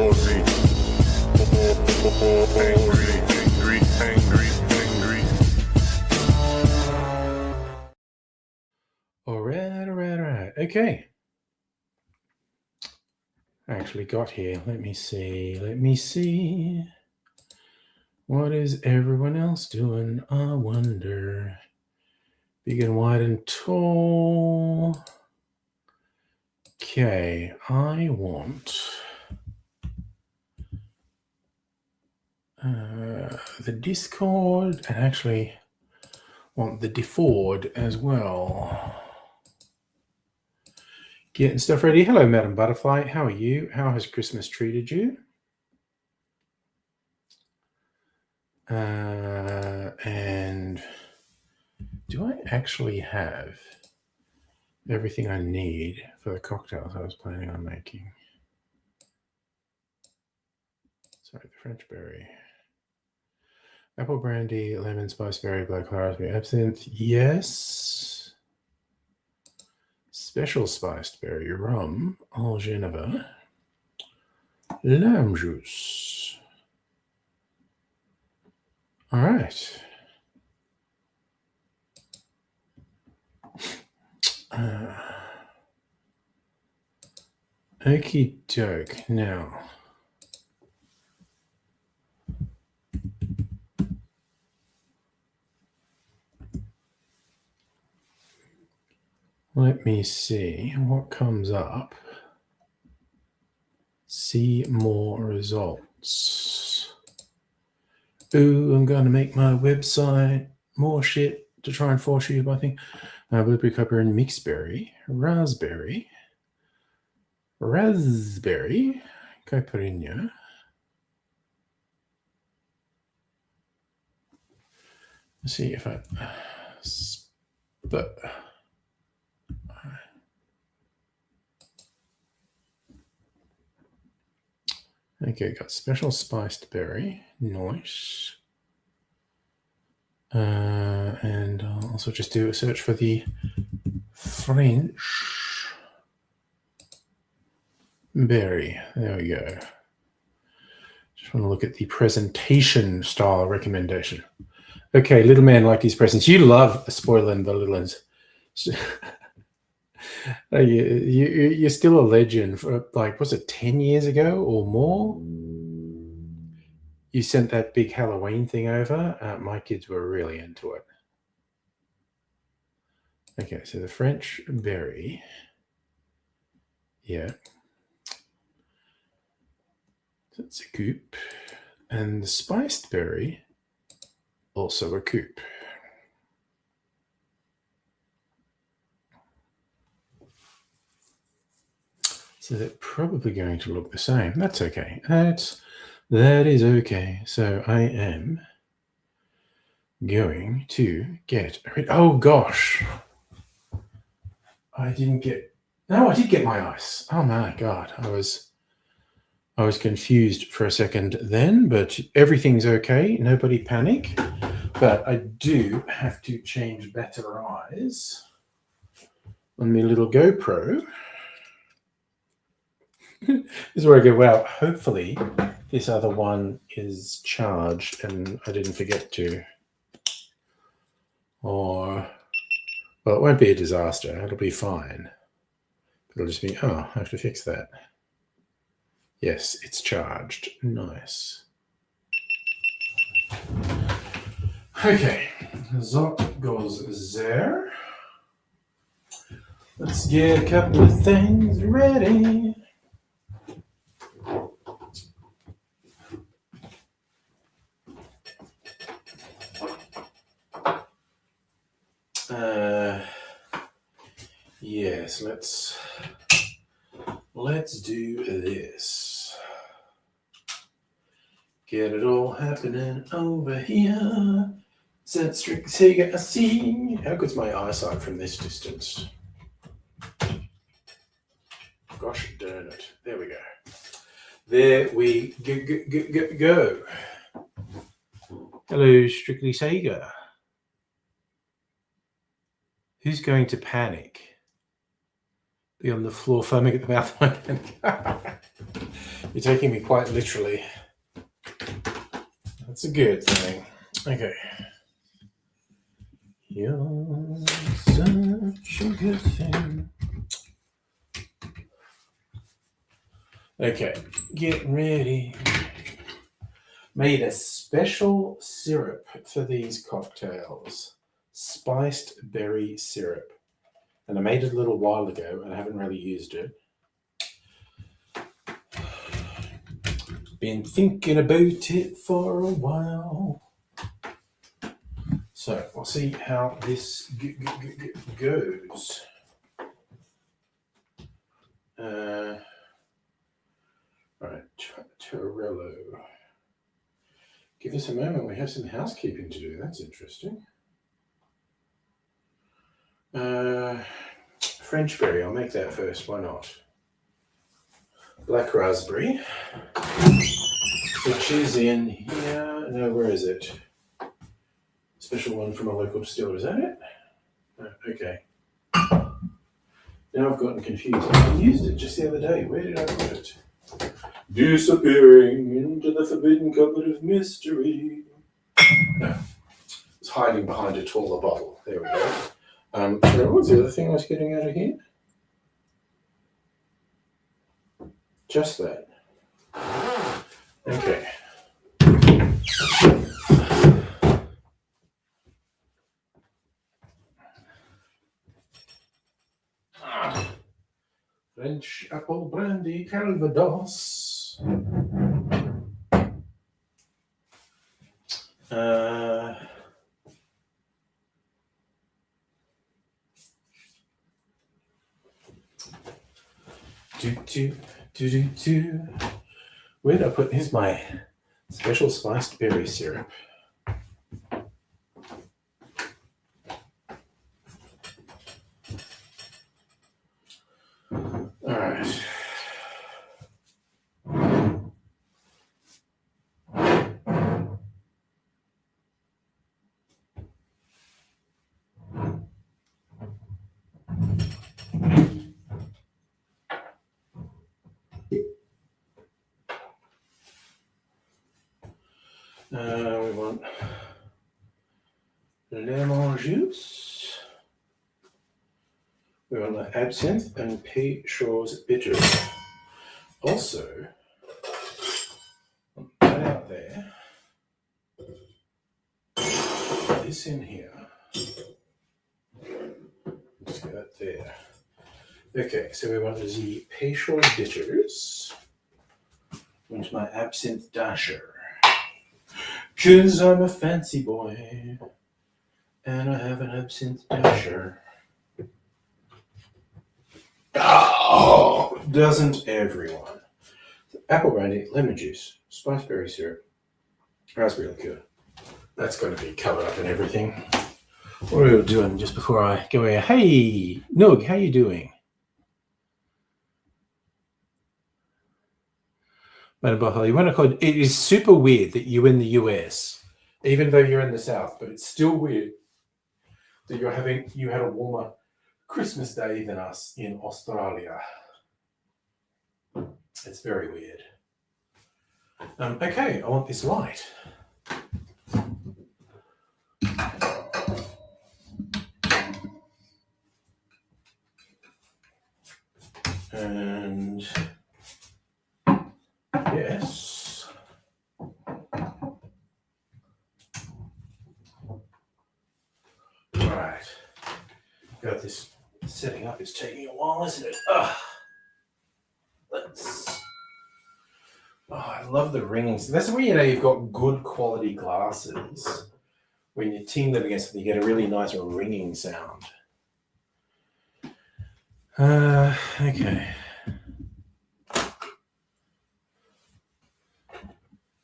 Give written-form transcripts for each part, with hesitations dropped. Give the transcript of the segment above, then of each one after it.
Aussie. All right. Okay. I actually got here. Let me see. What is everyone else doing? I wonder. Big and wide and tall. Okay, I want the Discord and actually want the Discord as well. Getting stuff ready. Hello, Madam Butterfly. How are you? How has Christmas treated you? And do I actually have everything I need for the cocktails I was planning on making? Sorry, the French berry. Apple brandy, lemon, spice berry, black raspberry, absinthe. Yes. Special spiced berry, rum, all Geneva, lime juice. All right. Okie doke. Now, let me see what comes up. See more results. Ooh, I'm going to make my website more shit to try and force you by thing. Blueberry, copper, and mixed berry. Raspberry. Caipirinha. Let's see if I... But... Okay, got special spiced berry. Nice. And I'll also just do a search for the French berry. There we go. Just want to look at the presentation style recommendation. Okay, little man liked his presents. You love spoiling the little ones. You're still a legend. For like, was it 10 years ago or more? You sent that big Halloween thing over. My kids were really into it. Okay, so the French berry. Yeah. That's a coupe. And the spiced berry, also a coupe. So they're probably going to look the same. That's okay. That is okay. So I am going to get... Oh, gosh. I did get my ice. Oh, my God. I was confused for a second then, but everything's okay. Nobody panic. But I do have to change batteries on my little GoPro. This is where I go, wow, hopefully this other one is charged and I didn't forget to. Or, well, it won't be a disaster. It'll be fine. It'll just be, oh, I have to fix that. Yes, it's charged. Nice. Okay, that goes there. Let's get a couple of things ready. Yes, let's do this. Get it all happening over here. Set strict Sega see. How good's my eyesight from this distance? gosh darn it. There we go. There we go. Hello, Strictly Sega. Who's going to panic? Be on the floor foaming at the mouth. You're taking me quite literally. That's a good thing. Okay. You're such a good thing. Okay, get ready. Made a special syrup for these cocktails. Spiced berry syrup. And I made it a little while ago and I haven't really used it. Been thinking about it for a while. So we'll see how this goes. Right, Torello. Give us a moment. We have some housekeeping to do. That's interesting. French berry. I'll make that first. Why not? Black raspberry, which is in here. No, where is it? Special one from a local distiller. Is that it? Okay. Now I've gotten confused. I used it just the other day. Where did I put it? Disappearing into the forbidden cupboard of mystery. No, it's hiding behind a taller bottle. There we go. So what's the other thing I was getting out of here? Just that. Okay. French apple brandy Calvados. Where did I put? Here's my special spiced berry syrup. All right. We want lemon juice. We want the absinthe and Peychaud's bitter. Also, that out there. This in here. Let's get that there. Okay, so we want the Peychaud's bitters. We want my absinthe dasher. 'Cause I'm a fancy boy and I have an absinthe dasher. Oh, doesn't everyone? Apple brandy, lemon juice, spiced berry syrup, raspberry liqueur. That's going to be covered up in everything. What are we doing just before I go here? Hey, Noog, how you doing? It is super weird that you're in the US, even though you're in the South, but it's still weird that you had a warmer Christmas Day than us in Australia. It's very weird. Okay, I want this light. And yes. Right. Got this setting up. It's taking a while, isn't it? I love the ringings. That's where you've got good quality glasses. When you team them against them, you get a really nice ringing sound. Okay.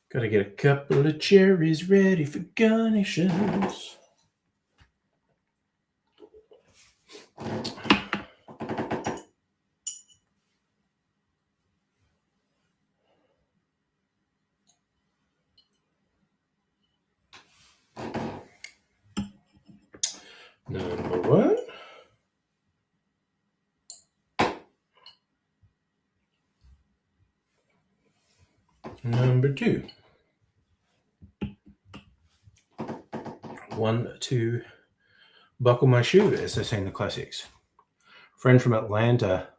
Gotta get a couple of cherries ready for garnishes. Number 1. Number 2. 1, 2. Buckle my shoe, as they say in the classics. Friend from Atlanta.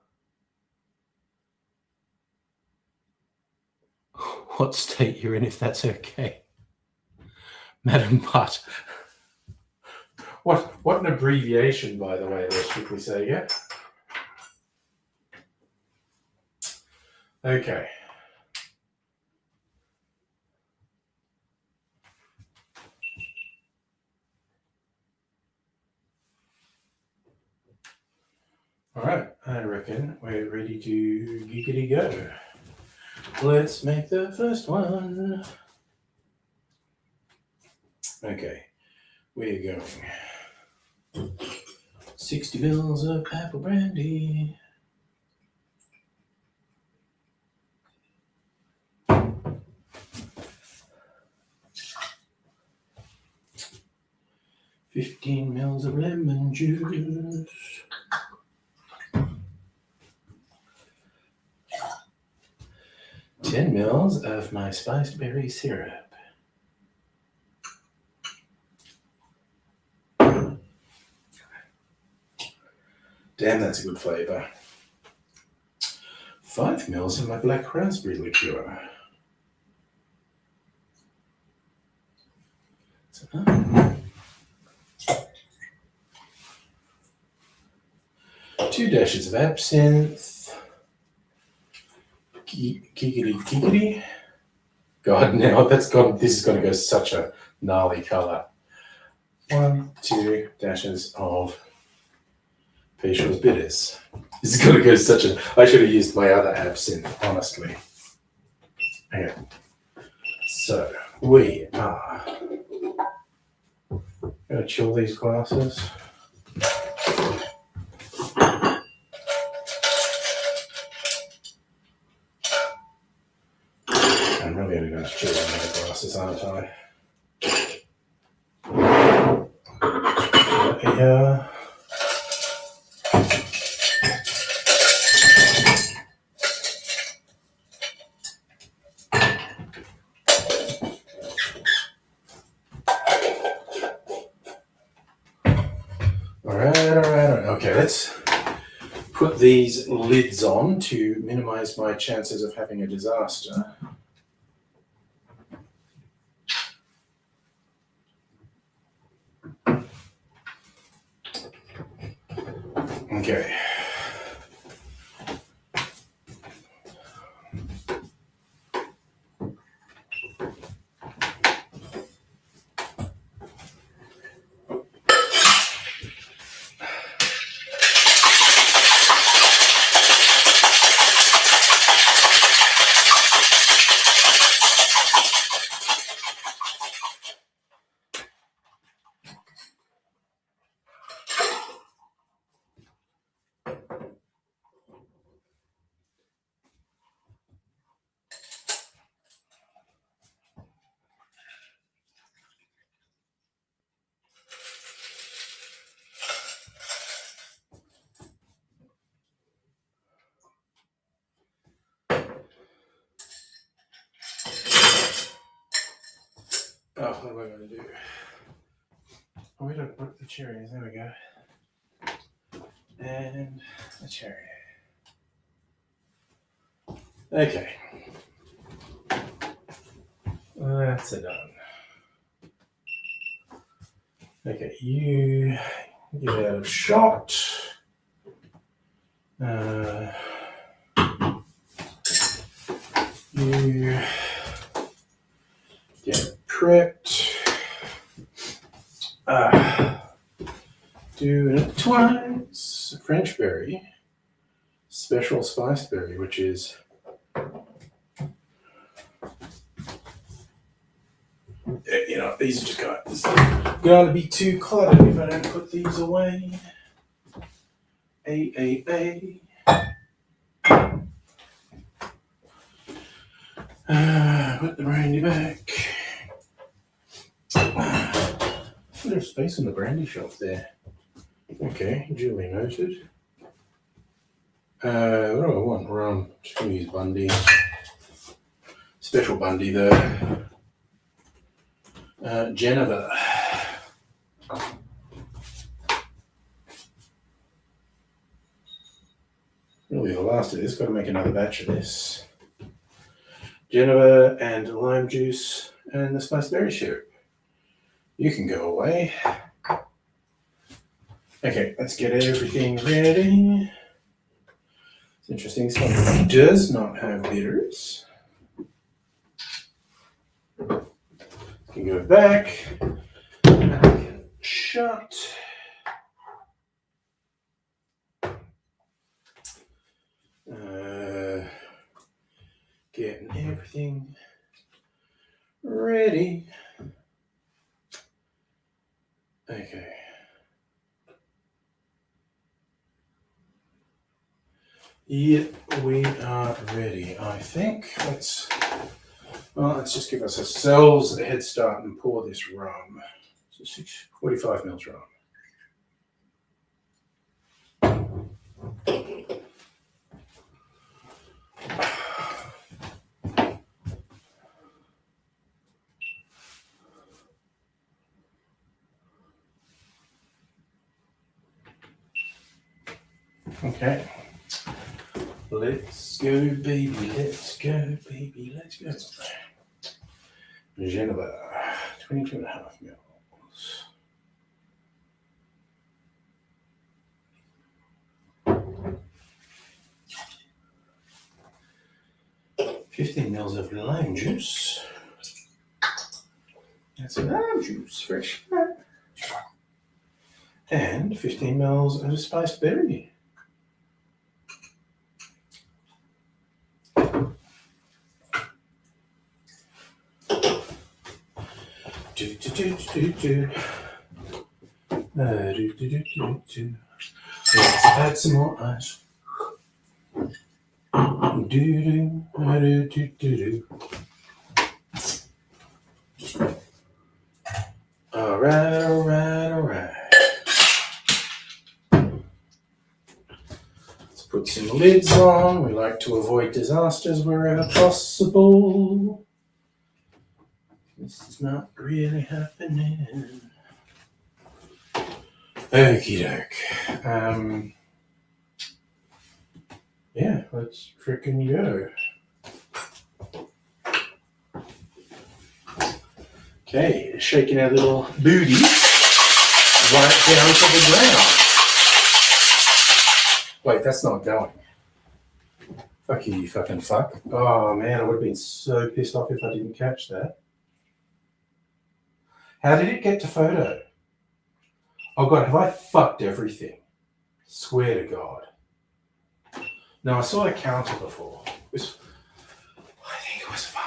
What state you're in, if that's okay. Madam Butt. What an abbreviation, by the way, let's quickly say, yeah? Okay. All right, I reckon we're ready to giggity go. Let's make the first one. Okay, we're going 60 mils of apple brandy. $15 mils of lemon juice. 10 mils of my spiced berry syrup. Damn, that's a good flavor. 5 mils of my black raspberry liqueur. That's enough. 2 dashes of absinthe. Giggity. God, now that's gone. This is going to go such a gnarly color. 1, 2 dashes of Peychaud's bitters. This is going to go such a. I should have used my other absinthe, honestly. Okay. So we are going to chill these glasses. I'm really only going to chill on the glasses, aren't I? Yeah. All right. Okay, let's put these lids on to minimize my chances of having a disaster. Okay. Oh, what am I going to do? Oh, we don't put the cherries. There we go. And the cherry. Okay. That's it done. Okay, you give it a shot. You get prepped. Do it twice. French berry, special spiced berry, which is these are just going to be too cluttered if I don't put these away. A. Put the brandy back. There's space on the brandy shelf there. Okay, duly noted. What do I want? Rum. Just going to use Bundy. Special Bundy, though. Geneva. Really, the last of this. Got to make another batch of this. Geneva and lime juice and the spiced berry syrup. You can go away. Okay, let's get everything ready. It's interesting. This one does not have bitters. You can go back. And I can shut. Getting everything ready. Okay. Yep, we are ready, I think. Let's just give ourselves a head start and pour this rum. So 45 mils rum. Okay. Let's go, baby. Let's go, baby. Let's go. Geneva, 22.5 mils. $15 mils of lime juice. That's lime juice, fresh. And 15 mils of spiced berry. Let's add some more ice. All right. Let's put some lids on. We like to avoid disasters wherever possible. This is not really happening. Okie doke. Yeah, let's frickin' go. Okay, shaking our little booty right down to the ground. Wait, that's not going. Fuck you, you fucking fuck. Oh man, I would have been so pissed off if I didn't catch that. How did it get to photo? Oh god, have I fucked everything? Swear to God. No, I saw the counter before. I think it was fine.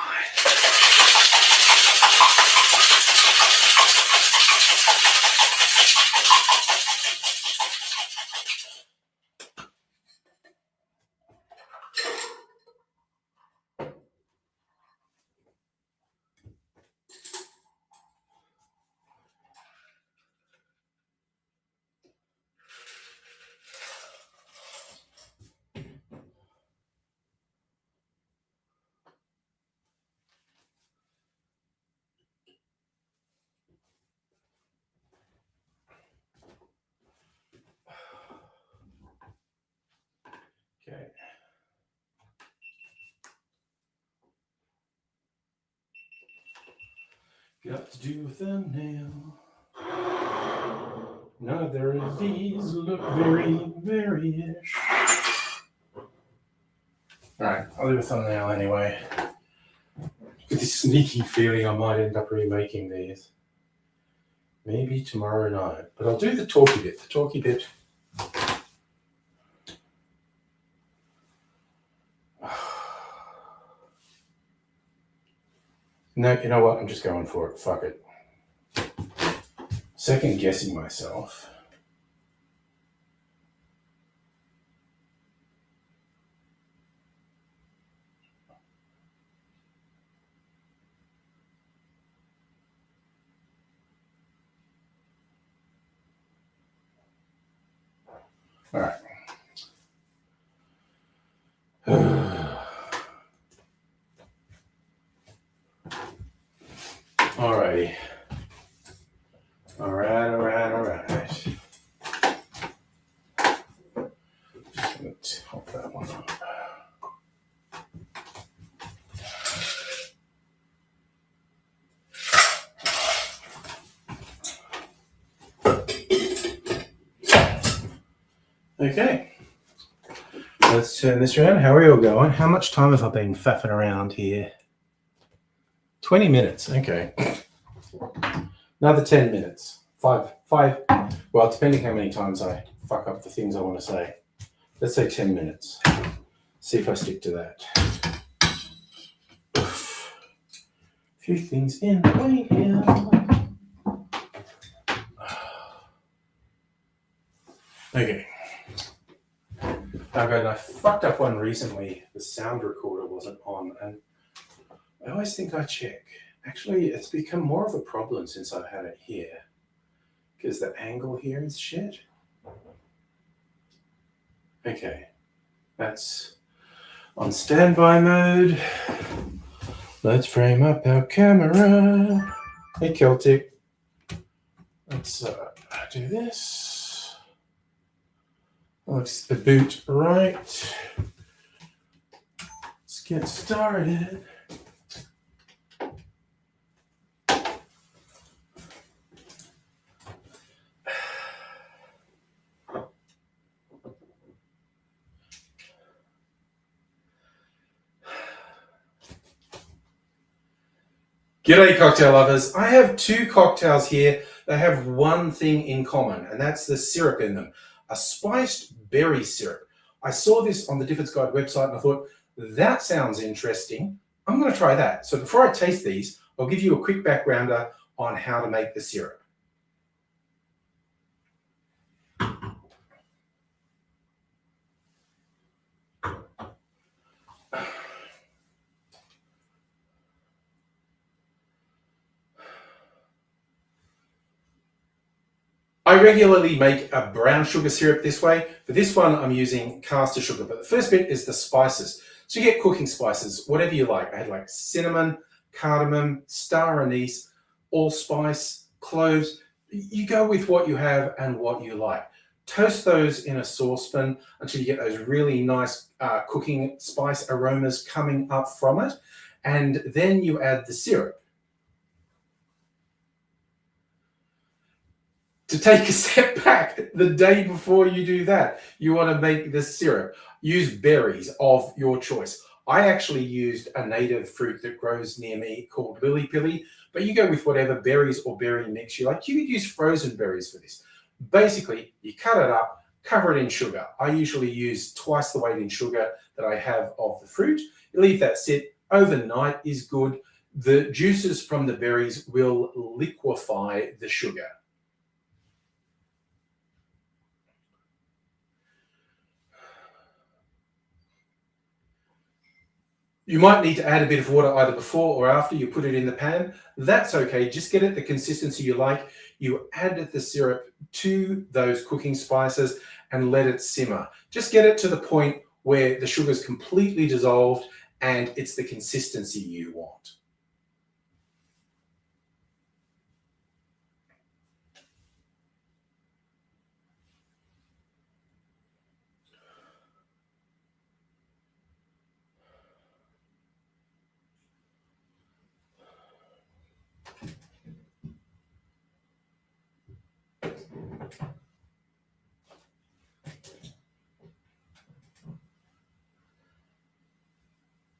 Okay. Got to do with them now. Neither of these look very, very-ish. Alright, I'll do a thumbnail anyway. With this sneaky feeling I might end up remaking these. Maybe tomorrow night. But I'll do the talky bit. The talky bit. No, you know what? I'm just going for it. Fuck it. Second guessing myself. All right. Alrighty. All right. Just going to top that one up. Okay. Let's turn this around. How are we all going? How much time have I been faffing around here? 20 minutes. Okay. Another 10 minutes. Five. Well, depending how many times I fuck up the things I want to say. Let's say 10 minutes. See if I stick to that. A few things in the way here. Okay. I fucked up one recently. The sound recorder wasn't on, and I always think I check. Actually, it's become more of a problem since I've had it here, because the angle here is shit. Okay, that's on standby mode. Let's frame up our camera. Hey, Celtic. Let's do this. Let's the boot right. Let's get started. G'day, cocktail lovers. I have two cocktails here that have one thing in common, and that's the syrup in them. A spiced berry syrup. I saw this on the Difford's Guide website and I thought, that sounds interesting. I'm going to try that. So before I taste these, I'll give you a quick backgrounder on how to make the syrup. I regularly make a brown sugar syrup this way. For this one, I'm using caster sugar, but the first bit is the spices. So you get cooking spices, whatever you like. I had like cinnamon, cardamom, star anise, allspice, cloves. You go with what you have and what you like. Toast those in a saucepan until you get those really nice cooking spice aromas coming up from it. And then you add the syrup. To take a step back, the day before you do that, you want to make the syrup. Use berries of your choice. I actually used a native fruit that grows near me called lily pilly, but you go with whatever berries or berry mix you like. You could use frozen berries for this. Basically, you cut it up, cover it in sugar. I usually use twice the weight in sugar that I have of the fruit. You leave that sit. Overnight is good. The juices from the berries will liquefy the sugar. You might need to add a bit of water either before or after you put it in the pan. That's okay. Just get it the consistency you like. You add the syrup to those cooking spices and let it simmer. Just get it to the point where the sugar is completely dissolved and it's the consistency you want.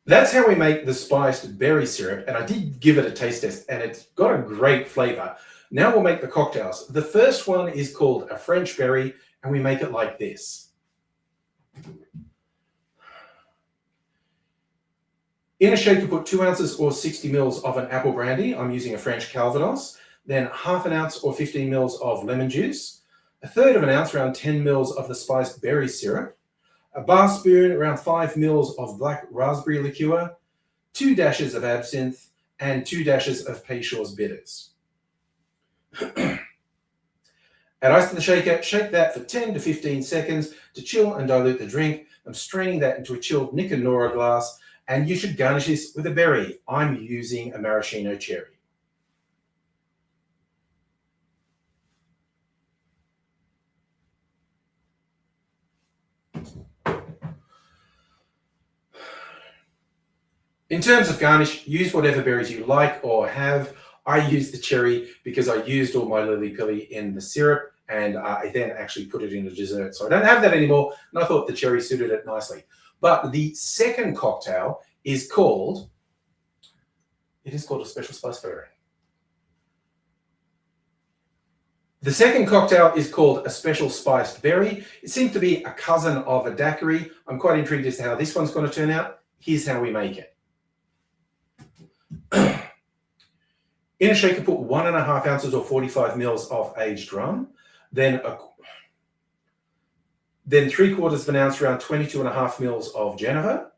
That's how we make the spiced berry syrup, and I did give it a taste test, and it's got a great flavor. Now we'll make the cocktails. The first one is called a French berry, and we make it like this. In a shaker, put 2 ounces or 60 mils of an apple brandy. I'm using a French Calvados. Then half an ounce or 15 mils of lemon juice. A third of an ounce, around 10 mils of the spiced berry syrup. A bar spoon, around 5 mils of black raspberry liqueur, 2 dashes of absinthe, and 2 dashes of Peychaud's bitters. Add ice to the shaker, shake that for 10 to 15 seconds to chill and dilute the drink. I'm straining that into a chilled Nick and Nora glass, and you should garnish this with a berry. I'm using a maraschino cherry. In terms of garnish, use whatever berries you like or have. I use the cherry because I used all my lily-pilly in the syrup, and I then actually put it in a dessert. So I don't have that anymore, and I thought the cherry suited it nicely. But the second cocktail is called, a special spice berry. The second cocktail is called a special spiced berry. It seems to be a cousin of a daiquiri. I'm quite intrigued as to how this one's going to turn out. Here's how we make it. In a shaker, put 1.5 ounces or 45 mils of aged rum, then 3/4 of an ounce, around 22.5 mils of Genever,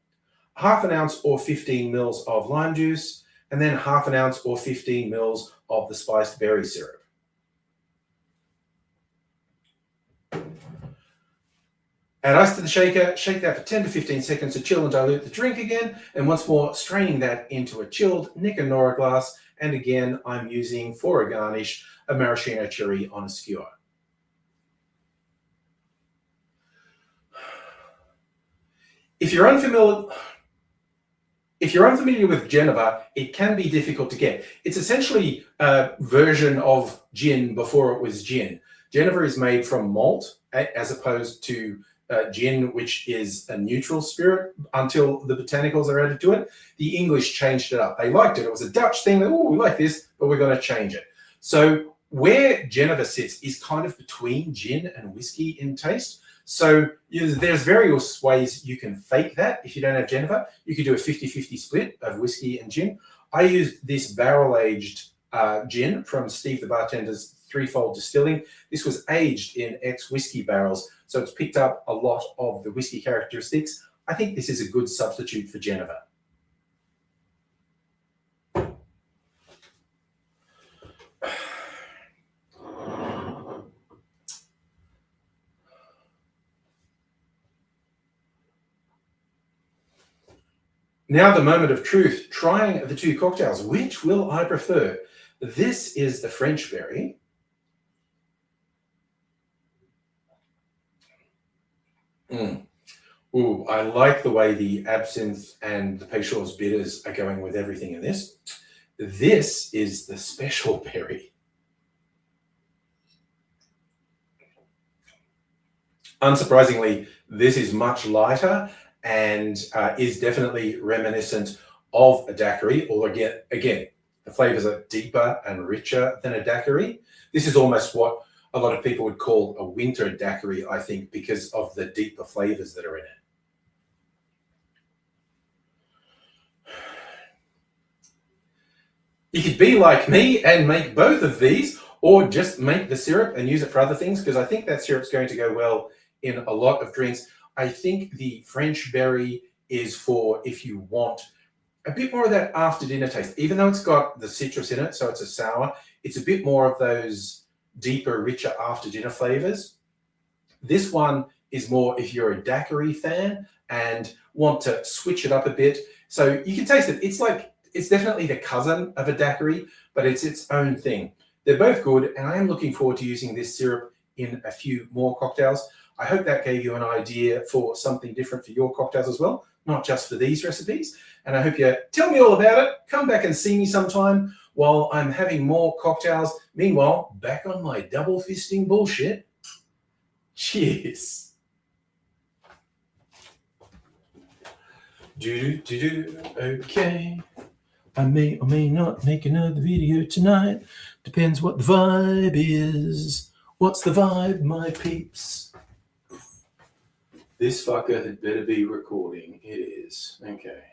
1/2 ounce or 15 mils of lime juice, and then 1/2 ounce or 15 mils of the spiced berry syrup. Add ice to the shaker, shake that for 10 to 15 seconds to chill and dilute the drink again, and once more straining that into a chilled Nick and Nora glass, and again I'm using, for a garnish, a maraschino cherry on a skewer. If you're unfamiliar with Genever, it can be difficult to get. It's essentially a version of gin before it was gin. Genever is made from malt as opposed to gin, which is a neutral spirit until the botanicals are added to it. The English changed it up. They liked it. It was a Dutch thing. Oh, we like this, but we're going to change it. So where Genever sits is kind of between gin and whiskey in taste. So there's various ways you can fake that. If you don't have Genever, you could do a 50-50 split of whiskey and gin. I used this barrel-aged gin from Steve the Bartender's Threefold Distilling. This was aged in ex-whiskey barrels, so it's picked up a lot of the whiskey characteristics. I think this is a good substitute for Genever. Now the moment of truth, trying the two cocktails. Which will I prefer? This is the French berry. Ooh, I like the way the absinthe and the Peychaud's bitters are going with everything in this. This is the special berry. Unsurprisingly, this is much lighter and is definitely reminiscent of a daiquiri, or again, the flavors are deeper and richer than a daiquiri. This is almost what a lot of people would call a winter daiquiri, I think, because of the deeper flavors that are in it. You could be like me and make both of these, or just make the syrup and use it for other things, because I think that syrup's going to go well in a lot of drinks. I think the French berry is for if you want a bit more of that after dinner taste. Even though it's got the citrus in it, so it's a sour, it's a bit more of those deeper, richer after dinner flavors. This one is more if you're a daiquiri fan and want to switch it up a bit. So you can taste it. It's definitely the cousin of a daiquiri, but it's its own thing. They're both good, and I am looking forward to using this syrup in a few more cocktails. I hope that gave you an idea for something different for your cocktails as well, not just for these recipes. And I hope you tell me all about it. Come back and see me sometime while I'm having more cocktails. Meanwhile, back on my double fisting bullshit. Cheers. Okay. I may or may not make another video tonight. Depends what the vibe is. What's the vibe, my peeps? This fucker had better be recording. It is. Okay.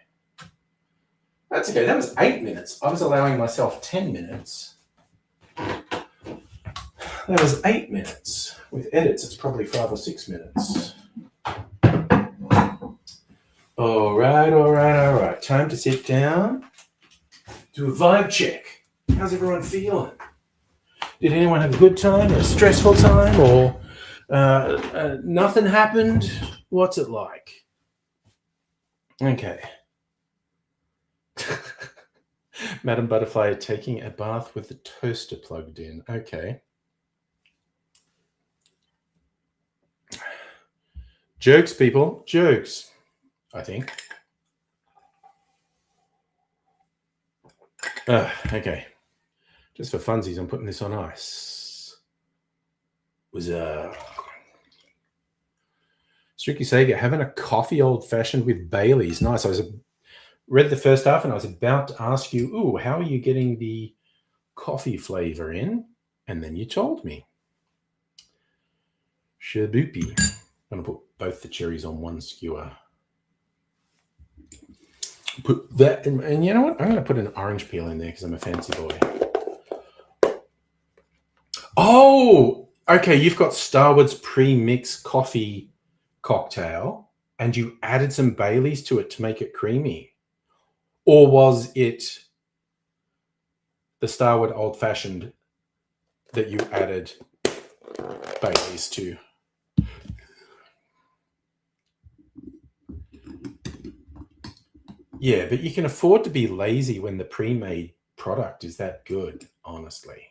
That's okay. That was 8 minutes. I was allowing myself 10 minutes. That was 8 minutes. With edits, it's probably 5 or 6 minutes. All right. Time to sit down. Do a vibe check. How's everyone feeling? Did anyone have a good time or a stressful time, or nothing happened? What's it like? Okay. Madam Butterfly taking a bath with the toaster plugged in. Okay. Jokes, people. Jokes, I think. Okay. Just for funsies, I'm putting this on ice. Was Strictly Sega having a coffee old-fashioned with Bailey's. Nice. I read the first half and I was about to ask you, ooh, how are you getting the coffee flavor in? And then you told me. Shaboopy. I'm going to put both the cherries on one skewer. Put that in, and you know what? I'm going to put an orange peel in there because I'm a fancy boy. Oh, okay. You've got Starwood's pre-mix coffee cocktail and you added some Baileys to it to make it creamy. Or was it the Starwood Old Fashioned that you added Baileys to? Yeah, but you can afford to be lazy when the pre-made product is that good, honestly.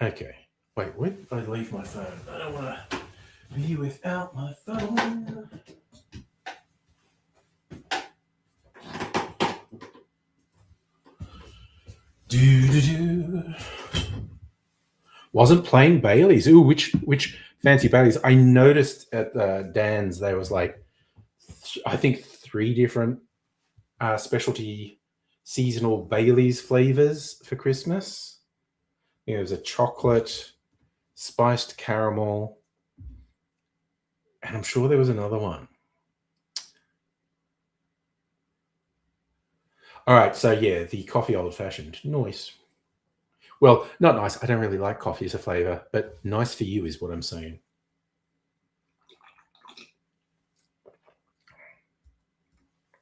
Okay. Wait, where did I leave my phone? I don't want to be without my phone. Wasn't plain Baileys. Ooh, which fancy Baileys? I noticed at Dan's there was like, I think 3 different specialty seasonal Baileys flavors for Christmas. You know, there's a chocolate, spiced caramel, and I'm sure there was another one. All right, so yeah, the coffee old-fashioned. Nice. Well, not nice. I don't really like coffee as a flavor, but nice for you is what I'm saying.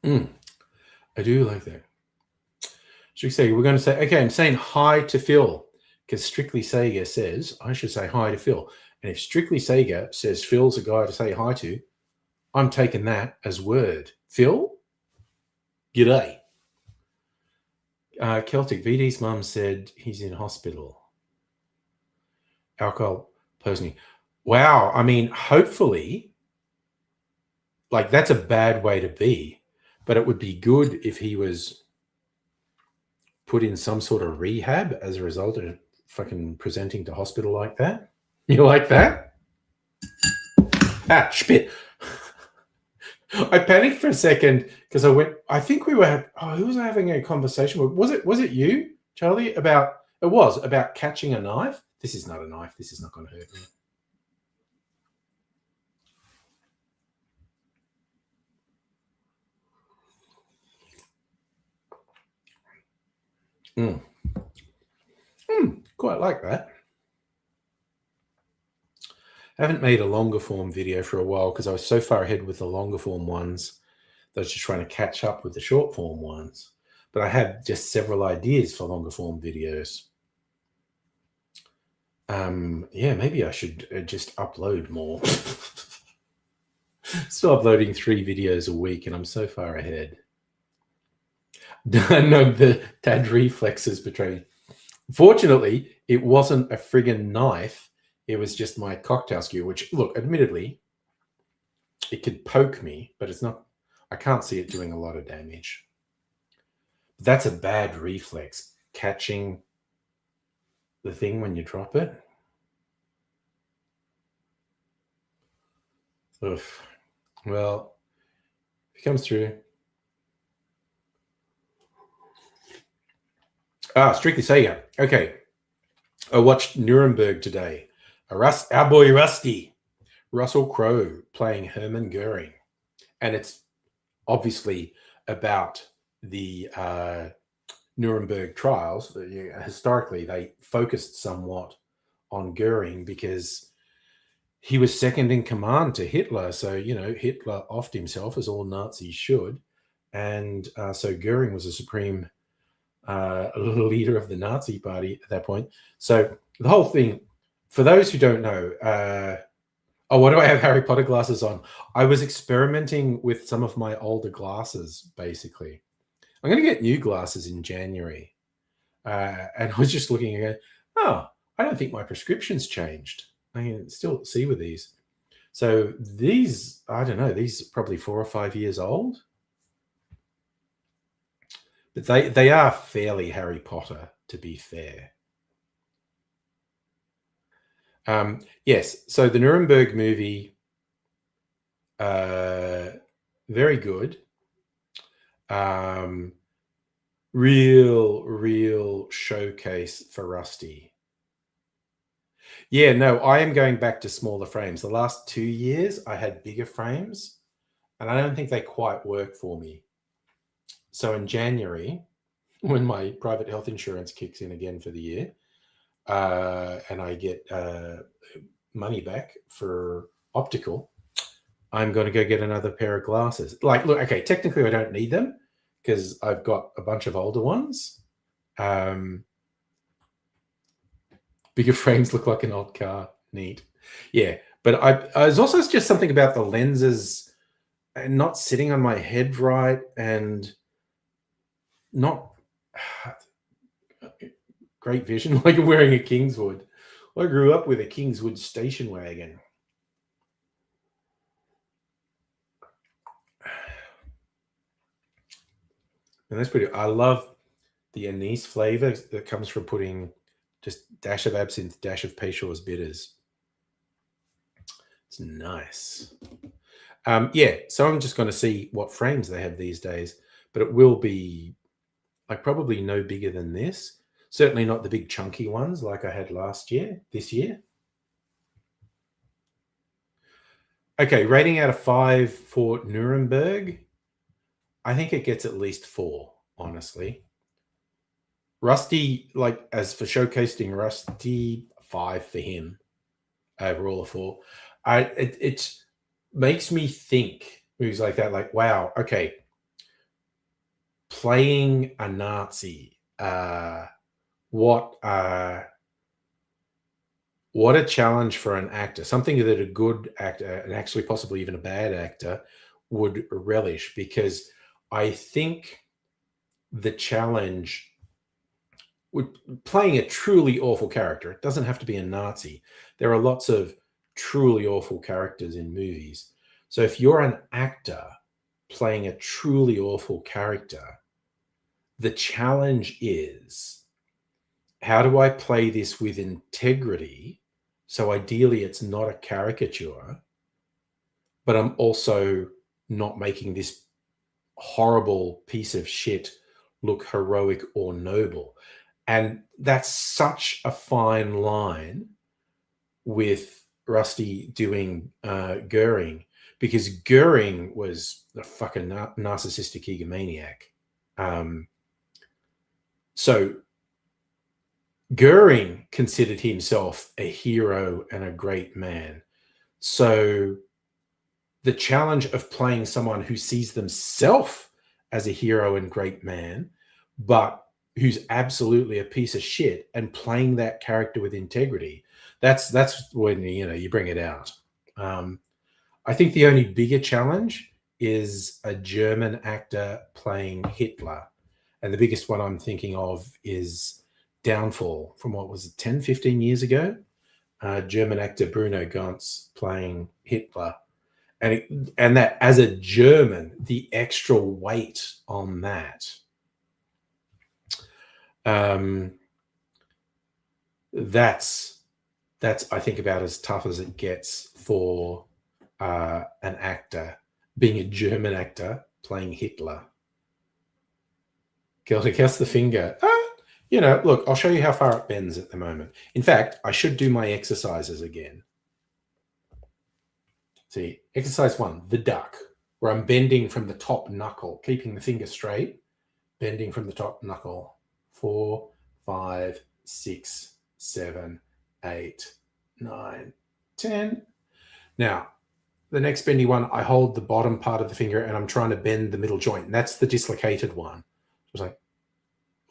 I do like that. Should we say, we're going to say, okay, I'm saying hi to Phil because Strictly Sega says I should say hi to Phil. And if Strictly Sega says Phil's a guy to say hi to, I'm taking that as word. Phil, g'day. Celtic VD's mum said he's in hospital. Alcohol poisoning. Wow. I mean, hopefully, like that's a bad way to be, but it would be good if he was put in some sort of rehab as a result of fucking presenting to hospital like that. You like that? Ah, spit. I panicked for a second because I think we were, who was I having a conversation with? Was it you, Charlie, about catching a knife? This is not a knife. This is not going to hurt me. Quite like that. I haven't made a longer form video for a while because I was so far ahead with the longer form ones that I was just trying to catch up with the short form ones. But I have just several ideas for longer form videos. Yeah, maybe I should just upload more. Still uploading 3 videos a week and I'm so far ahead. No, the dad reflexes betray me. Fortunately, it wasn't a friggin' knife. It was just my cocktail skewer, which, look, admittedly, it could poke me, but it's not, I can't see it doing a lot of damage. That's a bad reflex, catching the thing when you drop it. Oof. Well, if it comes through. Strictly Sega. Okay. I watched Nuremberg today. Our boy Rusty, Russell Crowe playing Hermann Goering. And it's obviously about the Nuremberg trials. Historically, they focused somewhat on Goering because he was second in command to Hitler. So, you know, Hitler offed himself, as all Nazis should. And so Goering was a supreme leader of the Nazi party at that point. So the whole thing, for those who don't know, what do I have Harry Potter glasses on? I was experimenting with some of my older glasses, basically. I'm going to get new glasses in January. And I was just looking again, I don't think my prescription's changed. I can still see with these. So these, I don't know, these are probably 4 or 5 years old. But they are fairly Harry Potter, to be fair. Yes, so the Nuremberg movie, very good. Real showcase for Rusty. Yeah, no, I am going back to smaller frames. The last 2 years, I had bigger frames, and I don't think they quite work for me. So in January, when my private health insurance kicks in again for the year, and I get money back for optical, I'm going to go get another pair of glasses. Like, look, okay, technically I don't need them because I've got a bunch of older ones. Bigger frames look like an old car. Neat. Yeah, but I was also just something about the lenses and not sitting on my head right and not great vision, like wearing a Kingswood. I grew up with a Kingswood station wagon. And that's pretty. I love the anise flavor that comes from putting just dash of absinthe, dash of Peychaud's bitters. It's nice. Yeah, so I'm just going to see what frames they have these days, but it will be like probably no bigger than this. Certainly not the big chunky ones like I had this year. Okay, rating out of 5 for Nuremberg. I think it gets at least 4, honestly. Rusty, like as for showcasing Rusty, 5 for him. Overall, a 4. It makes me think movies like that, like, wow, okay, playing a Nazi, what a challenge for an actor, something that a good actor and actually possibly even a bad actor would relish, because I think the challenge with playing a truly awful character, it doesn't have to be a Nazi. There are lots of truly awful characters in movies. So if you're an actor playing a truly awful character, the challenge is, how do I play this with integrity? So ideally it's not a caricature, but I'm also not making this horrible piece of shit look heroic or noble. And that's such a fine line with Rusty doing Goering, because Goering was a fucking narcissistic egomaniac. So Goering considered himself a hero and a great man. So the challenge of playing someone who sees themselves as a hero and great man, but who's absolutely a piece of shit, and playing that character with integrity, that's when you bring it out. I think the only bigger challenge is a German actor playing Hitler, and the biggest one I'm thinking of is Downfall, from what was it, 10, 15 years ago? German actor Bruno Ganz playing Hitler. And that, as a German, the extra weight on that, that's I think about as tough as it gets for an actor, being a German actor playing Hitler. Guilty, cast the finger. Look, I'll show you how far it bends at the moment. In fact, I should do my exercises again. See, exercise 1, the duck, where I'm bending from the top knuckle, keeping the finger straight, bending from the top knuckle. 4, 5, 6, 7, 8, 9, 10. Now, the next bendy one, I hold the bottom part of the finger and I'm trying to bend the middle joint. And that's the dislocated one. Just like,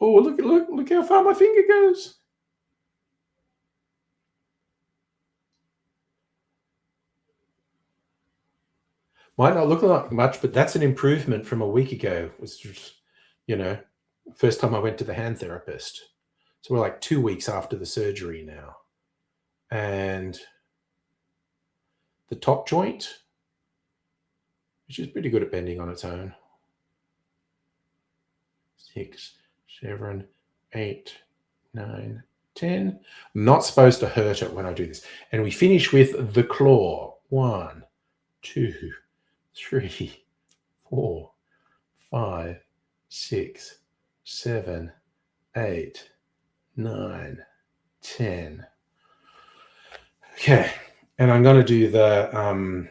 Oh, look how far my finger goes. Might not look like much, but that's an improvement from a week ago. It was just, first time I went to the hand therapist. So we're like 2 weeks after the surgery now. And the top joint, which is pretty good at bending on its own. 6, 7, 8, 9, 10. I'm not supposed to hurt it when I do this. And we finish with the claw. 1, 2, 3, 4, 5, 6, 7, 8, 9, 10. Okay. And I'm going to do the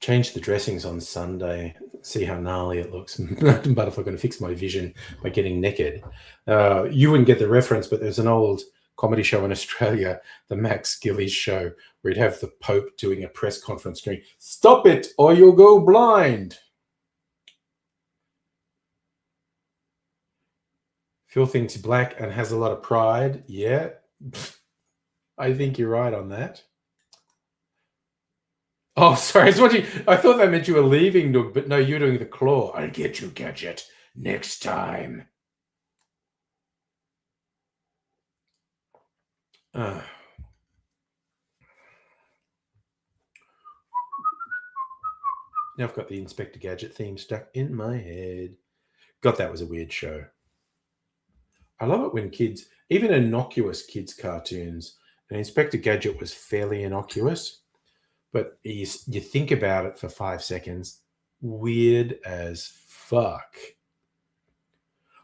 change the dressings on Sunday, see how gnarly it looks. But if I'm going to fix my vision by getting naked. You wouldn't get the reference, but there's an old comedy show in Australia, the Max Gillies show, where he'd have the Pope doing a press conference going, "Stop it or you'll go blind." Phil thinks black and has a lot of pride. Yeah, I think you're right on that. Oh, sorry. I thought that meant you were leaving, Doug, but no, you're doing the claw. I'll get you, Gadget, next time. Now I've got the Inspector Gadget theme stuck in my head. God, that was a weird show. I love it when kids, even innocuous kids' cartoons, and Inspector Gadget was fairly innocuous, but you think about it for 5 seconds, weird as fuck.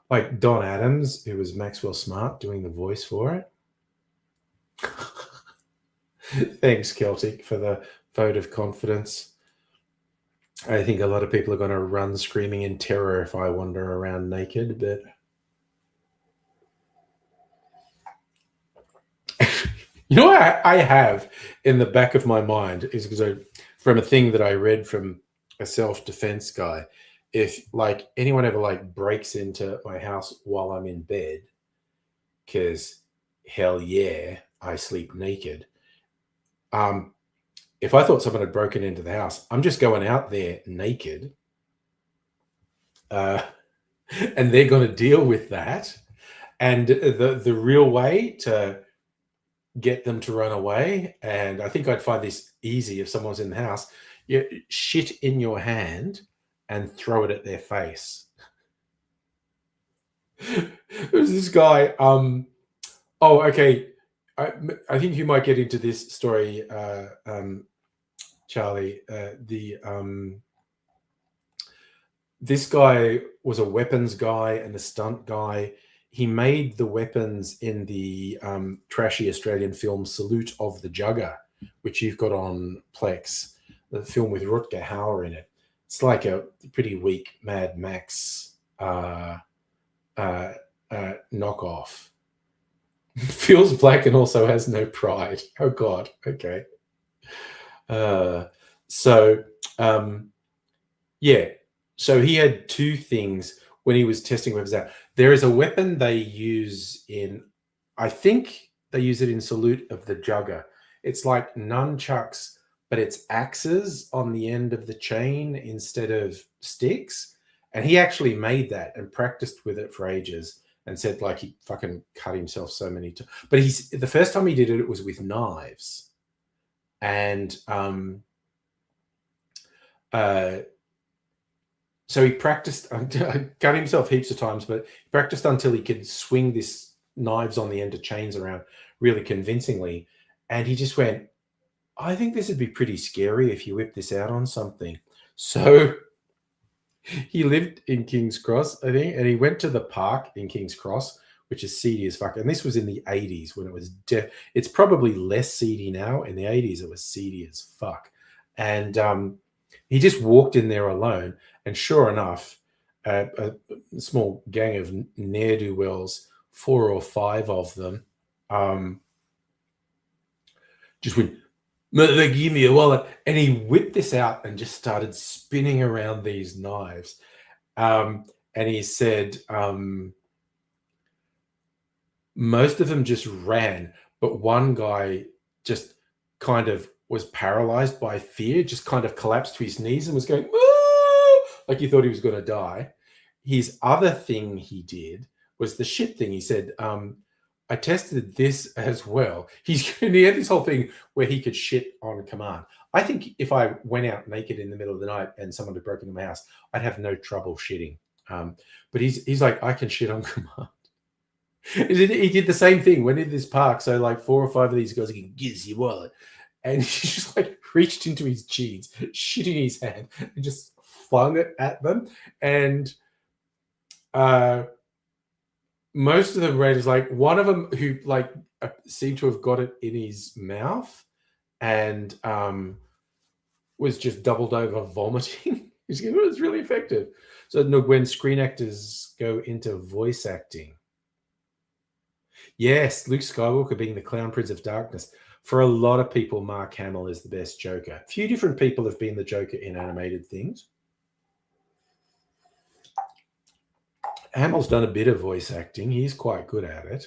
Like Don Adams, who was Maxwell Smart, doing the voice for it. Thanks, Celtic, for the vote of confidence. I think a lot of people are going to run screaming in terror if I wander around naked, but you know what I have in the back of my mind is because from a thing that I read from a self-defense guy, if like anyone ever like breaks into my house while I'm in bed, because hell yeah, I sleep naked. If I thought someone had broken into the house, I'm just going out there naked. And they're going to deal with that. And the real way to get them to run away, and I think I'd find this easy if someone's in the house, you shit in your hand and throw it at their face. There's this guy. Oh, okay. I think you might get into this story, Charlie. This guy was a weapons guy and a stunt guy. He made the weapons in the trashy Australian film Salute of the Jugger, which you've got on Plex, the film with Rutger Hauer in it. It's like a pretty weak Mad Max knockoff. Feels black and also has no pride. Oh, God. Okay. Yeah. So he had two things when he was testing weapons out. There is a weapon they use in, I think they use it in Salute of the Jugger. It's like nunchucks, but it's axes on the end of the chain instead of sticks. And he actually made that and practiced with it for ages and said like he fucking cut himself so many times. But the first time he did it, it was with knives. And so he practiced, cut himself heaps of times, but he practiced until he could swing this knives on the end of chains around really convincingly. And he just went, I think this would be pretty scary if you whip this out on something. So he lived in King's Cross, I think, and he went to the park in King's Cross, which is seedy as fuck. And this was in the 80s when it was it's probably less seedy now. In the 80s, it was seedy as fuck. And he just walked in there alone. And sure enough, a small gang of ne'er-do-wells, 4 or 5 of them, just went They give me a wallet. And he whipped this out and just started spinning around these knives. And he said, most of them just ran, but one guy just kind of was paralyzed by fear, just kind of collapsed to his knees and was going, like he thought he was going to die. His other thing he did was the shit thing. He said, I tested this as well. He had this whole thing where he could shit on command. I think if I went out naked in the middle of the night and someone had broken into my house, I'd have no trouble shitting. But he's like, I can shit on command. He did the same thing. Went into this park, so like 4 or 5 of these guys can give your wallet, and he just like reached into his jeans, shit in his hand, and just flung it at them. And most of them ran. Is like one of them who like seemed to have got it in his mouth, and was just doubled over vomiting. It was really effective. So when screen actors go into voice acting. Yes, Luke Skywalker being the Clown Prince of Darkness. For a lot of people, Mark Hamill is the best Joker. A few different people have been the Joker in animated things. Hamill's done a bit of voice acting. He's quite good at it.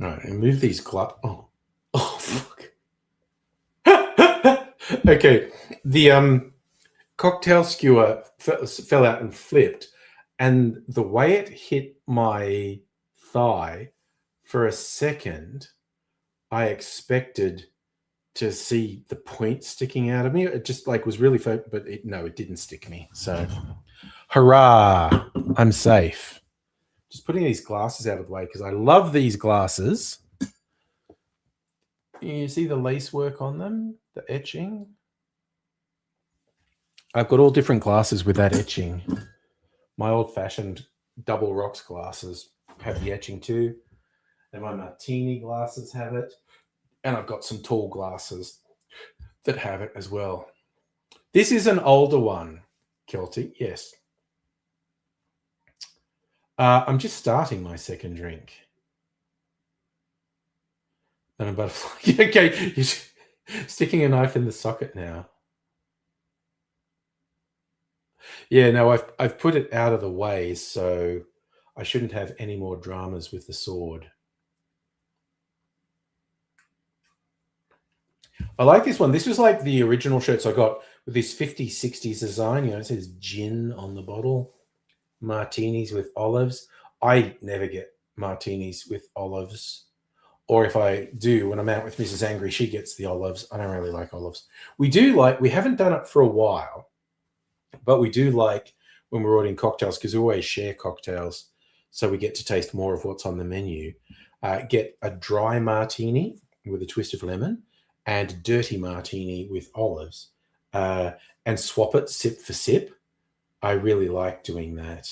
All right, and move these gloves. Oh, fuck. Okay, the cocktail skewer fell out and flipped, and the way it hit my thigh, for a second, I expected to see the point sticking out of me. It just like was really, but it didn't stick me. So, hurrah! I'm safe. Just putting these glasses out of the way because I love these glasses. You see the lace work on them, the etching. I've got all different glasses with that etching. My old-fashioned double rocks glasses have the etching too. And my martini glasses have it. And I've got some tall glasses that have it as well. This is an older one, Kelty, yes. I'm just starting my second drink. And a butterfly. Okay, you're sticking a knife in the socket now. Yeah, no, I've put it out of the way, so I shouldn't have any more dramas with the sword. I like this one. This was like the original shirts I got with this 50s, 60s design. You know, it says gin on the bottle. Martinis with olives. I never get martinis with olives. Or if I do, when I'm out with Mrs. Angry, she gets the olives. I don't really like olives. We haven't done it for a while, but we do like when we're ordering cocktails, because we always share cocktails, so we get to taste more of what's on the menu. Get a dry martini with a twist of lemon and a dirty martini with olives, and swap it sip for sip. I really like doing that.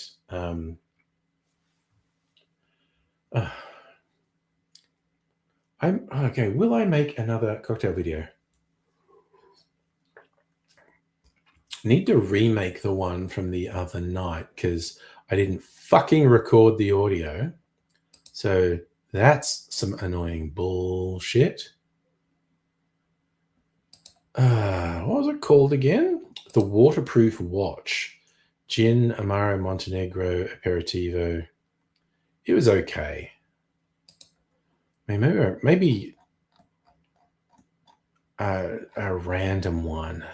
Okay. Will I make another cocktail video? Need to remake the one from the other night because I didn't fucking record the audio. So that's some annoying bullshit. What was it called again? The Waterproof Watch. Gin, Amaro, Montenegro, Aperitivo. It was okay. Maybe a random one.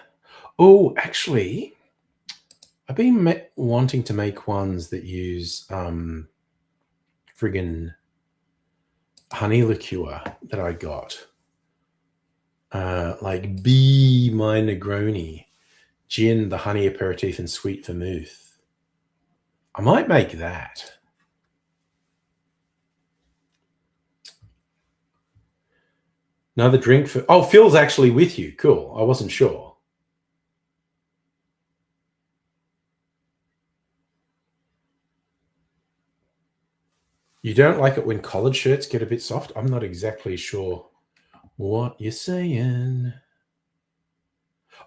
Oh, actually, I've been wanting to make ones that use friggin' honey liqueur that I got. Like Be My Negroni, gin, the honey aperitif, and sweet vermouth. I might make that. Another drink for... Oh, Phil's actually with you. Cool. I wasn't sure. You don't like it when collared shirts get a bit soft? I'm not exactly sure what you're saying.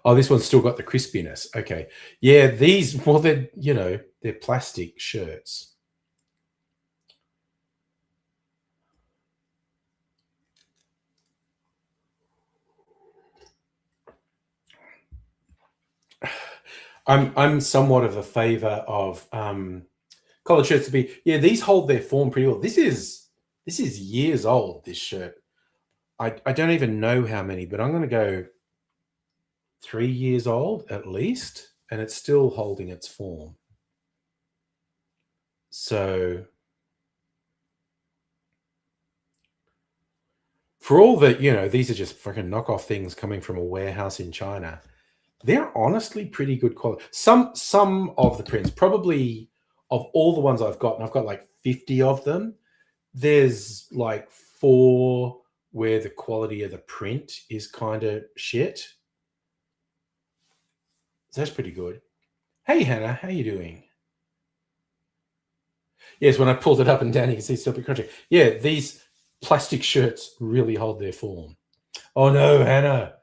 Oh, this one's still got the crispiness. Okay. Yeah, these, well, they're plastic shirts. I'm somewhat of a favor of collared shirts to be, yeah, these hold their form pretty well. This is years old, this shirt. I don't even know how many, but I'm gonna go 3 years old at least, and it's still holding its form. So for all that, these are just fucking knockoff things coming from a warehouse in China. They're honestly pretty good quality. Some of the prints, probably of all the ones I've got, and I've got like 50 of them, there's like 4 where the quality of the print is kind of shit. So that's pretty good. Hey Hannah, how you doing? Yes, when I pulled it up and down, you can see it's still a bit crunchy. Yeah, these plastic shirts really hold their form. Oh no, Hannah,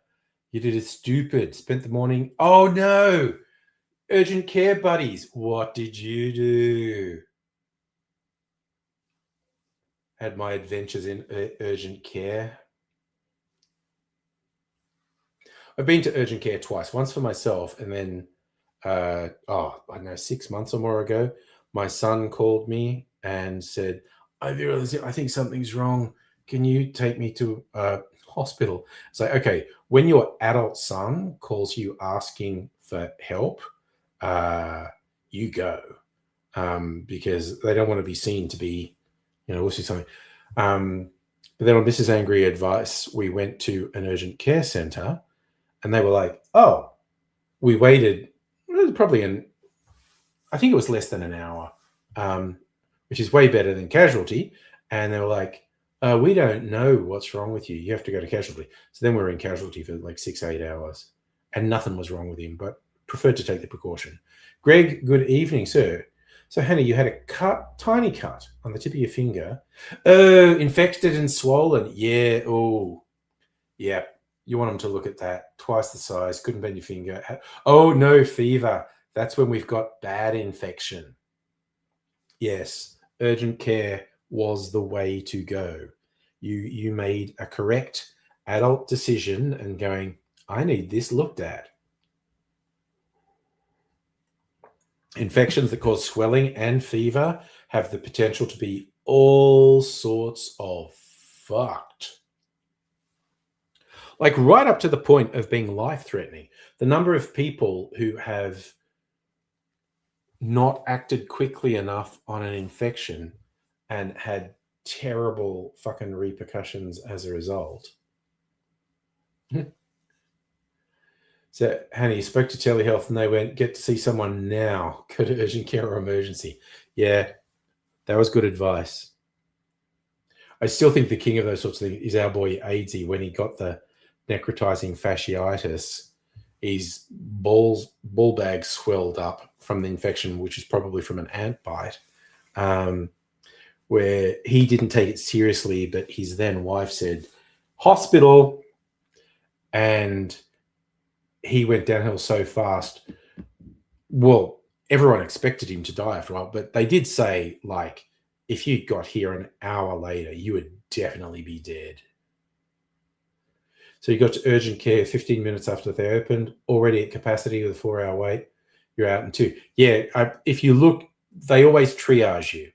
you did it stupid. Spent the morning. Oh no, urgent care buddies. What did you do? Had my adventures in urgent care. I've been to urgent care twice. Once for myself, and then I don't know, 6 months or more ago, my son called me and said, I think something's wrong. Can you take me to a hospital? It's like, okay, when your adult son calls you asking for help, you go, because they don't want to be seen to be, we'll see something. But then on Mrs. Angry advice, we went to an urgent care center, and they were like, oh, we waited probably I think it was less than an hour, which is way better than casualty. And they were like, we don't know what's wrong with you. You have to go to casualty. So then we were in casualty for like 6-8 hours, and nothing was wrong with him, but preferred to take the precaution. Greg, good evening, sir. So Hannah, you had a tiny cut on the tip of your finger. Oh, infected and swollen. Yeah. Oh, yeah. You want them to look at that. Twice the size. Couldn't bend your finger. Oh, no, fever. That's when we've got bad infection. Yes, urgent care was the way to go. You made a correct adult decision and going, I need this looked at. Infections that cause swelling and fever have the potential to be all sorts of fucked. Like right up to the point of being life-threatening. The number of people who have not acted quickly enough on an infection and had terrible fucking repercussions as a result. So, Hannah, you spoke to telehealth and they went, get to see someone now, go to urgent care or emergency. Yeah, that was good advice. I still think the king of those sorts of things is our boy Aidsy. When he got the necrotizing fasciitis, his ball bag swelled up from the infection, which is probably from an ant bite, where he didn't take it seriously, but his then wife said, hospital, and he went downhill so fast. Well, everyone expected him to die after a while, but they did say, like, if you got here an hour later, you would definitely be dead. So you got to urgent care 15 minutes after they opened, already at capacity with a 4-hour wait. You're out in 2. Yeah, if you look, they always triage you.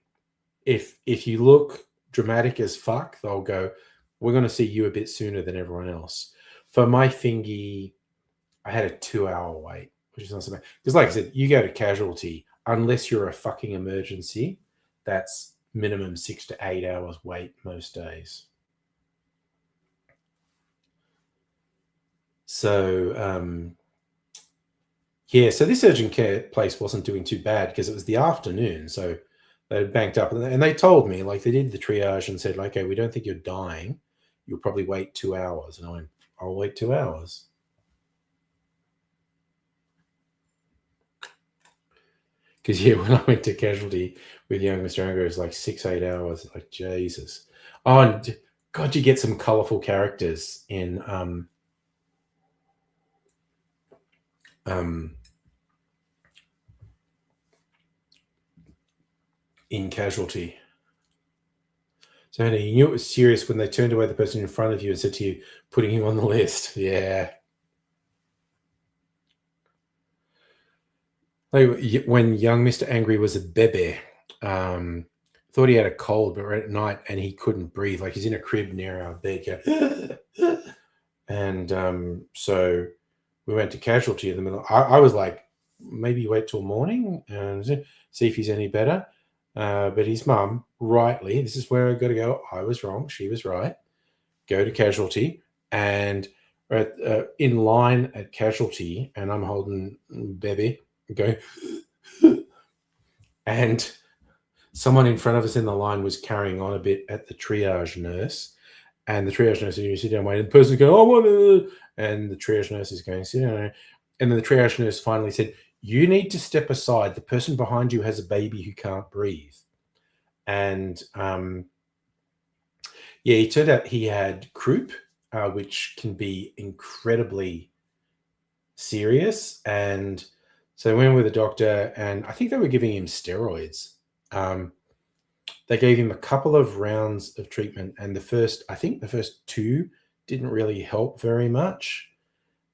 If you look dramatic as fuck, they'll go, we're going to see you a bit sooner than everyone else. For my thingy, I had a 2-hour wait, which is not so bad. Because like I said, you go to casualty, unless you're a fucking emergency, that's minimum 6 to 8 hours wait most days. So, yeah, so this urgent care place wasn't doing too bad because it was the afternoon. So they banked up, and they told me, like, they did the triage and said, like, okay, we don't think you're dying. You'll probably wait 2 hours. And I went, I'll wait 2 hours. Because yeah, when I went to casualty with young Mr. Angry, it was like 6-8 hours. Like Jesus. Oh, and God, you get some colourful characters in casualty. So Andy, you knew it was serious when they turned away the person in front of you and said to you, putting him on the list. Yeah. Like when young Mr. Angry was a bebe, thought he had a cold, but right at night and he couldn't breathe. Like he's in a crib near our bed. And so we went to casualty in the middle. I was like, maybe wait till morning and see if he's any better. But his mum, rightly, this is where I got to go. I was wrong. She was right. Go to casualty and in line at casualty, and I'm holding baby, going, and someone in front of us in the line was carrying on a bit at the triage nurse, and the triage nurse said, "You sit down, wait." And the person going, "Oh, what?" And the triage nurse is going, "Sit down." And then the triage nurse finally said, "You need to step aside. The person behind you has a baby who can't breathe." And yeah, it turned out he had croup, which can be incredibly serious. And so I went with a doctor, and I think they were giving him steroids. They gave him a couple of rounds of treatment, and I think the first two didn't really help very much.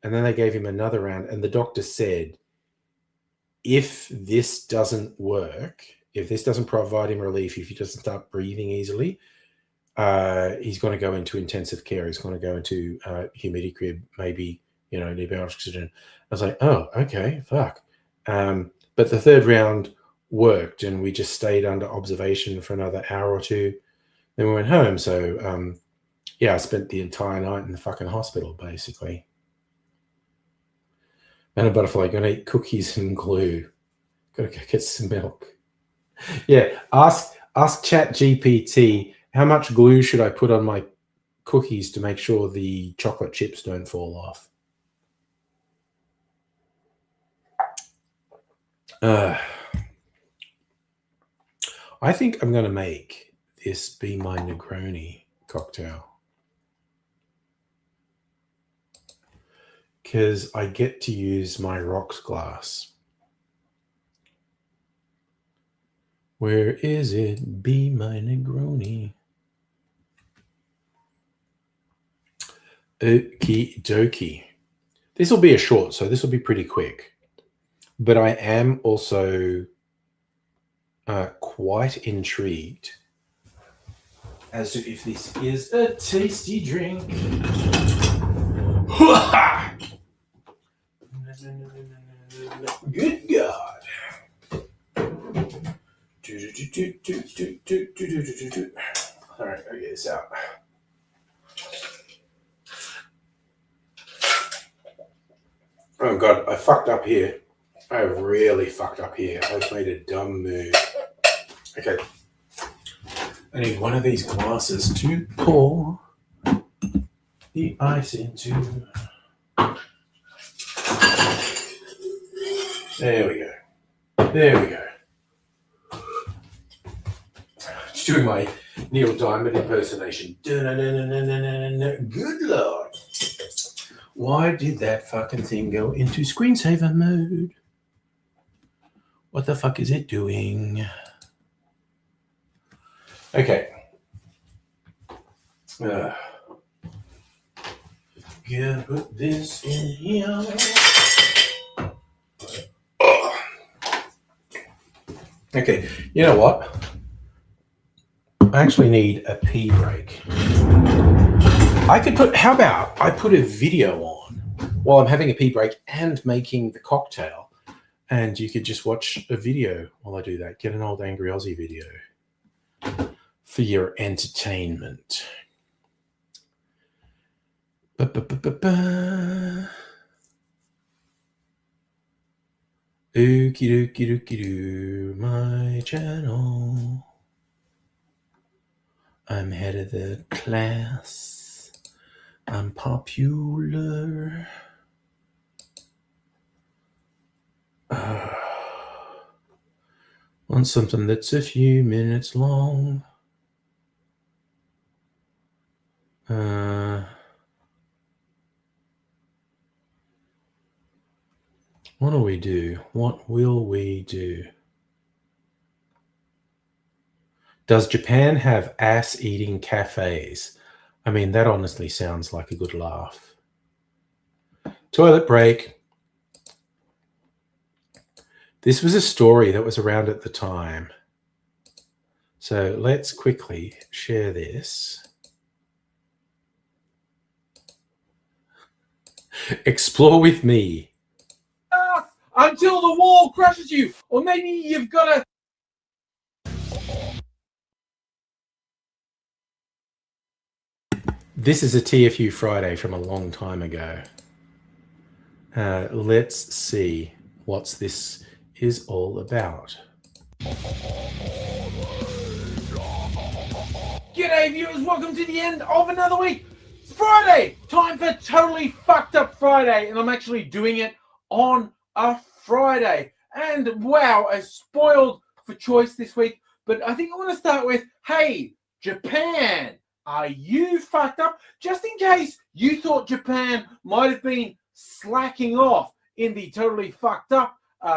And then they gave him another round, and the doctor said, if this doesn't work, if this doesn't provide him relief, if he doesn't start breathing easily, he's going to go into intensive care. He's going to go into humidity crib, maybe, need oxygen. I was like, oh, okay, fuck. But the third round worked, and we just stayed under observation for another hour or two. Then we went home. So, I spent the entire night in the fucking hospital, basically. And a butterfly, gonna eat cookies and glue. Gotta go get some milk. Yeah, ask ChatGPT, how much glue should I put on my cookies to make sure the chocolate chips don't fall off? I think I'm going to make this Be My Negroni cocktail, because I get to use my rocks glass. Where is it? Be My Negroni. Okie dokie. This will be a short, so this will be pretty quick. But I am also quite intrigued as to if this is a tasty drink. Good God. All right, I'll get this out. Oh God, I fucked up here. I really fucked up here. I've made a dumb move. Okay. I need one of these glasses to pour the ice into. There we go. There we go. Just doing my Neil Diamond impersonation. Good Lord. Why did that fucking thing go into screensaver mode? What the fuck is it doing? Okay. Gonna put this in here. Okay, you know what? I actually need a pee break. How about I put a video on while I'm having a pee break and making the cocktail, and you could just watch a video while I do that. Get an old Angry Aussie video for your entertainment. Okie dokie dokie doo, my channel. I'm head of the class. I'm popular. Want something that's a few minutes long. What do we do? What will we do? Does Japan have ass-eating cafes? I mean, that honestly sounds like a good laugh. Toilet break. This was a story that was around at the time. So let's quickly share this. Explore with me. Until the wall crushes you. Or maybe you've got to... This is a TFU Friday from a long time ago. Let's see what this is all about. G'day viewers, welcome to the end of another week. It's Friday, time for Totally Fucked Up Friday, and I'm actually doing it on a Friday. And wow, I spoiled for choice this week, but I think I want to start with, hey, Japan, are you fucked up? Just in case you thought Japan might have been slacking off in the Totally Fucked Up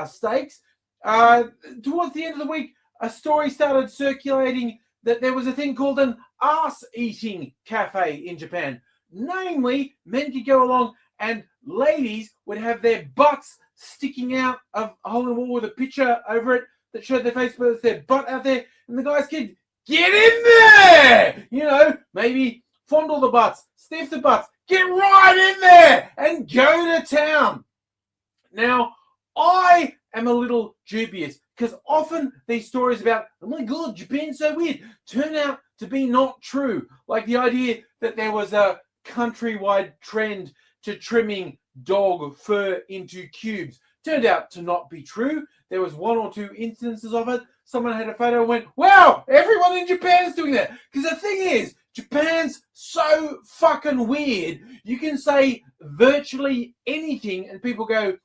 stakes. Towards the end of the week, a story started circulating that there was a thing called an ass-eating cafe in Japan. Namely, men could go along and ladies would have their butts sticking out of a hole in the wall with a picture over it that showed their face, but it's their butt out there, and the guys could get in there! You know, maybe fondle the butts, sniff the butts, get right in there and go to town. Now, I am a little dubious because often these stories about, oh my God, Japan's so weird, turn out to be not true. Like the idea that there was a countrywide trend to trimming dog fur into cubes turned out to not be true. There was one or two instances of it. Someone had a photo and went, wow, everyone in Japan is doing that. Because the thing is, Japan's so fucking weird. You can say virtually anything and people go,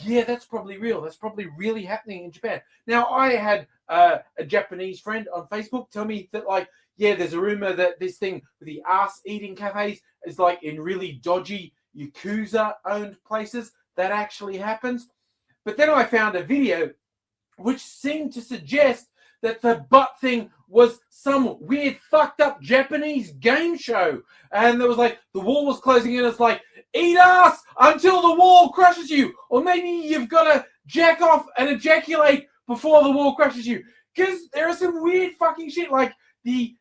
yeah, that's probably real. That's probably really happening in Japan. Now, I had a Japanese friend on Facebook tell me that, like, yeah, there's a rumor that this thing with the ass-eating cafes is, like, in really dodgy Yakuza-owned places. That actually happens. But then I found a video which seemed to suggest that the butt thing was some weird fucked up Japanese game show. And there was like, the wall was closing in. It's like, eat ass until the wall crushes you. Or maybe you've got to jack off and ejaculate before the wall crushes you. Because there are some weird fucking shit like the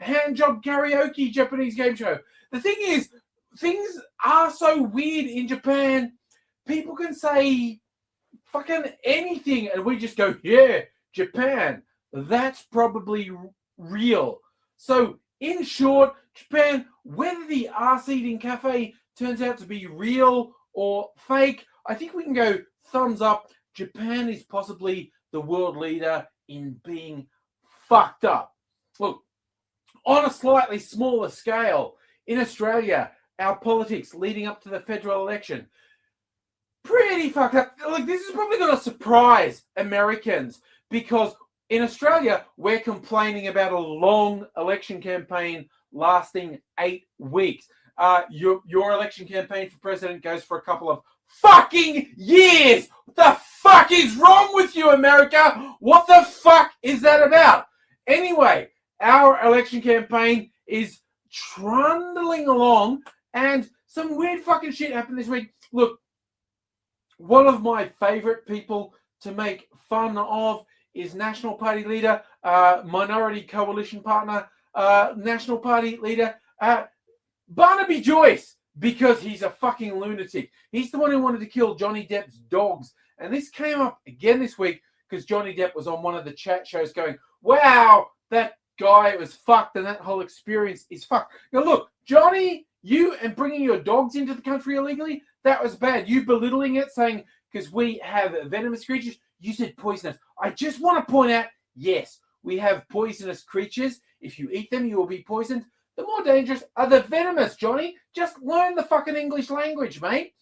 hand job karaoke Japanese game show. The thing is, things are so weird in Japan. People can say fucking anything and we just go, yeah, Japan, that's probably real. So in short, Japan, whether the ass-eating cafe turns out to be real or fake, I think we can go thumbs up. Japan is possibly the world leader in being fucked up. Look, on a slightly smaller scale, in Australia, our politics leading up to the federal election, pretty fucked up. Like, this is probably going to surprise Americans because in Australia, we're complaining about a long election campaign lasting 8 weeks. Your election campaign for president goes for a couple of fucking years. What the fuck is wrong with you, America? What the fuck is that about? Anyway, our election campaign is trundling along and some weird fucking shit happened this week. Look, one of my favorite people to make fun of is National Party leader, Minority Coalition partner, National Party leader, Barnaby Joyce, because he's a fucking lunatic. He's the one who wanted to kill Johnny Depp's dogs. And this came up again this week because Johnny Depp was on one of the chat shows going, wow, that guy was fucked and that whole experience is fucked. Now look, Johnny, you and bringing your dogs into the country illegally, that was bad. You belittling it, saying, because we have venomous creatures, you said poisonous. I just want to point out, yes, we have poisonous creatures. If you eat them, you will be poisoned. The more dangerous are the venomous, Johnny. Just learn the fucking English language, mate.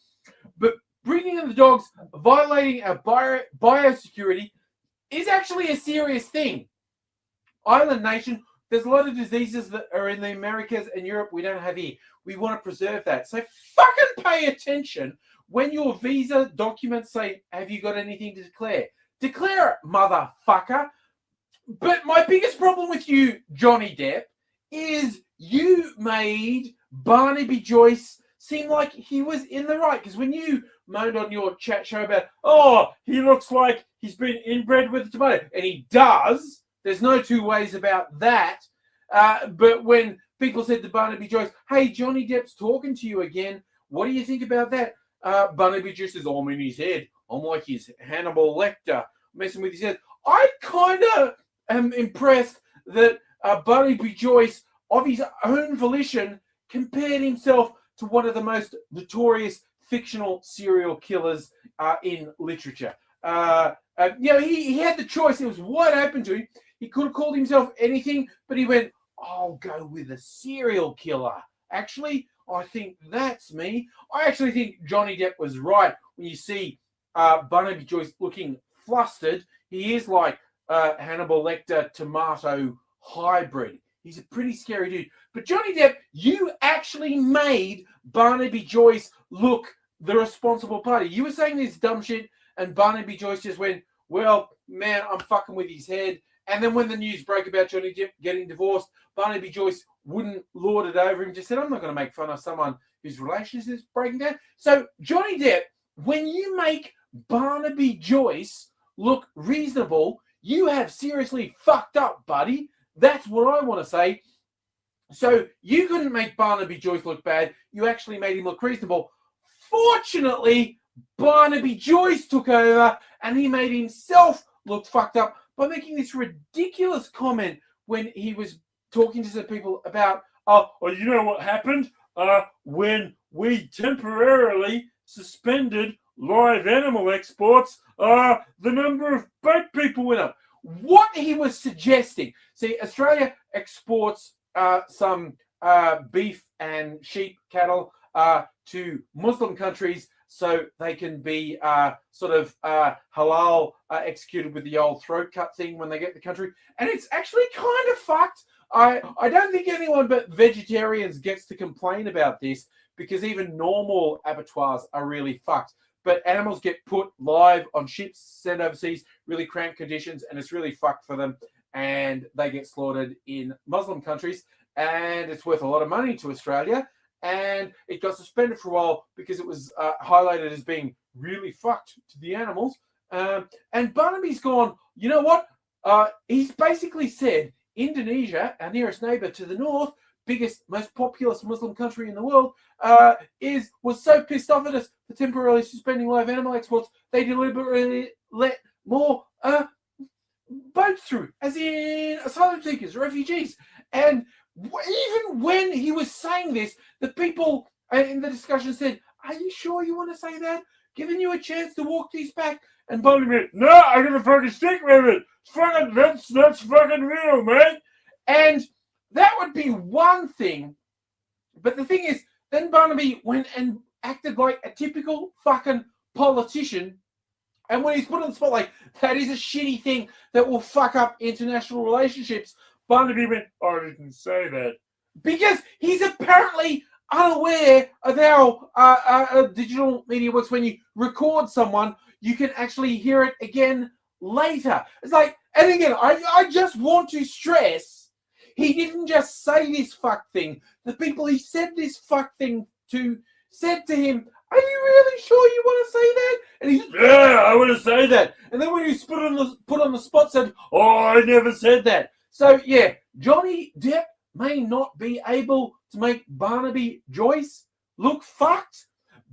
But bringing in the dogs, violating our biosecurity, is actually a serious thing. Island nation, there's a lot of diseases that are in the Americas and Europe we don't have here. We want to preserve that. So fucking pay attention when your visa documents say, have you got anything to declare? Declare it, motherfucker. But my biggest problem with you, Johnny Depp, is you made Barnaby Joyce seem like he was in the right. Because when you moaned on your chat show about, oh, he looks like he's been inbred with a tomato, and he does, there's no two ways about that. But when people said to Barnaby Joyce, hey, Johnny Depp's talking to you again, what do you think about that? Barnaby Joyce says, oh, I'm in his head. I'm like his Hannibal Lecter, messing with his head. I kind of am impressed that Barnaby Joyce, of his own volition, compared himself to one of the most notorious fictional serial killers in literature. He had the choice. It was wide open to him. He could have called himself anything, but he went, I'll go with a serial killer. Actually, I think that's me. I actually think Johnny Depp was right when you see Barnaby Joyce looking flustered. He is like Hannibal Lecter tomato hybrid. He's a pretty scary dude. But Johnny Depp, you actually made Barnaby Joyce look the responsible party. You were saying this dumb shit, and Barnaby Joyce just went, well, man, I'm fucking with his head. And then when the news broke about Johnny Depp getting divorced, Barnaby Joyce wouldn't lord it over him, just said, I'm not going to make fun of someone whose relationship is breaking down. So, Johnny Depp, when you make Barnaby Joyce look reasonable, you have seriously fucked up, buddy. That's what I want to say. So, you couldn't make Barnaby Joyce look bad. You actually made him look reasonable. Fortunately, Barnaby Joyce took over and he made himself look fucked up by making this ridiculous comment when he was talking to some people about, you know what happened? When we temporarily suspended live animal exports, the number of boat people went up. What he was suggesting, see, Australia exports some beef and sheep cattle to Muslim countries so they can be halal executed with the old throat cut thing when they get to the country. And it's actually kind of fucked. I don't think anyone but vegetarians gets to complain about this because even normal abattoirs are really fucked. But animals get put live on ships, sent overseas, really cramped conditions, and it's really fucked for them. And they get slaughtered in Muslim countries. And it's worth a lot of money to Australia. And it got suspended for a while because it was highlighted as being really fucked to the animals. And Barnaby's gone, you know what? He's basically said Indonesia, our nearest neighbor to the north, biggest, most populous Muslim country in the world, was so pissed off at us for temporarily suspending live animal exports, they deliberately let more boats through, as in asylum seekers, refugees. And even when he was saying this, the people in the discussion said, are you sure you want to say that? Giving you a chance to walk these back. And Barnaby went, no, I'm going to fucking stick with it. That's fucking real, man. And that would be one thing. But the thing is, then Barnaby went and acted like a typical fucking politician. And when he's put on the spot, like, that is a shitty thing that will fuck up international relationships, Barnaby went, I didn't say that. Because he's apparently unaware of how digital media works. When you record someone, you can actually hear it again later. It's like, and again, I just want to stress, he didn't just say this fuck thing. The people he said this fuck thing to said to him, are you really sure you want to say that? And he said, yeah, I want to say that. And then when he was put on the spot, said, oh, I never said that. So, yeah, Johnny Depp may not be able to make Barnaby Joyce look fucked.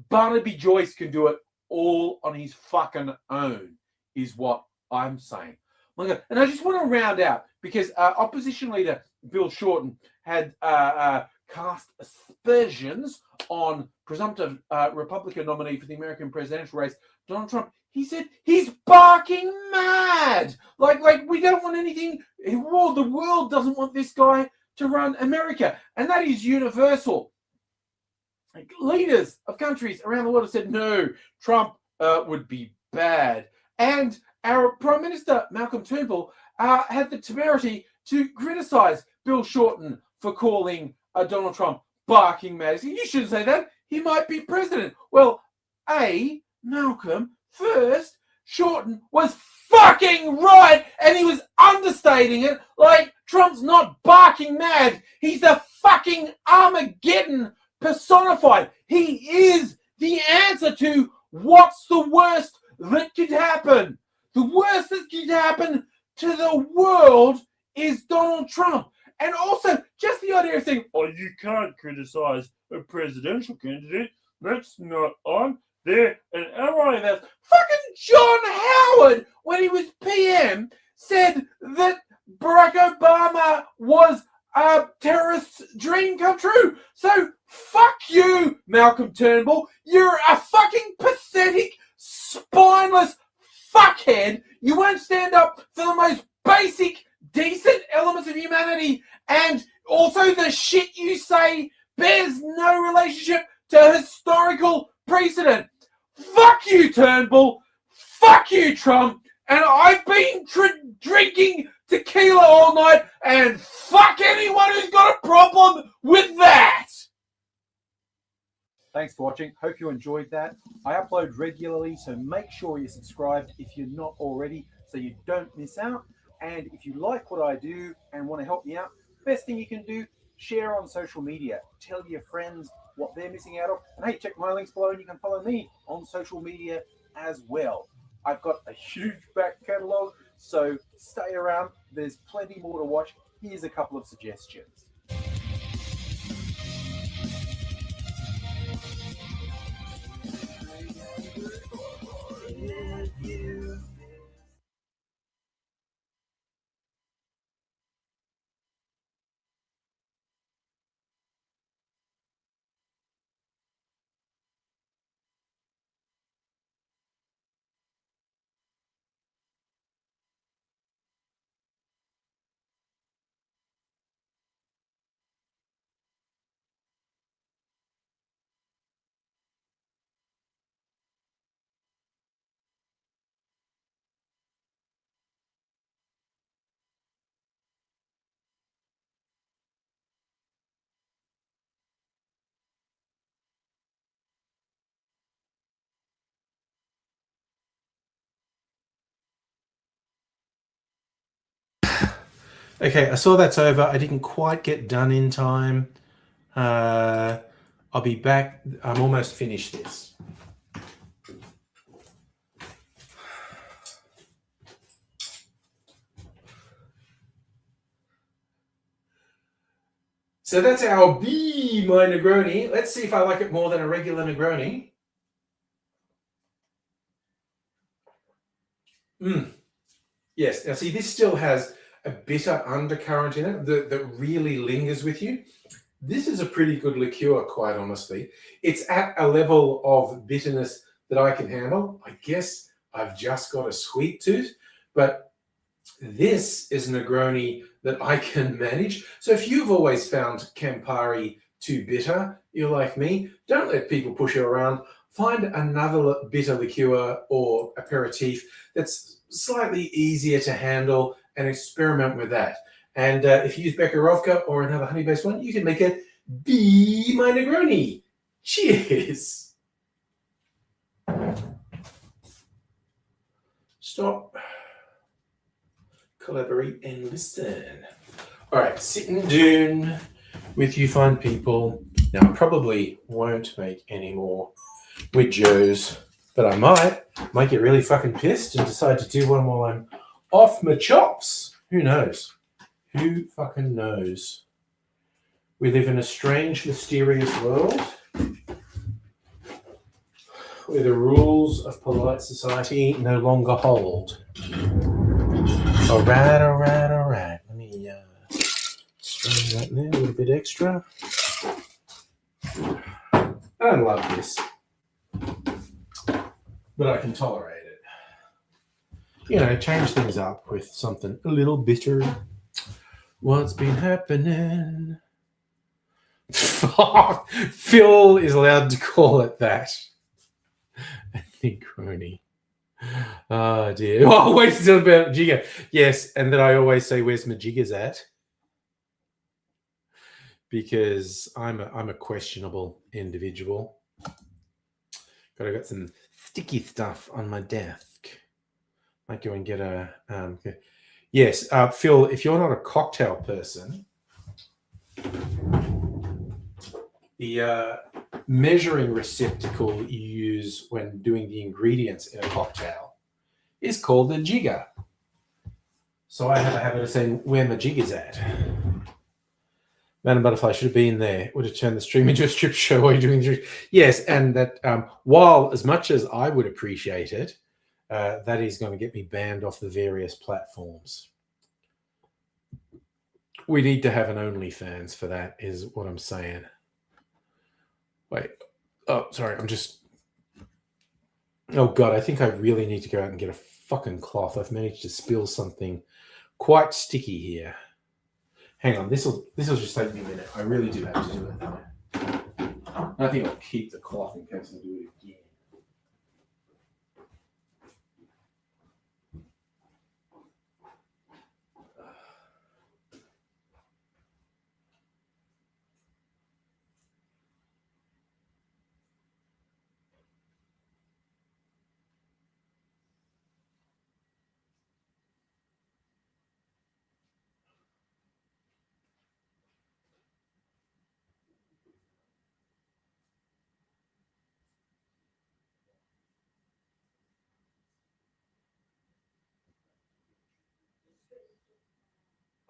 Barnaby Joyce can do it all on his fucking own, is what I'm saying. And I just want to round out, because opposition leader Bill Shorten had cast aspersions on presumptive Republican nominee for the American presidential race, Donald Trump. He said he's barking mad. Like we don't want anything. Well, the world doesn't want this guy to run America, and that is universal. Like, leaders of countries around the world have said no, Trump would be bad. And our Prime Minister, Malcolm Turnbull, had the temerity to criticise Bill Shorten for calling Donald Trump barking mad. You shouldn't say that. He might be president. Well, Malcolm, first, Shorten was fucking right, and he was understating it. Like, Trump's not barking mad. He's the fucking Armageddon personified. He is the answer to what's the worst that could happen. The worst that could happen to the world is Donald Trump. And also, just the idea of saying, oh, you can't criticize a presidential candidate. That's not on. They're an ally of ours. Fucking John Howard, when he was PM, said that Barack Obama was a terrorist's dream come true. So, fuck you, Malcolm Turnbull. You're a fucking pathetic, spineless fuckhead. You won't stand up for the most basic, decent elements of humanity, and also the shit you say bears no relationship to historical precedent. Fuck you, Turnbull. Fuck you, Trump. And I've been drinking tequila all night, and fuck anyone who's got a problem with that. Thanks for watching. Hope you enjoyed that. I upload regularly, so make sure you're subscribed if you're not already, so you don't miss out. And if you like what I do and want to help me out, best thing you can do, share on social media. Tell your friends what they're missing out of. And hey, check my links below and you can follow me on social media as well. I've got a huge back catalogue, so stay around. There's plenty more to watch. Here's a couple of suggestions. Okay, I saw that's over. I didn't quite get done in time. I'll be back. I'm almost finished this. So that's our Be My Negroni. Let's see if I like it more than a regular Negroni. Yes, now see, this still has a bitter undercurrent in it that really lingers with you. This is a pretty good liqueur, quite honestly. It's at a level of bitterness that I can handle. I guess I've just got a sweet tooth, but this is Negroni that I can manage. So if you've always found Campari too bitter, you're like me, don't let people push you around. Find another bitter liqueur or aperitif that's slightly easier to handle and experiment with that. And if you use Bekarovka or another honey-based one, you can make it Be My Negroni. Cheers. Stop. Collaborate and listen. All right, sitting down with you fine people. Now, I probably won't make any more with Joe's, but I might get really fucking pissed and decide to do one while I'm off my chops. Who knows? Who fucking knows? We live in a strange, mysterious world where the rules of polite society no longer hold. All right. Let me strain that in there a little bit extra. I don't love this, but I can tolerate it. You know, change things up with something a little bitter. What's been happening? Phil is allowed to call it that. A Negroni. Oh dear. Oh, wait, still about jigger. Yes, and then I always say, "Where's my jiggers at?" Because I'm a questionable individual. Got some sticky stuff on my desk. Might go and get a. Yes, Phil. If you're not a cocktail person, the measuring receptacle you use when doing the ingredients in a cocktail is called a jigger. So I have a habit of saying, "Where my jigger's at?" Madam Butterfly should have been there. Would have turned the stream into a strip show while you're doing the yes, and that while as much as I would appreciate it, that is going to get me banned off the various platforms. We need to have an OnlyFans for that, is what I'm saying. Wait. Oh, sorry. Oh, God. I think I really need to go out and get a fucking cloth. I've managed to spill something quite sticky here. Hang on. This will just take me a minute. I really do have to do it now. I think I'll keep the cloth in case I do it again.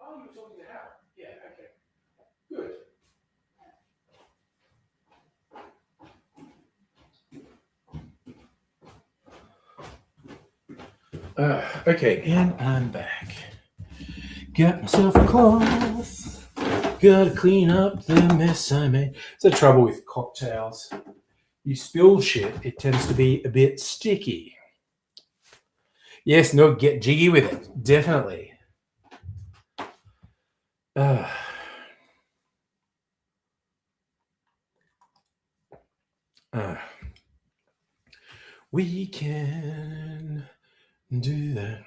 Oh, you were talking to Hal? Yeah, okay. Good. Okay, and I'm back. Got myself a cloth. Gotta clean up the mess I made. It's the trouble with cocktails. You spill shit, it tends to be a bit sticky. Yes, no, get jiggy with it. Definitely. We can do that.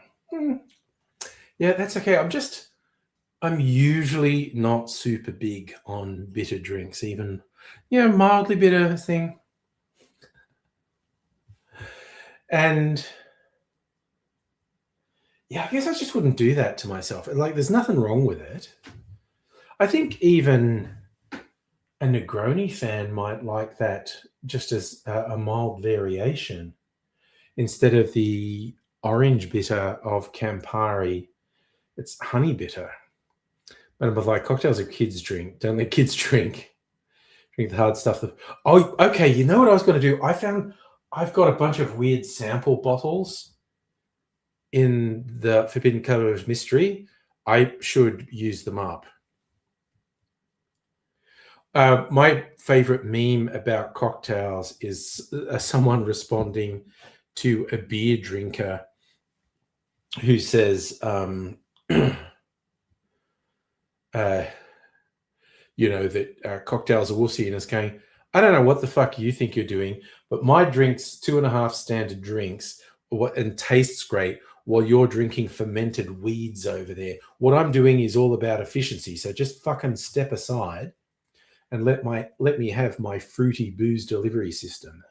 Yeah, that's okay. I'm usually not super big on bitter drinks, even, mildly bitter thing. And yeah, I guess I just wouldn't do that to myself. Like, there's nothing wrong with it. I think even a Negroni fan might like that just as a mild variation instead of the orange bitter of Campari. It's honey bitter. But like, cocktails are kids drink. Don't let kids drink. Drink the hard stuff. Oh, okay. You know what I was going to do? I've got a bunch of weird sample bottles in the Forbidden Covers Mystery. I should use them up. My favorite meme about cocktails is someone responding to a beer drinker who says, that cocktails are wussy, and it's going, I don't know what the fuck you think you're doing, but my drink's 2.5 standard drinks and tastes great while you're drinking fermented weeds over there. What I'm doing is all about efficiency. So just fucking step aside and let me have my fruity booze delivery system.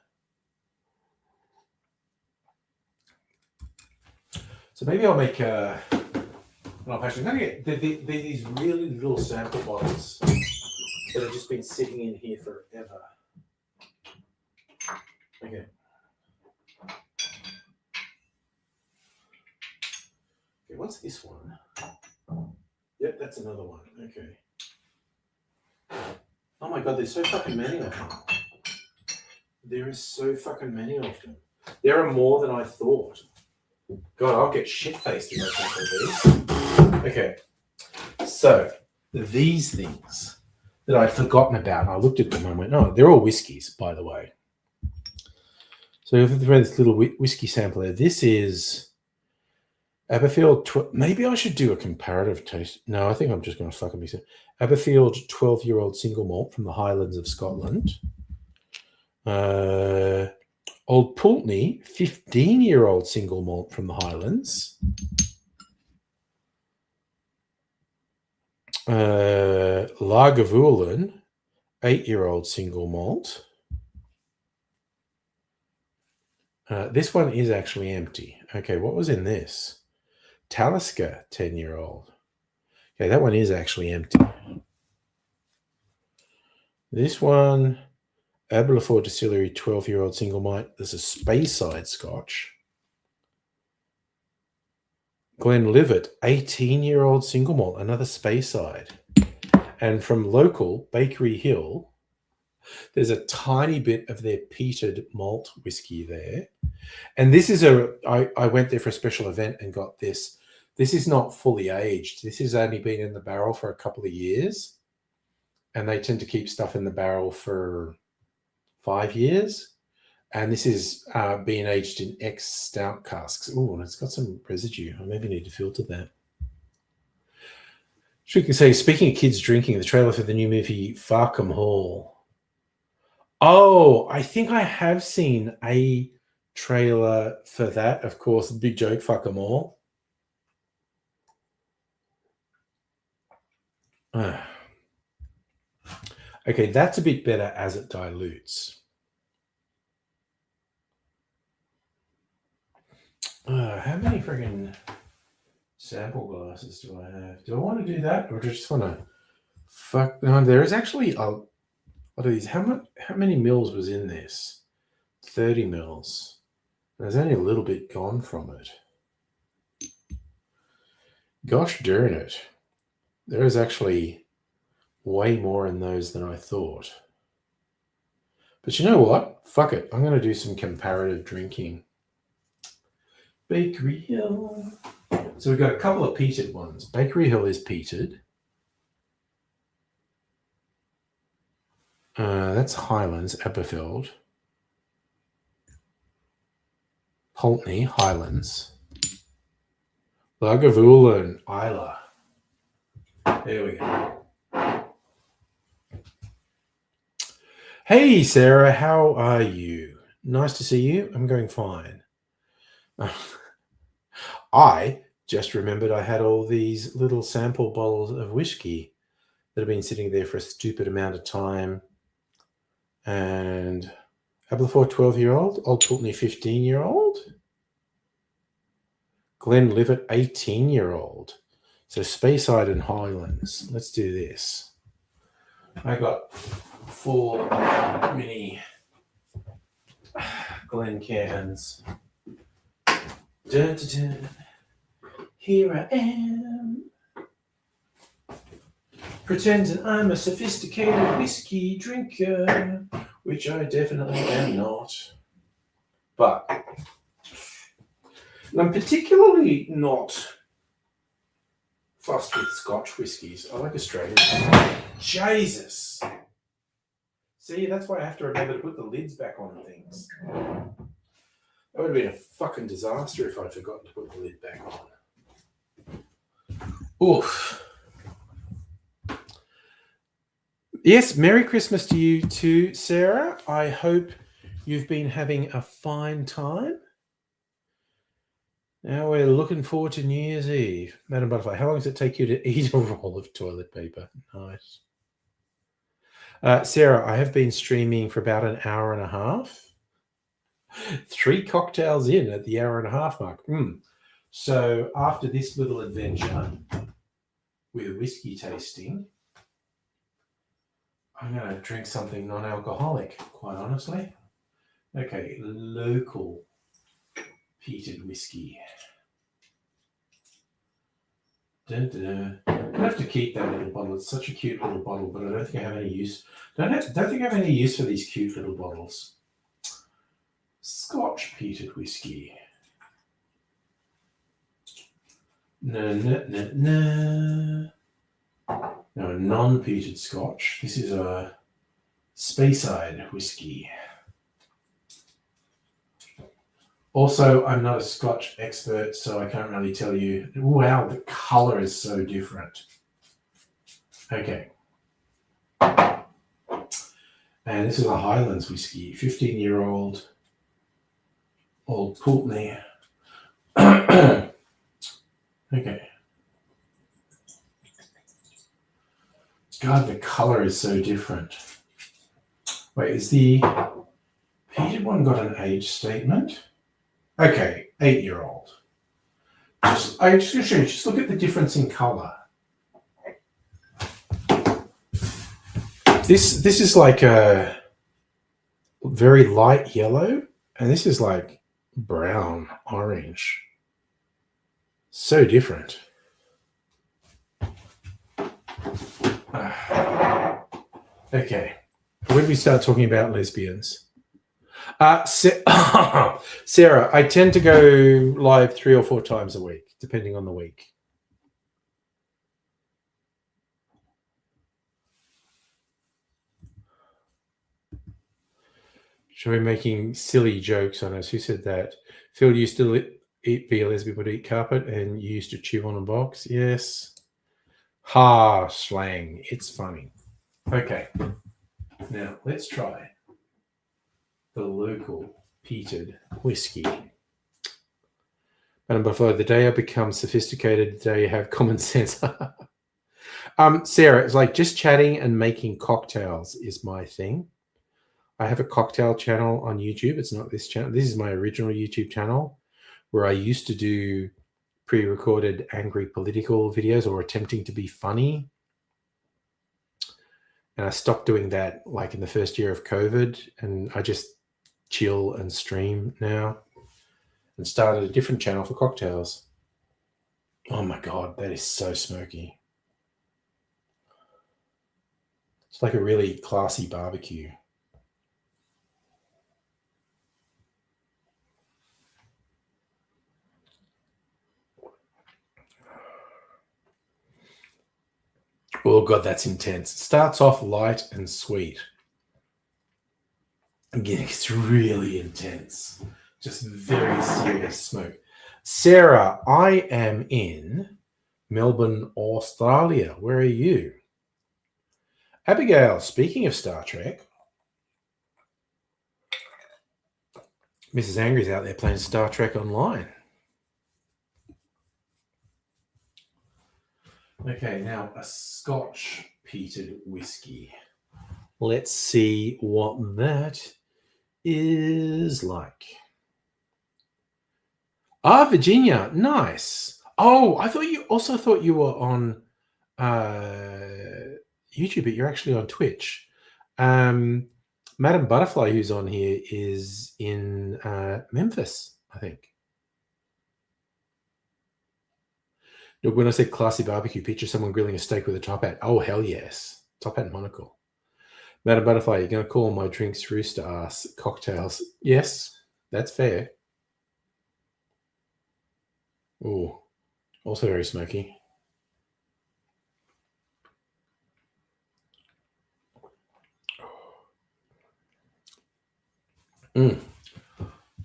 So maybe I'll make I'm actually going to get these really little sample bottles that have just been sitting in here forever. Okay. Okay, what's this one? Yep, that's another one. Okay. Oh my God, there's so fucking many of them. There is so fucking many of them. There are more than I thought. God, I'll get shit-faced if I drink all these. Okay. So, these things that I'd forgotten about, I looked at them and went, oh, they're all whiskies, by the way. So, if you read this little whiskey sample there, this is Aberfield. Maybe I should do a comparative taste. No, I think I'm just going to fucking mix it. Aberfield 12-year-old single malt from the Highlands of Scotland. Old Old Pulteney, 15-year-old single malt from the Highlands. Lagavulin, 8-year-old single malt. This one is actually empty. Okay, what was in this? Talisker, 10-year-old. Okay, that one is actually empty. This one, Aberlour Distillery, 12-year-old single malt. There's a Speyside Scotch. Glenlivet, 18-year-old single malt, another Speyside. And from local, Bakery Hill, there's a tiny bit of their peated malt whiskey there. And this is I went there for a special event and got this. This is not fully aged. This has only been in the barrel for a couple of years. And they tend to keep stuff in the barrel for 5 years. And this is being aged in ex-stout casks. Oh, and it's got some residue. I maybe need to filter that. She can say, speaking of kids drinking, the trailer for the new movie Farkham Hall. Oh, I think I have seen a trailer for that. Of course, big joke, Farkham Hall. Okay, that's a bit better as it dilutes. How many friggin' sample glasses do I have? Do I want to do that, or just want to fuck? No, there is actually what are these? How many mils was in this? 30 mils. There's only a little bit gone from it. Gosh darn it! There is actually way more in those than I thought. But you know what? Fuck it. I'm going to do some comparative drinking. Bakery Hill. So we've got a couple of peated ones. Bakery Hill is peated. That's Highlands, Aberfeld. Pulteney, Highlands. Lagavulin, Islay. There we go. Hey, Sarah, how are you? Nice to see you. I'm going fine. I just remembered I had all these little sample bottles of whiskey that have been sitting there for a stupid amount of time. And Aberlour 12-year-old, Old Pulteney 15-year-old, Glenlivet 18-year-old. So Speyside and Highlands. Let's do this. I got 4 mini Glencans. Dun, dun, dun. Here I am, pretending I'm a sophisticated whiskey drinker, which I definitely am not. But I'm particularly not fussed with Scotch whiskies. I like Australian. Jesus! See, that's why I have to remember to put the lids back on things. That would have been a fucking disaster if I'd forgotten to put the lid back on. Oof. Yes, Merry Christmas to you too, Sarah. I hope you've been having a fine time. Now we're looking forward to New Year's Eve. Madam Butterfly, how long does it take you to eat a roll of toilet paper? Nice. Sarah, I have been streaming for about an hour and a half. 3 cocktails in at the hour and a half mark. So after this little adventure with whiskey tasting, I'm going to drink something non-alcoholic, quite honestly. Okay, local peated whiskey. Dun, dun. I have to keep that little bottle. It's such a cute little bottle, but I don't think I have any use. Don't think I have any use for these cute little bottles. Scotch peated whiskey. No. No, non-peated Scotch. This is a Speyside whiskey. Also, I'm not a Scotch expert, so I can't really tell you. Wow, the color is so different. Okay. And this is a Highlands whiskey, 15-year-old old Pulteney. Okay. God, the color is so different. Wait, is the peated one got an age statement? Okay, 8-year-old. Just going to show you, just look at the difference in color. This is like a very light yellow, and this is like brown, orange. So different. Okay. When we start talking about lesbians. Sarah, I tend to go live 3 or 4 times a week, depending on the week. Should we be making silly jokes on us? Who said that? Phil used to be a lesbian, but eat carpet, and you used to chew on a box. Yes. Ha, slang. It's funny. Okay. Now, let's try the local peated whiskey. Madam Buffalo, the day I become sophisticated, the day I have common sense. Sarah, it's like just chatting and making cocktails is my thing. I have a cocktail channel on YouTube. It's not this channel. This is my original YouTube channel where I used to do pre-recorded angry political videos or attempting to be funny. And I stopped doing that like in the first year of COVID, and I just chill and stream now and started a different channel for cocktails. Oh my God, that is so smoky. It's like a really classy barbecue. Oh God, that's intense. It starts off light and sweet. Again, it's really intense. Just very serious smoke. Sarah, I am in Melbourne, Australia. Where are you? Abigail, speaking of Star Trek, Mrs. Angry's out there playing Star Trek Online. Okay, now a Scotch peated whiskey. Let's see what that is like. Ah, Virginia, nice. Oh, I thought you also thought you were on YouTube, but you're actually on Twitch. Madam Butterfly, who's on here, is in Memphis, I think. When I said classy barbecue, picture someone grilling a steak with a top hat. Oh, hell yes. Top hat and monocle. Madam Butterfly, you're going to call my drinks rooster ass cocktails. Yes, that's fair. Ooh, also very smoky.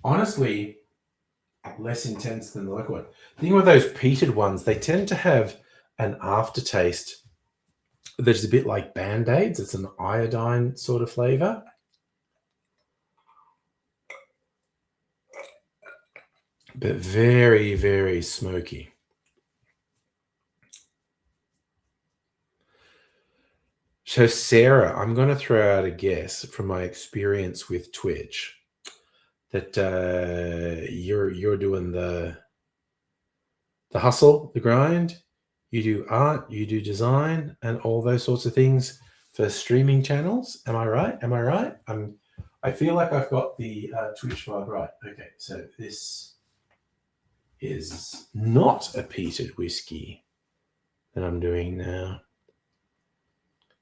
Honestly, less intense than the local one. The thing with those peated ones, they tend to have an aftertaste that's a bit like Band-Aids. It's an iodine sort of flavor. But very, very smoky. So Sarah, I'm going to throw out a guess from my experience with Twitch that you're doing the hustle, the grind. You do art, you do design, and all those sorts of things for streaming channels. Am I right? Am I right? I feel like I've got the Twitch vibe right. Okay, so this is not a peated whiskey that I'm doing now.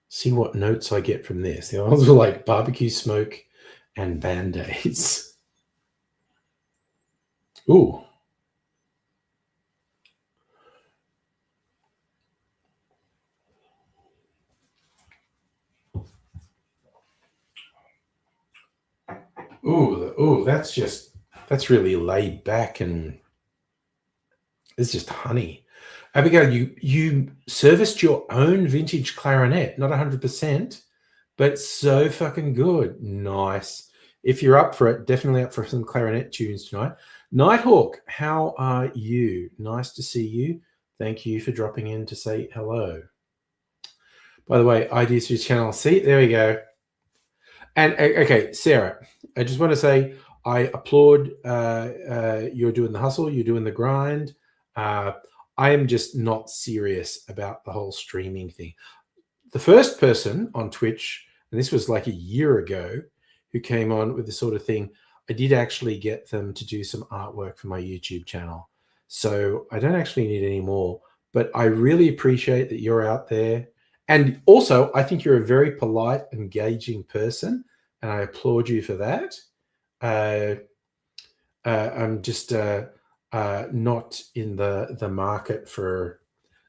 See what notes I get from this. The others are like barbecue smoke and Band-Aids. Ooh. Ooh, that's really laid back, and it's just honey. Abigail, you serviced your own vintage clarinet, not 100%, but so fucking good. Nice. if you're up for it, definitely up for some clarinet tunes tonight. Nighthawk, how are you? Nice to see you. Thank you for dropping in to say hello. By the way, ideas for your channel. See, there we go. And okay, Sarah, I just want to say I applaud you're doing the hustle, you're doing the grind. I am just not serious about the whole streaming thing. The first person on Twitch, and this was like a year ago, who came on with this sort of thing, I did actually get them to do some artwork for my YouTube channel. So I don't actually need any more, but I really appreciate that you're out there. And also, I think you're a very polite, engaging person, and I applaud you for that. I'm just not in the market for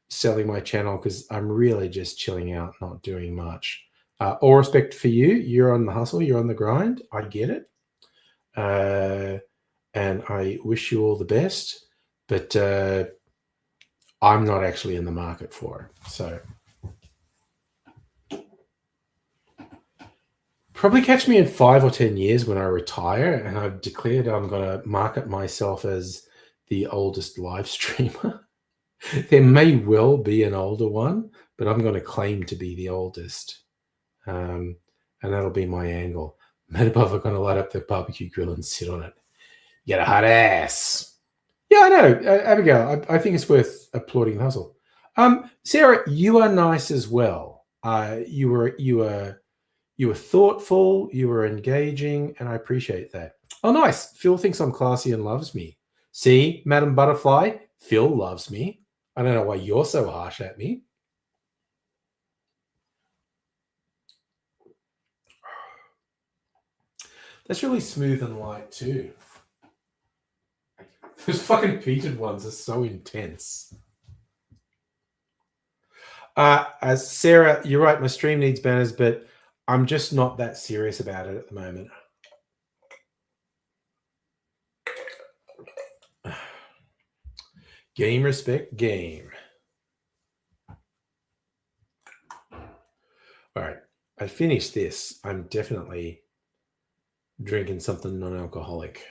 selling my channel because I'm really just chilling out, not doing much. All respect for you. You're on the hustle. You're on the grind. I get it. And I wish you all the best. But I'm not actually in the market for it. So probably catch me in 5 or 10 years when I retire and I've declared I'm going to market myself as the oldest live streamer. There may well be an older one, but I'm going to claim to be the oldest. And that'll be my angle. Metabov are going to light up the barbecue grill and sit on it. Get a hot ass. Yeah, I know, Abigail. I think it's worth applauding the hustle. Sarah, you are nice as well. You were thoughtful. You were engaging, and I appreciate that. Oh, nice. Phil thinks I'm classy and loves me. See, Madam Butterfly, Phil loves me. I don't know why you're so harsh at me. That's really smooth and light too. Those fucking peated ones are so intense. As Sarah, you're right, my stream needs banners, but I'm just not that serious about it at the moment. Game, respect, game. All right, I finished this. I'm definitely drinking something non-alcoholic.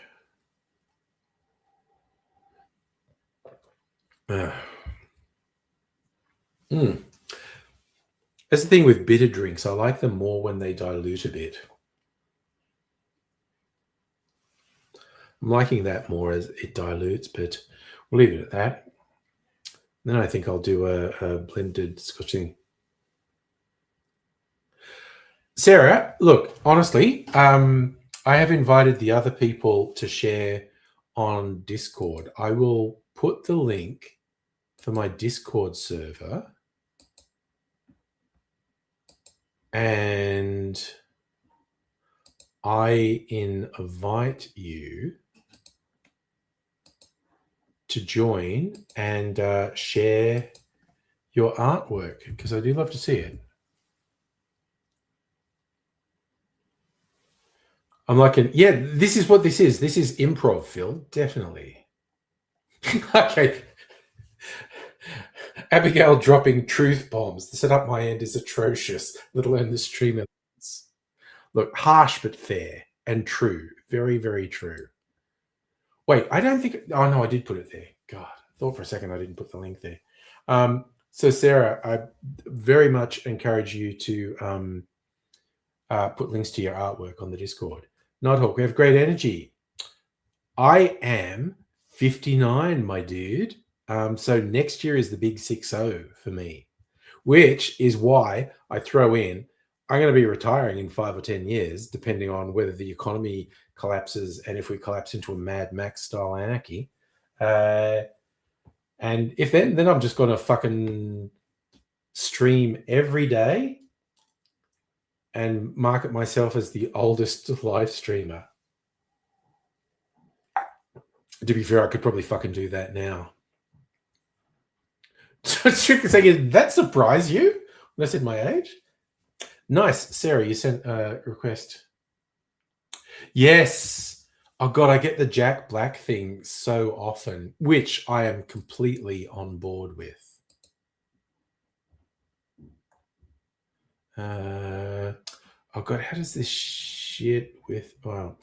That's the thing with bitter drinks. I like them more when they dilute a bit. I'm liking that more as it dilutes, but we'll leave it at that. Then I think I'll do a blended Scotch thing. Sarah, look, honestly, I have invited the other people to share on Discord. I will put the link for my Discord server and I invite you to join and share your artwork because I do love to see it. I'm like, yeah, this is what this is. This is improv, Phil. Definitely. Okay. Abigail dropping truth bombs. The setup my end is atrocious, let alone the stream elements. Look, harsh but fair and true. Very, very true. Wait, I don't think... Oh, no, I did put it there. God, I thought for a second I didn't put the link there. So, Sarah, I very much encourage you to put links to your artwork on the Discord. Nighthawk, we have great energy. I am 59, my dude. So next year is the big 6-0 for me, which is why I throw in, I'm going to be retiring in 5 or 10 years, depending on whether the economy collapses and if we collapse into a Mad Max style anarchy. And if then I'm just going to fucking stream every day and market myself as the oldest live streamer. To be fair, I could probably fucking do that now. That surprised you when I said my age? Nice. Sarah, you sent a request. Yes. Oh, God, I get the Jack Black thing so often, which I am completely on board with. Oh, God, how does this shit with, well,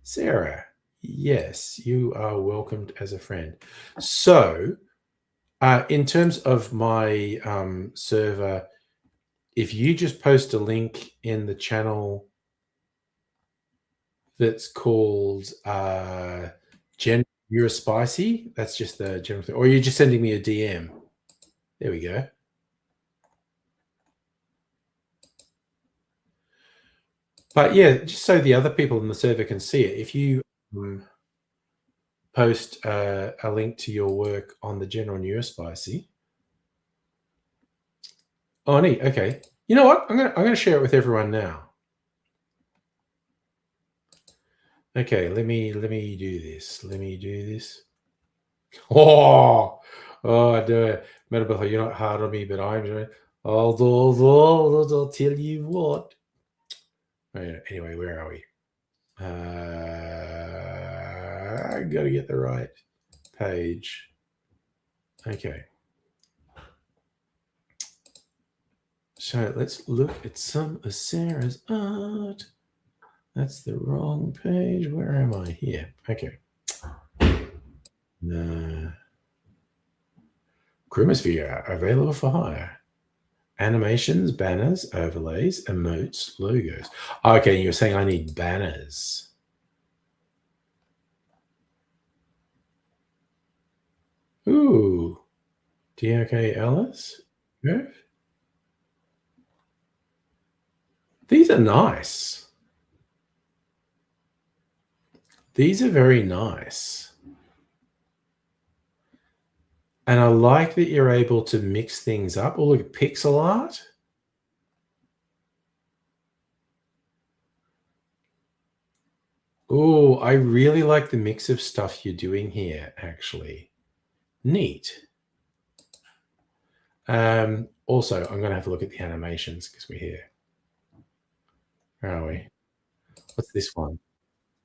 Sarah, yes, you are welcomed as a friend. So, in terms of my server, if you just post a link in the channel that's called Gen You're Spicy, that's just the general thing, or you're just sending me a DM. There we go. But yeah, just so the other people in the server can see it, if you post a link to your work on the General Neurospicy. Oh, neat. Okay. You know what? I'm gonna share it with everyone now. Okay, let me do this. Let me do this. Oh, I do it. Metabella, you're not hard on me, but I'm doing it. I'll tell you what. Anyway, where are we? I gotta get the right page. Okay. So let's look at some of Sarah's art. That's the wrong page. Where am I? Here. Okay. Chromosphere available for hire. Animations, banners, overlays, emotes, logos. Okay, you're saying I need banners. Ooh. DOK Ellis? Curve? These are nice. These are very nice. And I like that you're able to mix things up. Oh, look at pixel art. Oh, I really like the mix of stuff you're doing here, actually. Neat. Also, I'm going to have a look at the animations because we're here. Where are we? What's this one?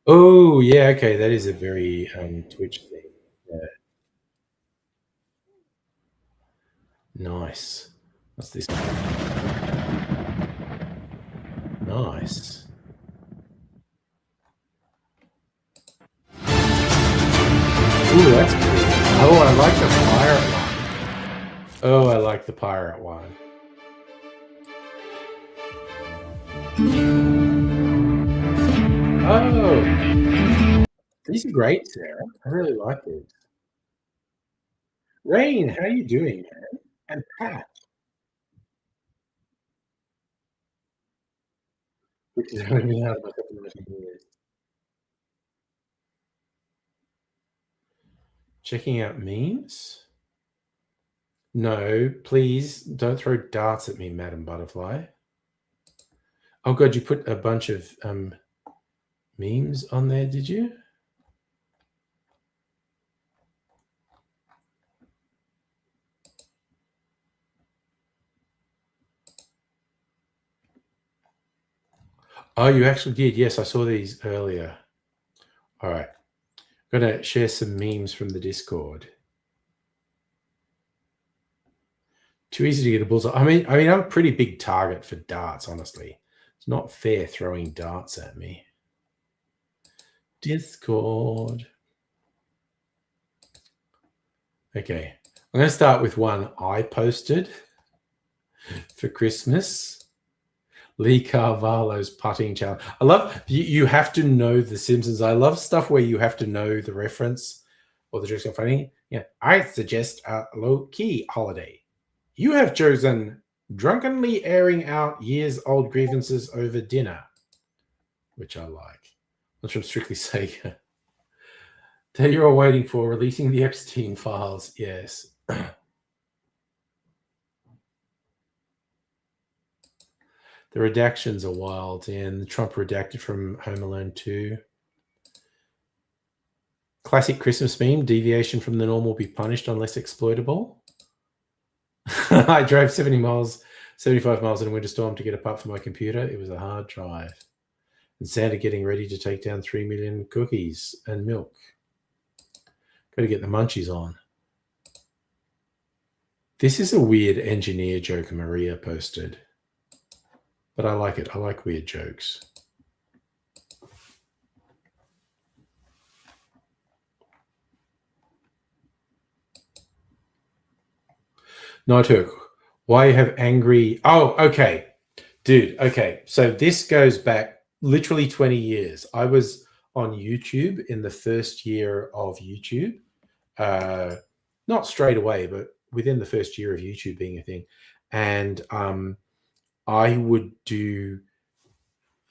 Oh, yeah, okay. That is a very Twitch thing. Yeah. Nice. What's this one? Nice. Ooh, that's cool. Oh, I like the pirate one. Oh, I like the pirate one. Oh, these are great, Sarah. I really like these. Rain, how are you doing, man? And Pat, which is only been out of a couple of years. Checking out memes? No, please don't throw darts at me, Madam Butterfly. Oh God, you put a bunch of memes on there, did you? Oh, you actually did. Yes, I saw these earlier. All right. I'm going to share some memes from the Discord. Too easy to get a bullseye. I mean, I'm a pretty big target for darts, honestly. It's not fair throwing darts at me. Discord. Okay. I'm going to start with one I posted for Christmas. Lee Carvalho's putting challenge. I love you have to know The Simpsons. I love stuff where you have to know the reference or the jokes are funny. Yeah, I suggest a low-key holiday. You have chosen drunkenly airing out years-old grievances over dinner, which I like. That's from Strictly Sega. That you're all waiting for, releasing the Epstein files. Yes. The redactions are wild, and the Trump redacted from Home Alone 2. Classic Christmas meme, deviation from the norm will be punished unless exploitable. I drove 75 miles in a winter storm to get a part for my computer. It was a hard drive. And Santa getting ready to take down 3 million cookies and milk. Got to get the munchies on. This is a weird engineer joke Maria posted. But I like it. I like weird jokes. Nighthawk, why you have angry... Oh, okay. Dude, okay. So this goes back literally 20 years. I was on YouTube in the first year of YouTube. Not straight away, but within the first year of YouTube being a thing. And I would do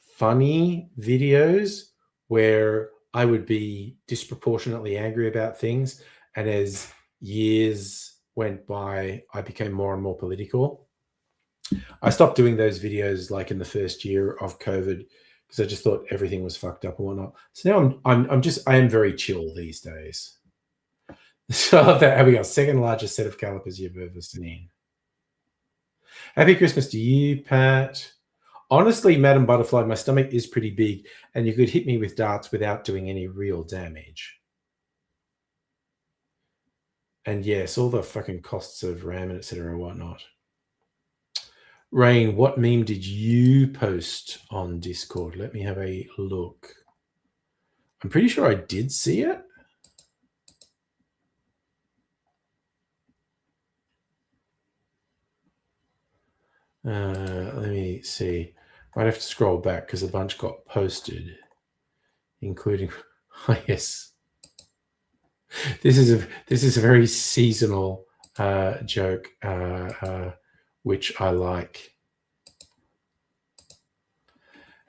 funny videos where I would be disproportionately angry about things. And as years went by, I became more and more political. I stopped doing those videos like in the first year of COVID because I just thought everything was fucked up and whatnot. So now I am very chill these days. So there we go. Second largest set of calipers you've ever seen. Happy Christmas to you, Pat. Honestly, Madam Butterfly, my stomach is pretty big, and you could hit me with darts without doing any real damage. And yes, all the fucking costs of RAM and etc. and whatnot. Rain, what meme did you post on Discord? Let me have a look. I'm pretty sure I did see it. Let me see. Might have to scroll back because a bunch got posted, including... Oh, yes. This is a very seasonal joke, which I like.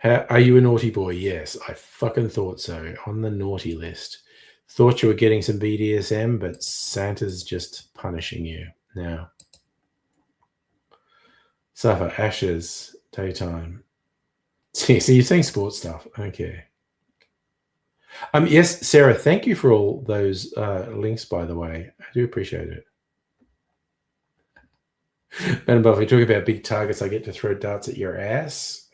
Are you a naughty boy? Yes, I fucking thought so. On the naughty list. Thought you were getting some BDSM, but Santa's just punishing you now. Suffer, Ashes, daytime. See, so you're saying sports stuff. Okay. Yes, Sarah, thank you for all those links, by the way. I do appreciate it. And but if we talk about big targets, I get to throw darts at your ass.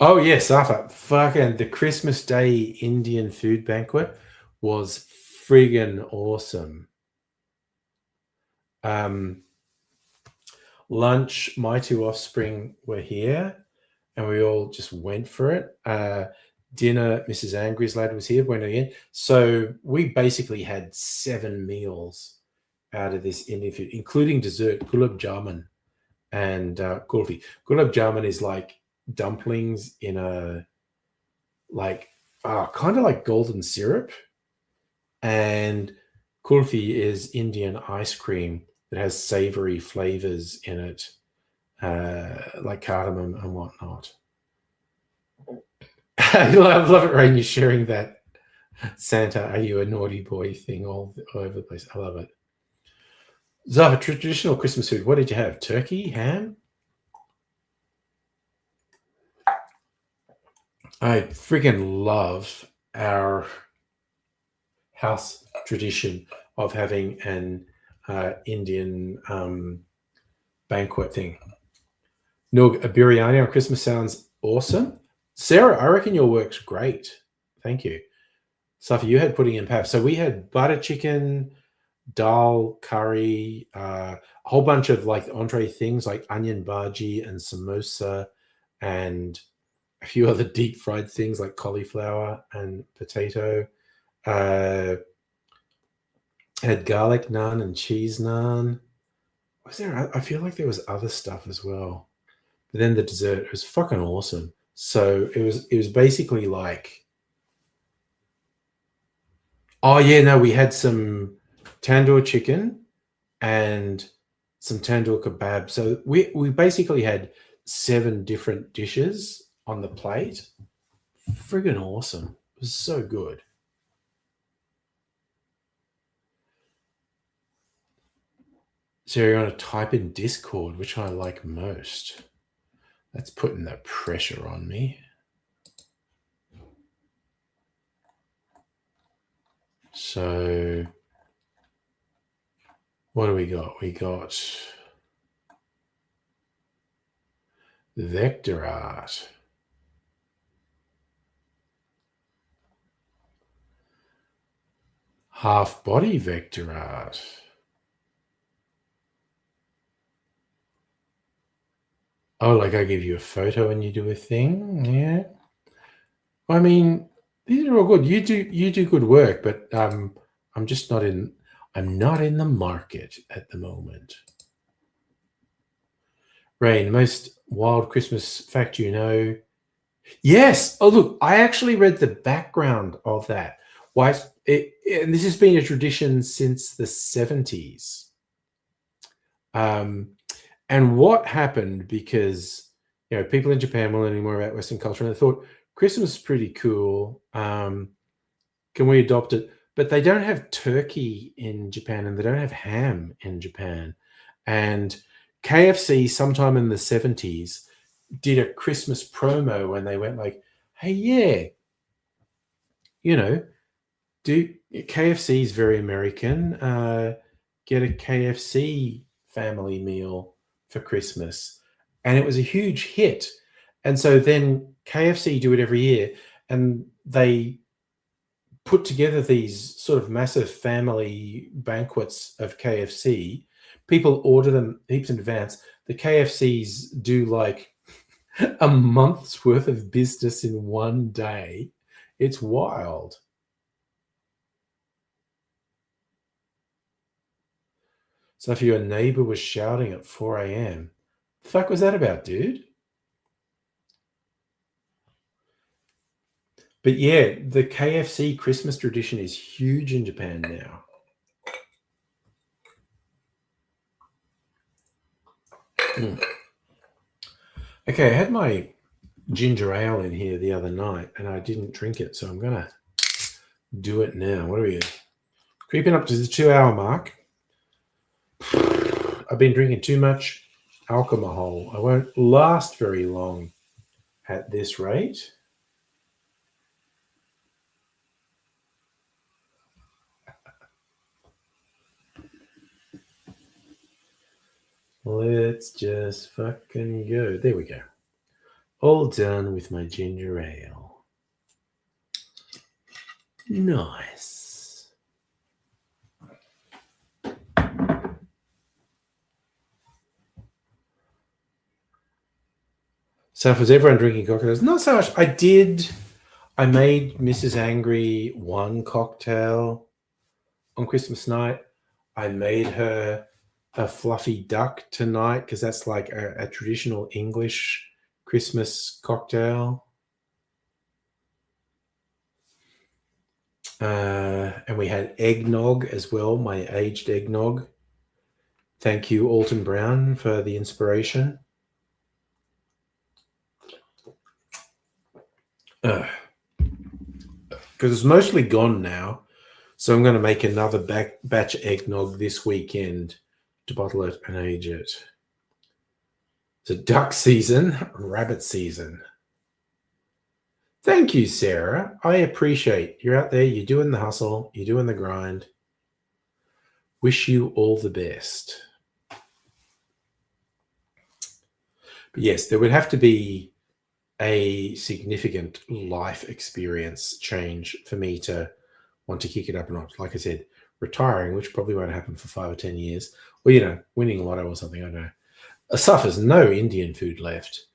Oh, yeah, Safa. Fucking the Christmas Day Indian food banquet was friggin' awesome. Lunch, my two offspring were here, and we all just went for it. Dinner, Mrs. Angry's lad was here, went again. So we basically had 7 meals out of this Indian food, including dessert, gulab jamun and kulfi. Gulab jamun is like dumplings in a kind of like golden syrup, and kulfi is Indian ice cream that has savory flavors in it, like cardamom and whatnot. I love it, Rain. You're sharing that Santa, are you a naughty boy thing all over the place. I love it. Zava, traditional Christmas food. What did you have? Turkey, ham? I freaking love our house tradition of having an Indian banquet thing. Noog, a biryani on Christmas sounds awesome. Sarah, I reckon your work's great. Thank you. Safi, you had pudding and pap. So we had butter chicken, dal, curry, a whole bunch of like entree things like onion bhaji and samosa, and a few other deep fried things like cauliflower and potato. Had garlic naan and cheese naan. Was there? I feel like there was other stuff as well. But then the dessert, it was fucking awesome. So it was basically like, oh yeah, no, we had some tandoor chicken and some tandoor kebab. So we basically had 7 different dishes on the plate. Friggin' awesome. It was so good. So you're going to type in Discord, which I like most. That's putting that pressure on me. So what do we got? We got vector art. Half body vector art. Oh, like I give you a photo and you do a thing? Yeah. I mean, these are all good. You do good work, but I'm just not in the market at the moment. Rain, the most wild Christmas fact you know. Yes. Oh, look, I actually read the background of that. Why? And this has been a tradition since the 70s. And what happened, because people in Japan were learning more about Western culture, and they thought Christmas is pretty cool. Can we adopt it? But they don't have turkey in Japan, and they don't have ham in Japan. And KFC, sometime in the 70s, did a Christmas promo when they went like, hey, yeah, KFC is very American. Get a KFC family meal for Christmas. And it was a huge hit. And so then KFC do it every year, and they put together these sort of massive family banquets of KFC. People order them heaps in advance. The KFCs do like a month's worth of business in one day. It's wild. So if your neighbor was shouting at 4 a.m., the fuck was that about, dude? But yeah, the KFC Christmas tradition is huge in Japan now. Okay, I had my ginger ale in here the other night and I didn't drink it, so I'm going to do it now. What are we creeping up to the 2-hour mark? I've been drinking too much alcohol. I won't last very long at this rate. Let's just fucking go. There we go. All done with my ginger ale. Nice. So was everyone drinking cocktails? Not so much. I made Mrs. Angry one cocktail on Christmas night. I made her a fluffy duck tonight because that's like a traditional English Christmas cocktail. And we had eggnog as well, my aged eggnog. Thank you, Alton Brown, for the inspiration. Because it's mostly gone now. So I'm going to make another batch eggnog this weekend to bottle it and age it. It's duck season, rabbit season. Thank you, Sarah. I appreciate you're out there. You're doing the hustle. You're doing the grind. Wish you all the best. But yes, there would have to be a significant life experience change for me to want to kick it up a notch. Like I said, retiring, which probably won't happen for 5 or 10 years, or, winning a lotto or something, I don't know. Suffers no Indian food left.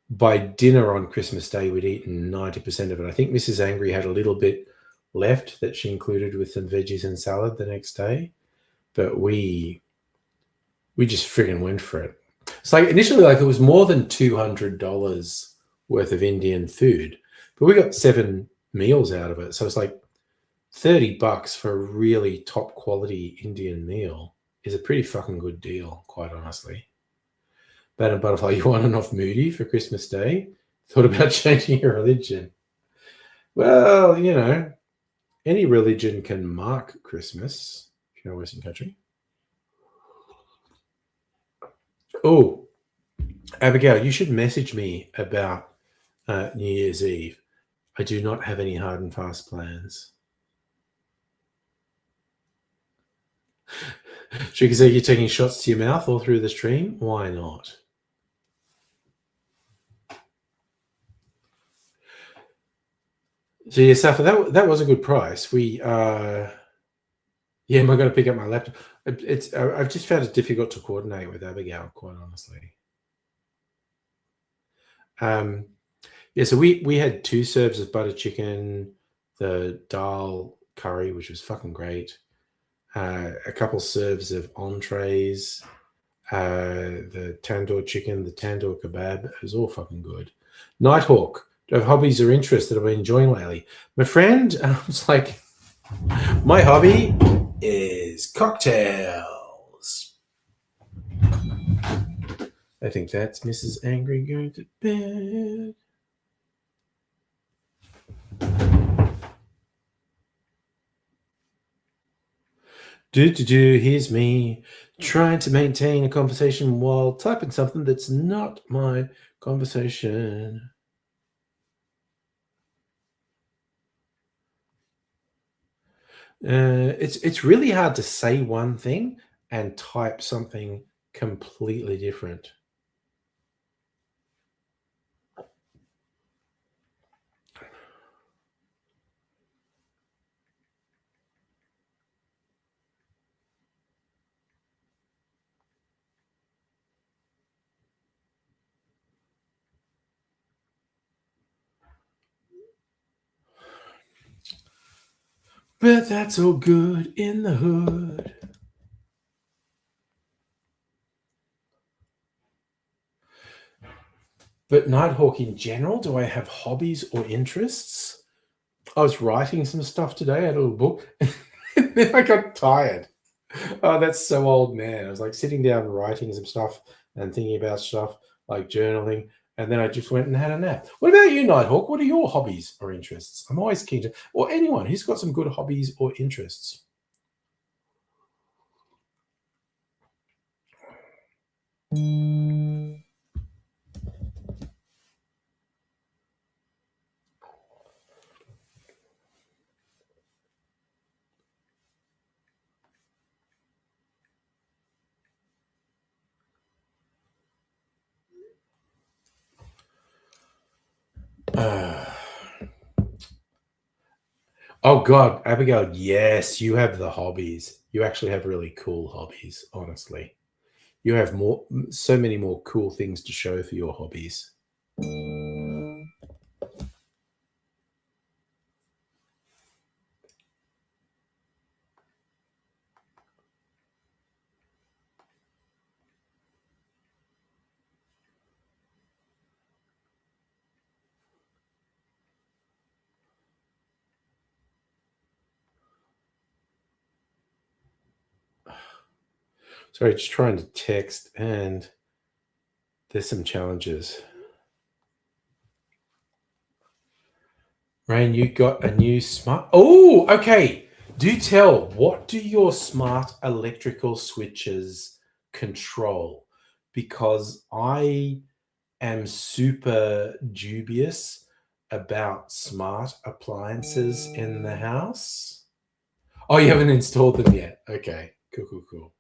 By dinner on Christmas Day, we'd eaten 90% of it. I think Mrs. Angry had a little bit left that she included with some veggies and salad the next day. But we just friggin' went for it. It's like initially, it was more than $200 worth of Indian food, but we got 7 meals out of it. So it's like $30 for a really top quality Indian meal is a pretty fucking good deal, quite honestly. Bad and Butterfly, you on and off moody for Christmas Day? Thought about changing your religion? Well, any religion can mark Christmas if you're a Western country. Oh, Abigail, you should message me about New Year's Eve. I do not have any hard and fast plans. She say you're taking shots to your mouth all through the stream. Why not? So yeah, Safa, that was a good price. Am I going to pick up my laptop? I've just found it difficult to coordinate with Abigail, quite honestly. Yeah, so we had 2 serves of butter chicken, the dal curry, which was fucking great, a couple serves of entrees, the tandoor chicken, the tandoor kebab. It was all fucking good. Nighthawk, do you have hobbies or interests that I've been enjoying lately? My friend, I was like, my hobby is cocktails. I think that's Mrs. Angry going to bed. Here's me trying to maintain a conversation while typing something that's not my conversation. It's really hard to say one thing and type something completely different. But that's all good in the hood. But Nighthawk in general, do I have hobbies or interests? I was writing some stuff today. I had a little book. And then I got tired. Oh, that's so old, man. I was like sitting down writing some stuff and thinking about stuff like journaling. And then I just went and had a nap. What about you, Nighthawk? What are your hobbies or interests? I'm always keen to, or anyone who's got some good hobbies or interests. Oh God, Abigail, yes, you have the hobbies. You actually have really cool hobbies, honestly. You have so many more cool things to show for your hobbies. Sorry, just trying to text and there's some challenges. Rain, you got a new smart. Oh, okay. Do tell, what do your smart electrical switches control? Because I am super dubious about smart appliances in the house. Oh, you haven't installed them yet. Okay, cool.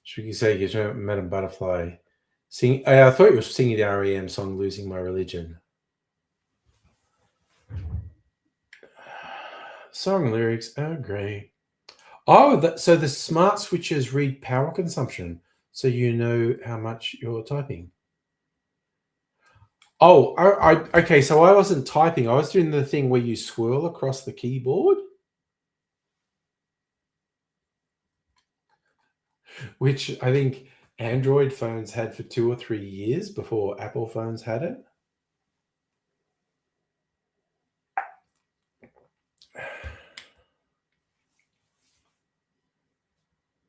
Should you say you Madam Butterfly sing? I thought you were singing the REM song "Losing My Religion." Song lyrics are great. Oh, so the smart switches read power consumption, so you know how much you're typing. Oh, okay. So I wasn't typing. I was doing the thing where you swirl across the keyboard, which I think Android phones had for 2 or 3 years before Apple phones had it.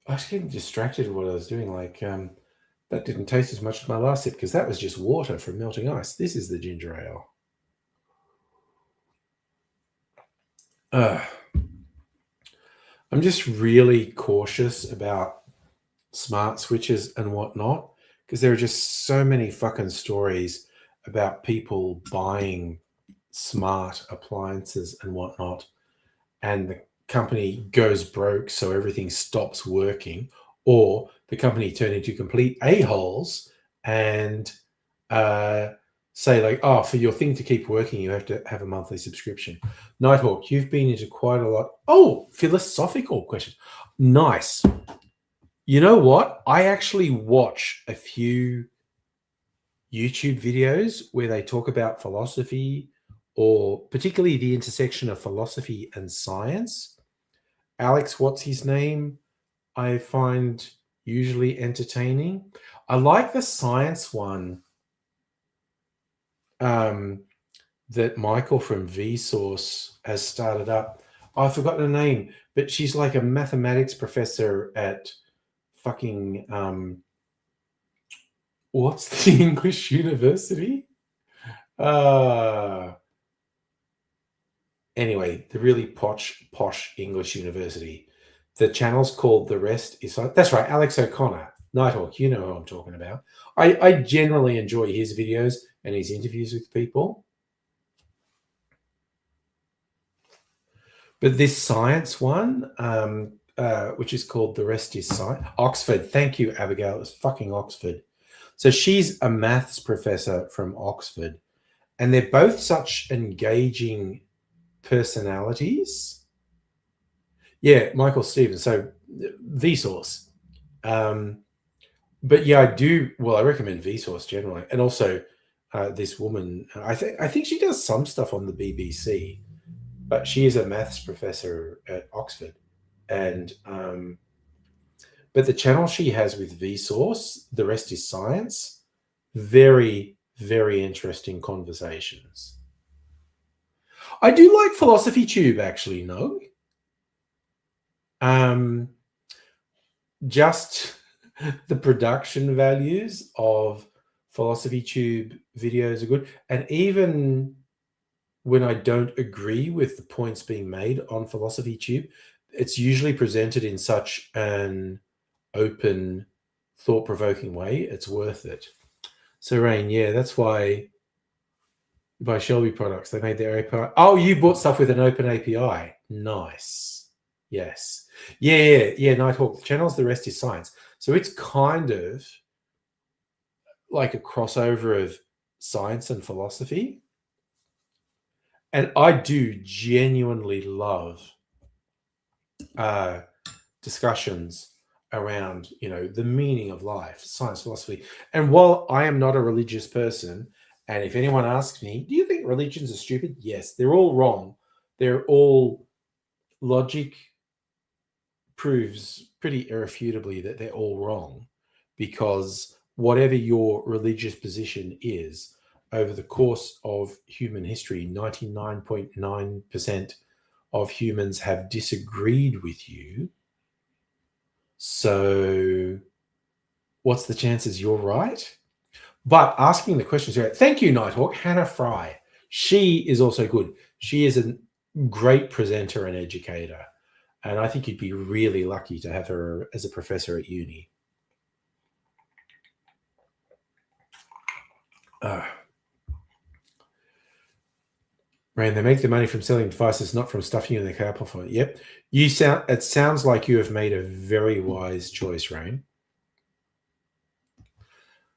I was getting distracted with what I was doing. Like, that didn't taste as much as my last sip because that was just water from melting ice. This is the ginger ale. I'm just really cautious about smart switches and whatnot because there are just so many fucking stories about people buying smart appliances and whatnot, and the company goes broke, so everything stops working, or the company turn into complete a-holes and say like, oh, for your thing to keep working, you have to have a monthly subscription. Nighthawk, you've been into quite a lot. Oh, philosophical questions. Nice. You know what? I actually watch a few YouTube videos where they talk about philosophy, or particularly the intersection of philosophy and science. Alex, what's his name? I find usually entertaining. I like the science one that Michael from Vsauce has started up. I've forgotten her name, but she's like a mathematics professor at fucking what's the English university? Anyway, the really posh English university. The channel's called The Rest Is Science. That's right, Alex O'Connor. Nighthawk, you know who I'm talking about. I generally enjoy his videos and his interviews with people. But this science one, which is called The Rest Is Science. Oxford. Thank you, Abigail. It was fucking Oxford. So she's a maths professor from Oxford. And they're both such engaging personalities. Yeah, Michael Stevens. So Vsauce. But yeah, I recommend Vsauce generally. And also this woman, I think she does some stuff on the BBC, but she is a maths professor at Oxford. And but the channel she has with Vsauce, The Rest Is Science, very, very interesting conversations. I do like Philosophy Tube, actually, Nog. Just the production values of Philosophy Tube videos are good. And even when I don't agree with the points being made on Philosophy Tube, it's usually presented in such an open, thought-provoking way. It's worth it. So, Rain, yeah, that's why by Shelby Products, they made their API. Oh, you bought stuff with an open API. Nice. Yes. Yeah. Nighthawk. The channel's The Rest Is Science. So it's kind of like a crossover of science and philosophy. And I do genuinely love discussions around, the meaning of life, science, philosophy. And while I am not a religious person, and if anyone asks me, do you think religions are stupid? Yes, they're all wrong. They're all, logic proves pretty irrefutably that they're all wrong, because whatever your religious position is, over the course of human history, 99.9% of humans have disagreed with you. So what's the chances you're right? But asking the questions right. Thank you, Nighthawk. Hannah Fry. She is also good. She is a great presenter and educator. And I think you'd be really lucky to have her as a professor at uni. Rain, they make the money from selling devices, not from stuffing in the car platform. Yep. It sounds like you have made a very wise choice, Rain.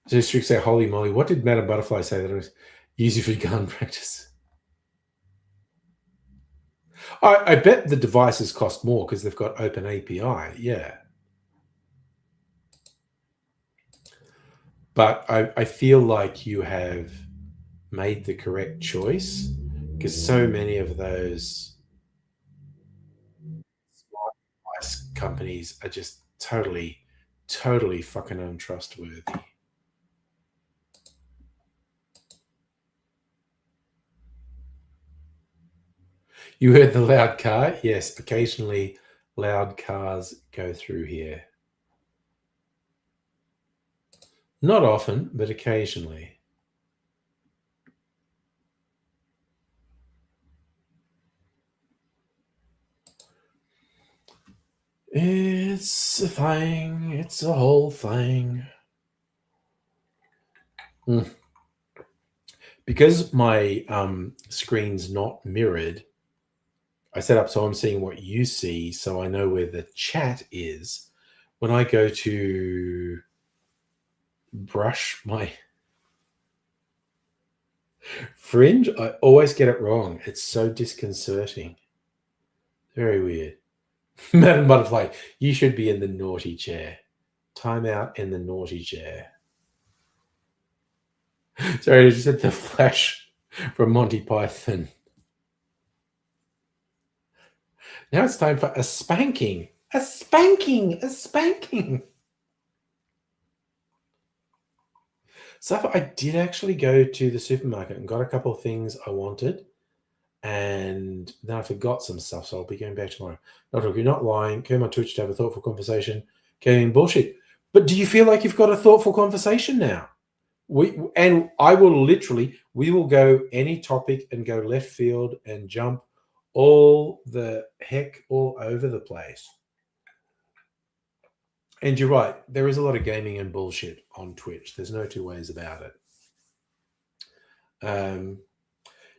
District say, holy moly, what did Madame Butterfly say that it was easy for gun practice? I bet the devices cost more because they've got open API. Yeah. But I feel like you have made the correct choice, because so many of those smart device companies are just totally fucking untrustworthy. You heard the loud car? Yes, occasionally loud cars go through here. Not often, but occasionally. It's a thing. It's a whole thing. Because my screen's not mirrored, I set up so I'm seeing what you see, so I know where the chat is. When I go to brush my... Fringe, I always get it wrong. It's so disconcerting. Very weird. Madam Butterfly, you should be in the naughty chair. Time out in the naughty chair. Sorry, I just said the Flash from Monty Python. Now it's time for a spanking. A spanking. A spanking. So I did actually go to the supermarket and got a couple of things I wanted. And then I forgot some stuff, so I'll be going back tomorrow. You're not lying. Came on Twitch to have a thoughtful conversation. Came in bullshit. But do you feel like you've got a thoughtful conversation now? We will go any topic and go left field and jump all the heck all over the place. And you're right, there is a lot of gaming and bullshit on Twitch. There's no two ways about it.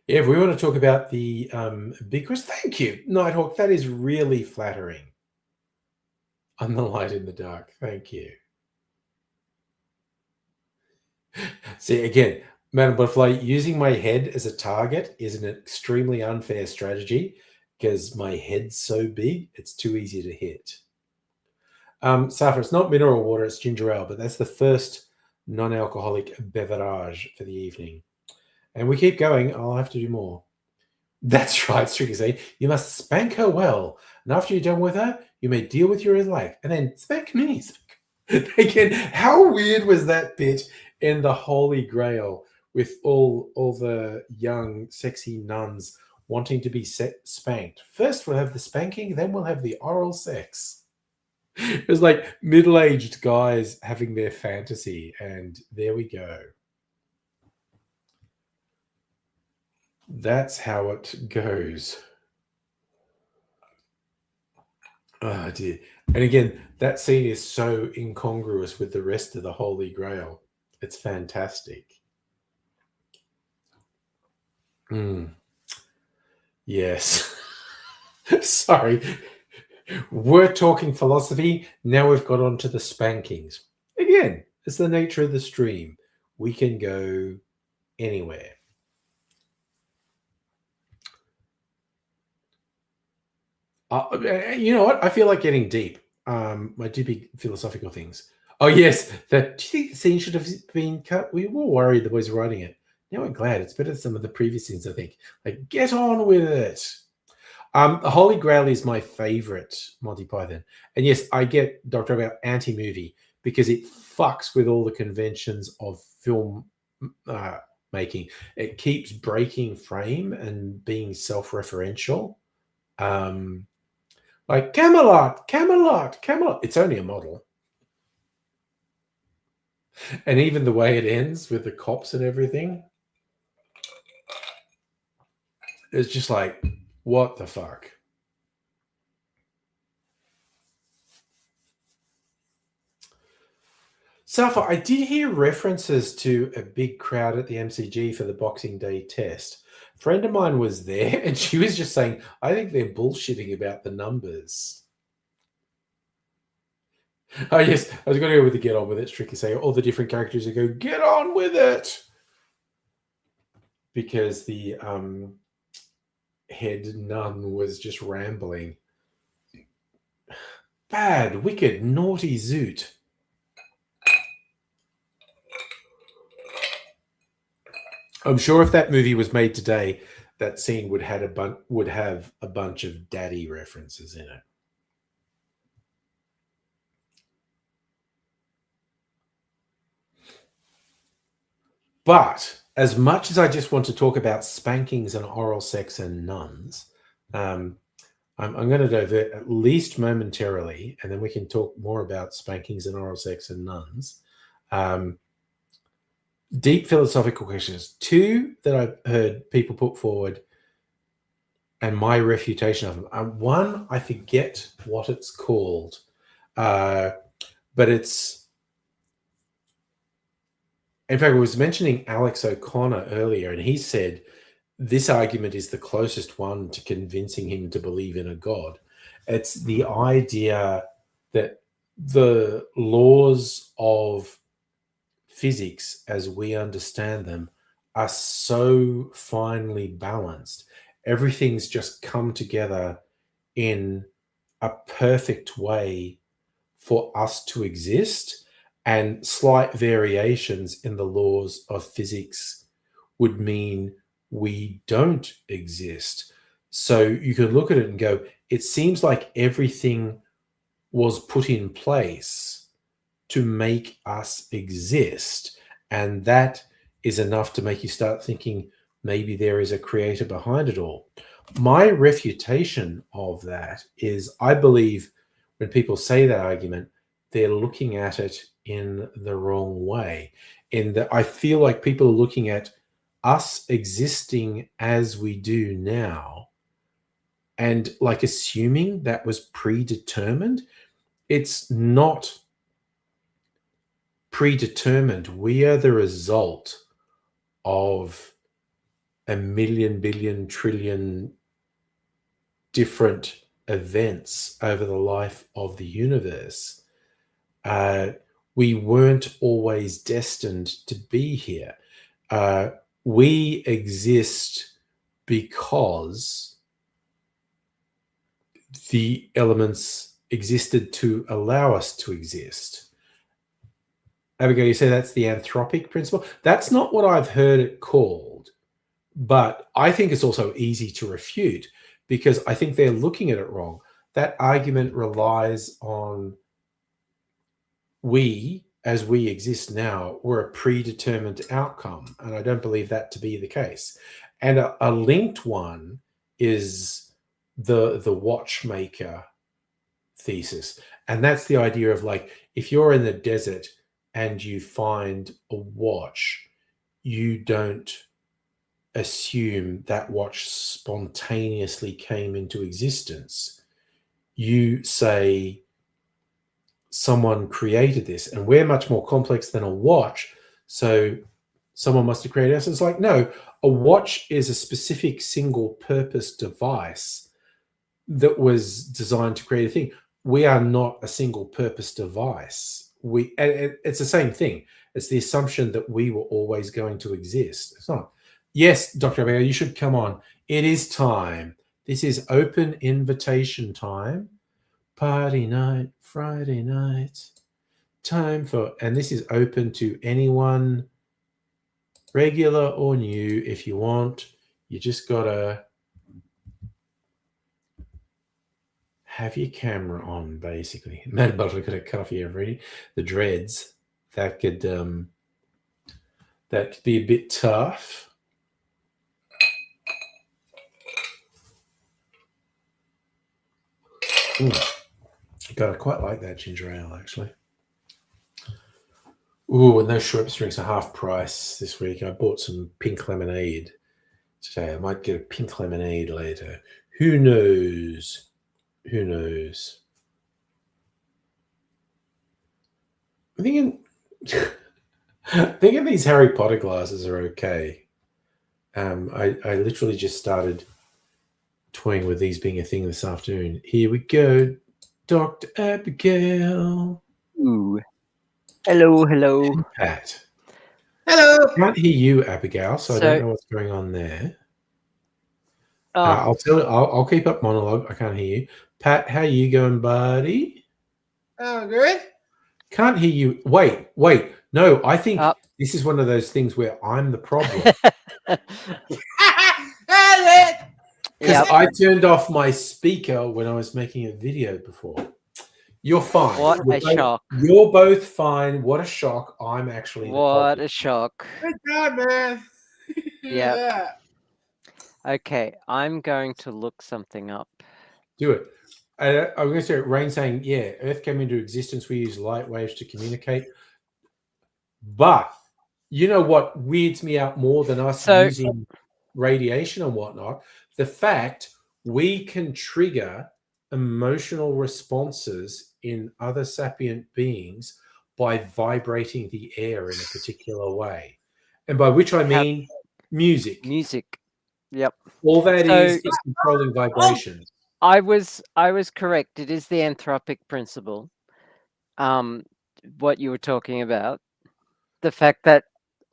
If we want to talk about the big quiz, thank you, Nighthawk. That is really flattering. I'm the light in the dark. Thank you. See, again, Madam Butterfly, using my head as a target is an extremely unfair strategy because my head's so big, it's too easy to hit. Safa, it's not mineral water, it's ginger ale, but that's the first non-alcoholic beverage for the evening. And we keep going. I'll have to do more. That's right, Stricky say. You must spank her well. And after you're done with her, you may deal with your leg. And then spank me. Again, how weird was that bit in the Holy Grail with all the young, sexy nuns wanting to be spanked? First we'll have the spanking, then we'll have the oral sex. It was like middle-aged guys having their fantasy, and there we go. That's how it goes. Oh, dear. And again, that scene is so incongruous with the rest of the Holy Grail. It's fantastic. Yes. Sorry. We're talking philosophy. Now we've got onto the spankings. Again, it's the nature of the stream. We can go anywhere. You know what? I feel like getting deep. I do big philosophical things. Oh, yes. Do you think the scene should have been cut? We were worried the boys were writing it. Now I'm glad. It's better than some of the previous scenes, I think. Like, get on with it. The Holy Grail is my favorite Monty Python. And yes, I get Dr. about anti-movie because it fucks with all the conventions of film making. It keeps breaking frame and being self-referential. Like Camelot. It's only a model. And even the way it ends with the cops and everything, it's just like, what the fuck? Safa, I did hear references to a big crowd at the MCG for the Boxing Day test. A friend of mine was there and she was just saying, I think they're bullshitting about the numbers. Oh, yes, I was going to go with the get on with it. Stricky say all the different characters who go, get on with it. Because the head nun was just rambling. Bad, wicked, naughty Zoot. I'm sure if that movie was made today, that scene would have a bunch of daddy references in it. But as much as I just want to talk about spankings and oral sex and nuns, I'm going to divert at least momentarily, and then we can talk more about spankings and oral sex and nuns. Deep philosophical questions. Two that I've heard people put forward and my refutation of them. One, I forget what it's called, but it's... In fact, I was mentioning Alex O'Connor earlier, and he said this argument is the closest one to convincing him to believe in a God. It's the idea that the laws of physics as we understand them are so finely balanced. Everything's just come together in a perfect way for us to exist, and slight variations in the laws of physics would mean we don't exist. So you could look at it and go, it seems like everything was put in place to make us exist. And that is enough to make you start thinking maybe there is a creator behind it all. My refutation of that is I believe when people say that argument, they're looking at it in the wrong way. In that I feel like people are looking at us existing as we do now and like assuming that was predetermined. It's not predetermined. We are the result of a million, billion, trillion different events over the life of the universe. We weren't always destined to be here. We exist because the elements existed to allow us to exist. Abigail, you say that's the anthropic principle? That's not what I've heard it called, but I think it's also easy to refute because I think they're looking at it wrong. That argument relies on we, as we exist now, were a predetermined outcome, and I don't believe that to be the case. And a linked one is the watchmaker thesis, and that's the idea of like if you're in the desert and you find a watch, you don't assume that watch spontaneously came into existence. You say someone created this, and we're much more complex than a watch, so someone must have created us. It's like, no, a watch is a specific single purpose device that was designed to create a thing. We are not a single purpose device. It's the same thing. It's the assumption that we were always going to exist. It's not. Yes, Dr. Abigail, you should come on. It is time. This is open invitation time. Party night, Friday night. Time for, and this is open to anyone, regular or new. If you want, you just gotta have your camera on, basically. Mad Butler could have cut off your everything. The dreads. That could be a bit tough. God, I quite like that ginger ale, actually. Ooh, and those Schweppes drinks are half price this week. I bought some pink lemonade today. I might get a pink lemonade later. Who knows? Who knows? I'm thinking these Harry Potter glasses are okay. I literally just started toying with these being a thing this afternoon. Here we go, Dr. Abigail. Ooh. Hello, hello. And Pat. Hello. I can't hear you, Abigail, so I don't know what's going on there. I'll keep up monologue. I can't hear you. Pat, how you going, buddy? Oh, good. Can't hear you. Wait. No, I think this is one of those things where I'm the problem. Because I turned off my speaker when I was making a video before. You're fine. What a shock. You're both fine. What a shock. I'm actually What a shock. Good job, man. Yeah. Okay, I'm going to look something up. Do it. I'm going to say Rain saying, yeah, Earth came into existence. We use light waves to communicate. But you know what weirds me out more than us using radiation and whatnot? The fact we can trigger emotional responses in other sapient beings by vibrating the air in a particular way. And by which I mean music. Music. Yep. All that is controlling vibration. I was correct. It is the anthropic principle. What you were talking about. The fact that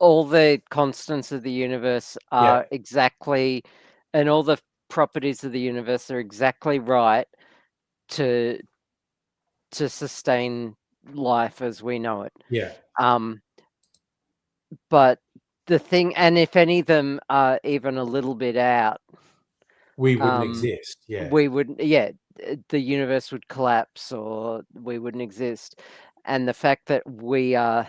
all the constants of the universe are exactly, and all the properties of the universe are exactly right to sustain life as we know it. Yeah. But the thing, and if any of them are even a little bit out, We wouldn't exist. Yeah. we wouldn't. Yeah, the universe would collapse, or we wouldn't exist. And the fact that we are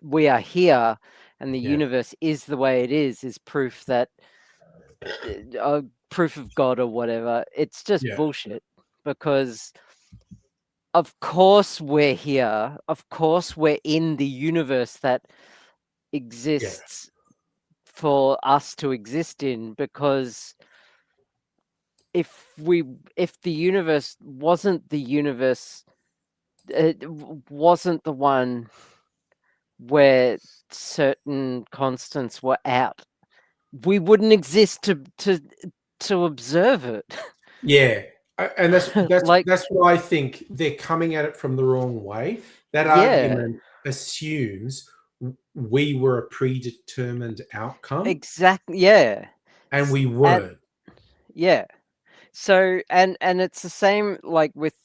here, and the universe is the way it is proof that proof of God or whatever. It's just bullshit, because of course we're here. Of course we're in the universe that exists for us to exist in, because if the universe wasn't the universe, it wasn't the one where certain constants were out, we wouldn't exist to observe it. Yeah. And that's Like- that's what I think. They're coming at it from the wrong way. That argument assumes we were a predetermined outcome. Exactly. Yeah. And we weren't. Yeah. So and it's the same like with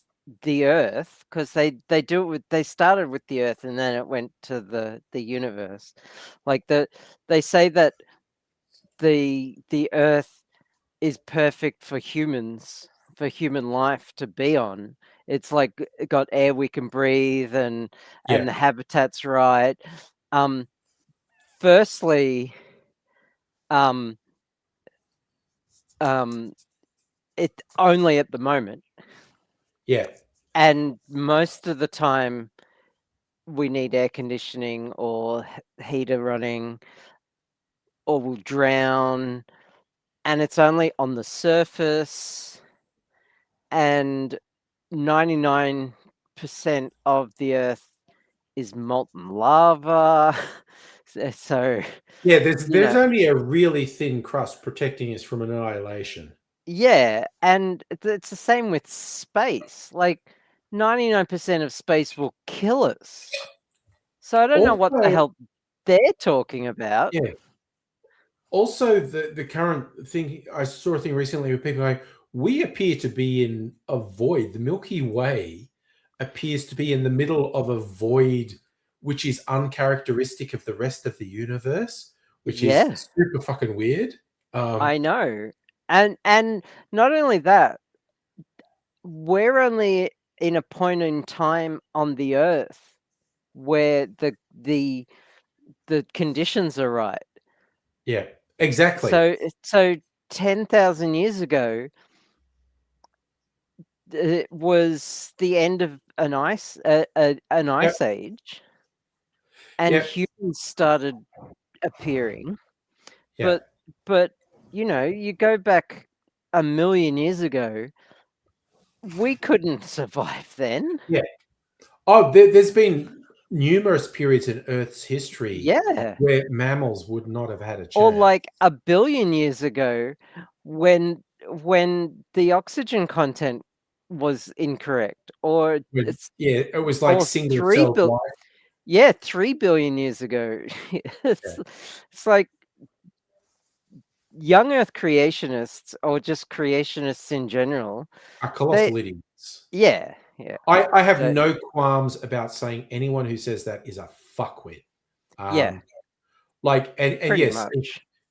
the Earth, because they do it with, they started with the Earth and then it went to the universe. Like they say that the Earth is perfect for humans, for human life to be on. It's like got air we can breathe, and the habitat's right. Firstly, it only at the moment. Yeah. And most of the time we need air conditioning or heater running, or we'll drown, and it's only on the surface, and 99% of the Earth is molten lava. So yeah, there's only a really thin crust protecting us from annihilation. Yeah, and it's the same with space. Like 99% of space will kill us. So I don't know what the hell they're talking about. Yeah. Also, the current thing, I saw a thing recently where people are going, we appear to be in a void. The Milky Way appears to be in the middle of a void, which is uncharacteristic of the rest of the universe, which is super fucking weird. I know. And not only that, we're only in a point in time on the Earth where the conditions are right. Yeah, exactly. So 10,000 years ago, it was the end of an ice age, and humans started appearing. But you know, you go back 1,000,000 years ago, we couldn't survive then. Yeah. Oh, there's been numerous periods in Earth's history where mammals would not have had a chance. Or like 1 billion years ago, when the oxygen content was incorrect, or it was like single cell life. Yeah, 3 billion years ago. It's like young Earth creationists, or just creationists in general, are colossal idiots. Yeah. I have no qualms about saying anyone who says that is a fuckwit. Like, and yes,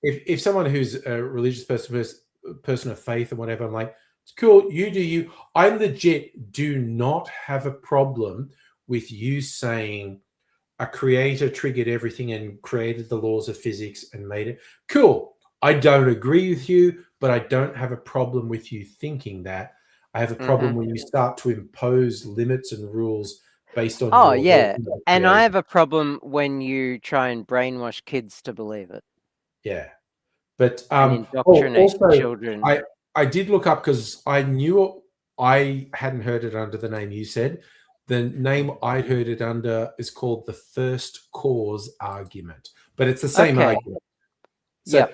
if someone who's a religious person of faith or whatever, I'm like, it's cool, you do you. I legit do not have a problem with you saying a creator triggered everything and created the laws of physics and made it. Cool. I don't agree with you, but I don't have a problem with you thinking that. I have a problem when you start to impose limits and rules based on and I have a problem when you try and brainwash kids to believe it. Yeah. But indoctrinate children. I did look up, because I knew I hadn't heard it under the name you said. The name I heard it under is called the first cause argument, but it's the same argument. So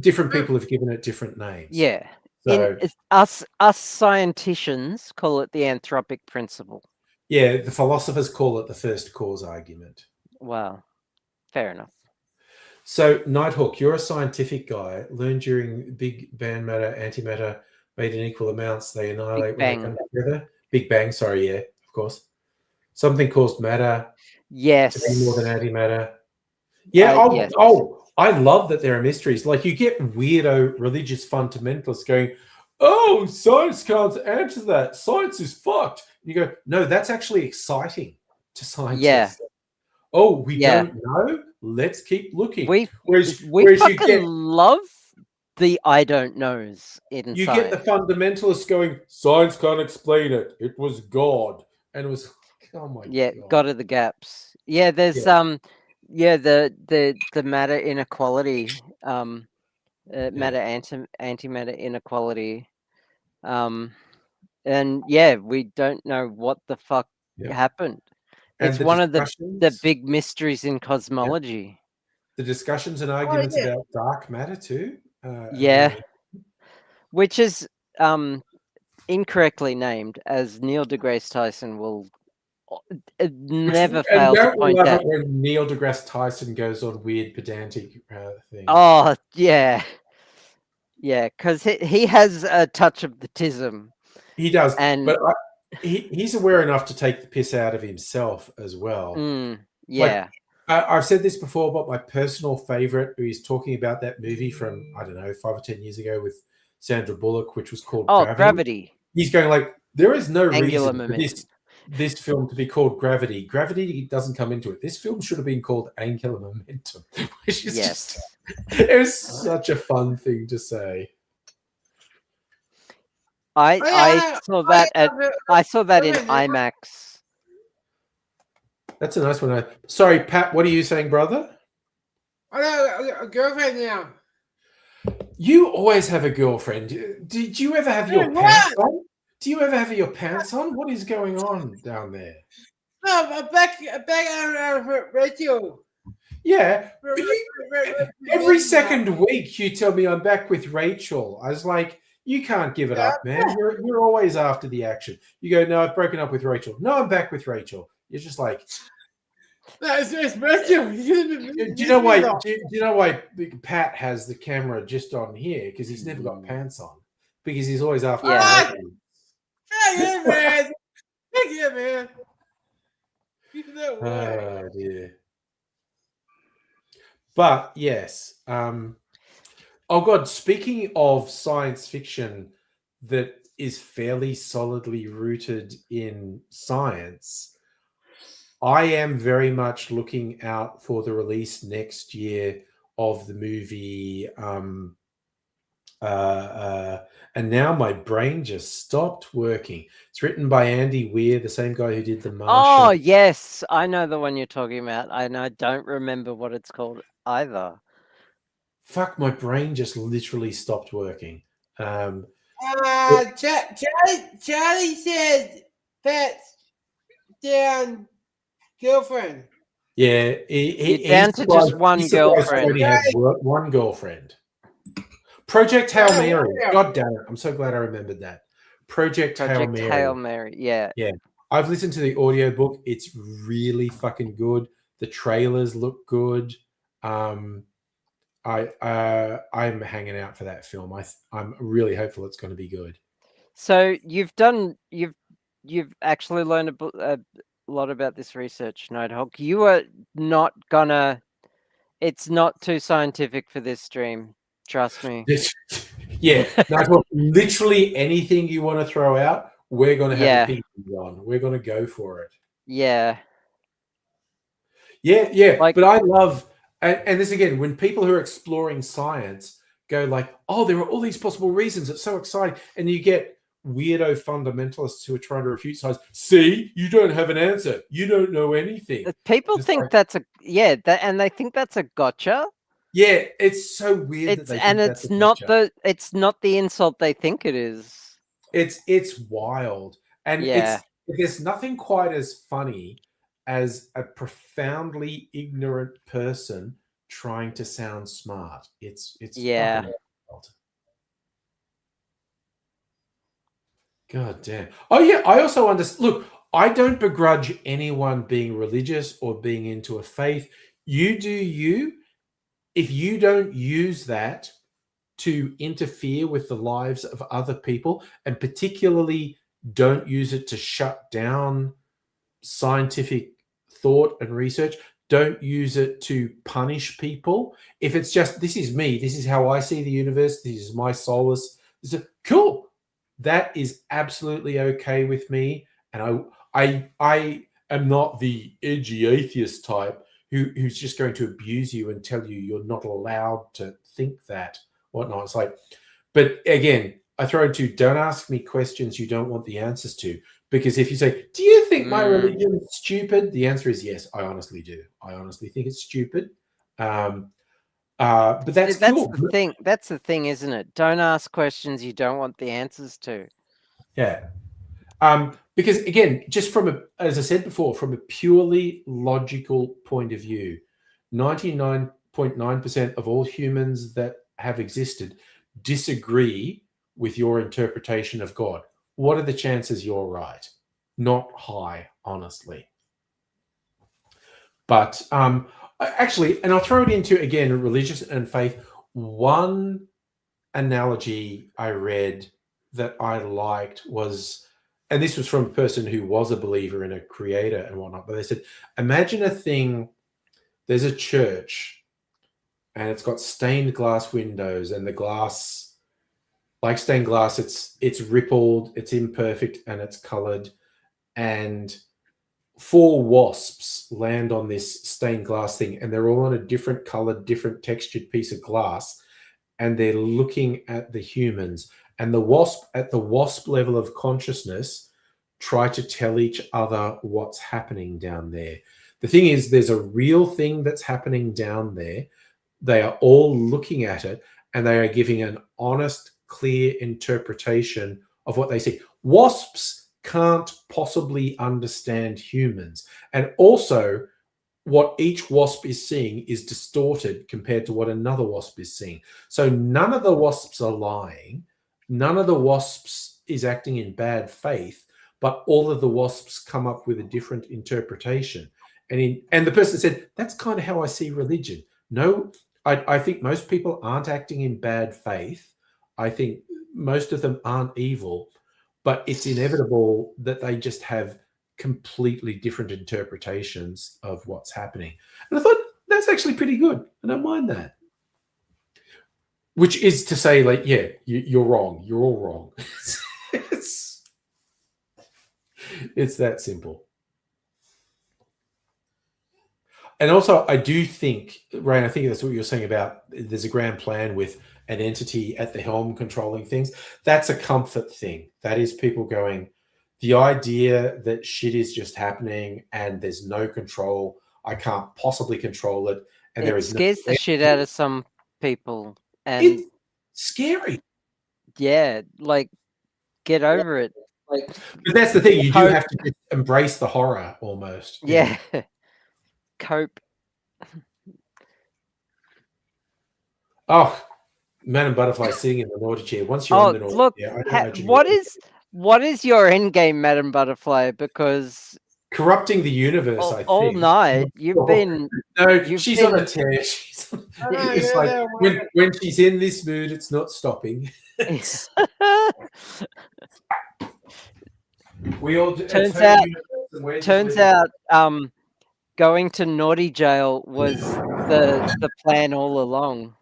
different people have given it different names. Yeah. So, us scienticians call it the anthropic principle. Yeah, the philosophers call it the first cause argument. Wow. Fair enough. So, Nighthawk, you're a scientific guy. Learned during Big Bang matter, antimatter made in equal amounts. They annihilate when they come together. Big Bang, sorry, yeah, of course. Something caused matter to be more than Yes. antimatter. Yeah. Yes. I love that there are mysteries. Like you get weirdo religious fundamentalists going, "Oh, science can't answer that. Science is fucked." And you go, "No, that's actually exciting to scientists." Yeah. Oh, we Yeah. don't know. Let's keep looking. We whereas fucking you love the I don't knows in get science. the fundamentalists going, "Science can't explain it. It was God," and it was, oh my god. God of the gaps. Yeah, there's the matter inequality, matter antimatter inequality, and yeah, we don't know what the fuck happened. And it's one of the big mysteries in cosmology. The discussions and arguments about dark matter too. Which is incorrectly named, as Neil deGrasse Tyson will never fail to point out. When Neil deGrasse Tyson goes on weird pedantic things. Oh yeah, because he has a touch of the tism. He does, but he's aware enough to take the piss out of himself as well. Yeah. I've said this before, but my personal favorite, he's talking about that movie from, I don't know, 5 or 10 years ago with Sandra Bullock, which was called Gravity. He's going like, there is no Angular reason momentum. for this film to be called Gravity. Gravity doesn't come into it. This film should have been called Angular Momentum, which is just, it was such a fun thing to say. I saw that in IMAX. That's a nice one. Sorry, Pat, what are you saying, brother? I got a girlfriend now. You always have a girlfriend. Did you ever have your pants on? Do you ever have your pants on? What is going on down there? No, back on Rachel. Yeah. Every second week you tell me I'm back with Rachel. I was like, you can't give it up, man. You're always after the action. You go, no, I've broken up with Rachel. No, I'm back with Rachel. You're just like, it's Rachel. Do you know why? Do you know why Pat has the camera just on here? Because he's never got pants on. Because he's always after. Rachel. Yeah, man. Yeah, man. Oh dear. But yes. Oh God, speaking of science fiction that is fairly solidly rooted in science, I am very much looking out for the release next year of the movie. And now my brain just stopped working. It's written by Andy Weir, the same guy who did The Martian. Oh, yes. I know the one you're talking about. And I don't remember what it's called either. Fuck, my brain just literally stopped working. Charlie said Pat's down girlfriend. Yeah, he's down to just one girlfriend. Only had one girlfriend. Project Hail Mary. God damn it! I'm so glad I remembered that. Project Hail Mary. Yeah. Yeah. I've listened to the audiobook. It's really fucking good. The trailers look good. I'm hanging out for that film. I'm really hopeful it's going to be good. So you've actually learned a lot about this research, Nighthawk. You are not gonna. It's not too scientific for this stream. Trust me. Yeah, Nighthawk, literally anything you want to throw out, we're going to have opinions on. We're going to go for it. Yeah. Yeah. But I love, and this again, when people who are exploring science go like, oh, there are all these possible reasons. It's so exciting. And you get weirdo fundamentalists who are trying to refute science. See, you don't have an answer. You don't know anything. People think and they think that's a gotcha. Yeah, it's so weird. It's not the insult they think it is. It's wild, and there's nothing quite as funny as a profoundly ignorant person trying to sound smart. It's fucking wild. God damn. Oh yeah, I also understand. Look, I don't begrudge anyone being religious or being into a faith. You do you. if you don't use that to interfere with the lives of other people, and particularly don't use it to shut down scientific thought and research, don't use it to punish people. If it's just, this is me, this is how I see the universe, this is my solace, cool. That is absolutely okay with me. And I am not the edgy atheist type who's just going to abuse you and tell you you're not allowed to think that, whatnot. It's like, but again, I throw into, don't ask me questions you don't want the answers to. Because if you say, do you think my religion is stupid? The answer is yes, I honestly do. I honestly think it's stupid. But that's cool. The thing. That's the thing, isn't it? Don't ask questions you don't want the answers to. Yeah. Because again, just as I said before, from a purely logical point of view, 99.9% of all humans that have existed disagree with your interpretation of God. What are the chances you're right? Not high, honestly. But actually, and I'll throw it into, again, religious and faith. One analogy I read that I liked was, and this was from a person who was a believer in a creator and whatnot, but they said, imagine a thing, there's a church and it's got stained glass windows, and the glass, like stained glass, it's rippled, it's imperfect, and it's colored. And 4 wasps land on this stained glass thing, and they're all on a different colored, different textured piece of glass, and they're looking at the humans. And the wasp, at the wasp level of consciousness, try to tell each other what's happening down there. The thing is, there's a real thing that's happening down there. They are all looking at it, and they are giving an honest, clear interpretation of what they see. Wasps can't possibly understand humans. And also, what each wasp is seeing is distorted compared to what another wasp is seeing. So none of the wasps are lying. None of the wasps is acting in bad faith, but all of the wasps come up with a different interpretation. And the person said, that's kind of how I see religion. No, I think most people aren't acting in bad faith. I think most of them aren't evil, but it's inevitable that they just have completely different interpretations of what's happening. And I thought, that's actually pretty good. I don't mind that. Which is to say, like, yeah, you're wrong. You're all wrong. It's that simple. And also, I do think, Ryan, I think that's what you're saying about there's a grand plan with an entity at the helm controlling things. That's a comfort thing. That is people going, the idea that shit is just happening and there's no control, I can't possibly control it. And there is scares the shit out of some people. And it's scary. Yeah, like, get over it. Like, but that's the thing. You do have to embrace the horror almost. Yeah. Cope. Oh, Madame Butterfly sitting in the naughty chair. Once you're in the naughty look, chair, what is your end game, Madame Butterfly? Because corrupting the universe, I think. All night you've been. No, she's on a tear. It's like when she's in this mood, it's not stopping. We all turns out going to naughty jail was the plan all along.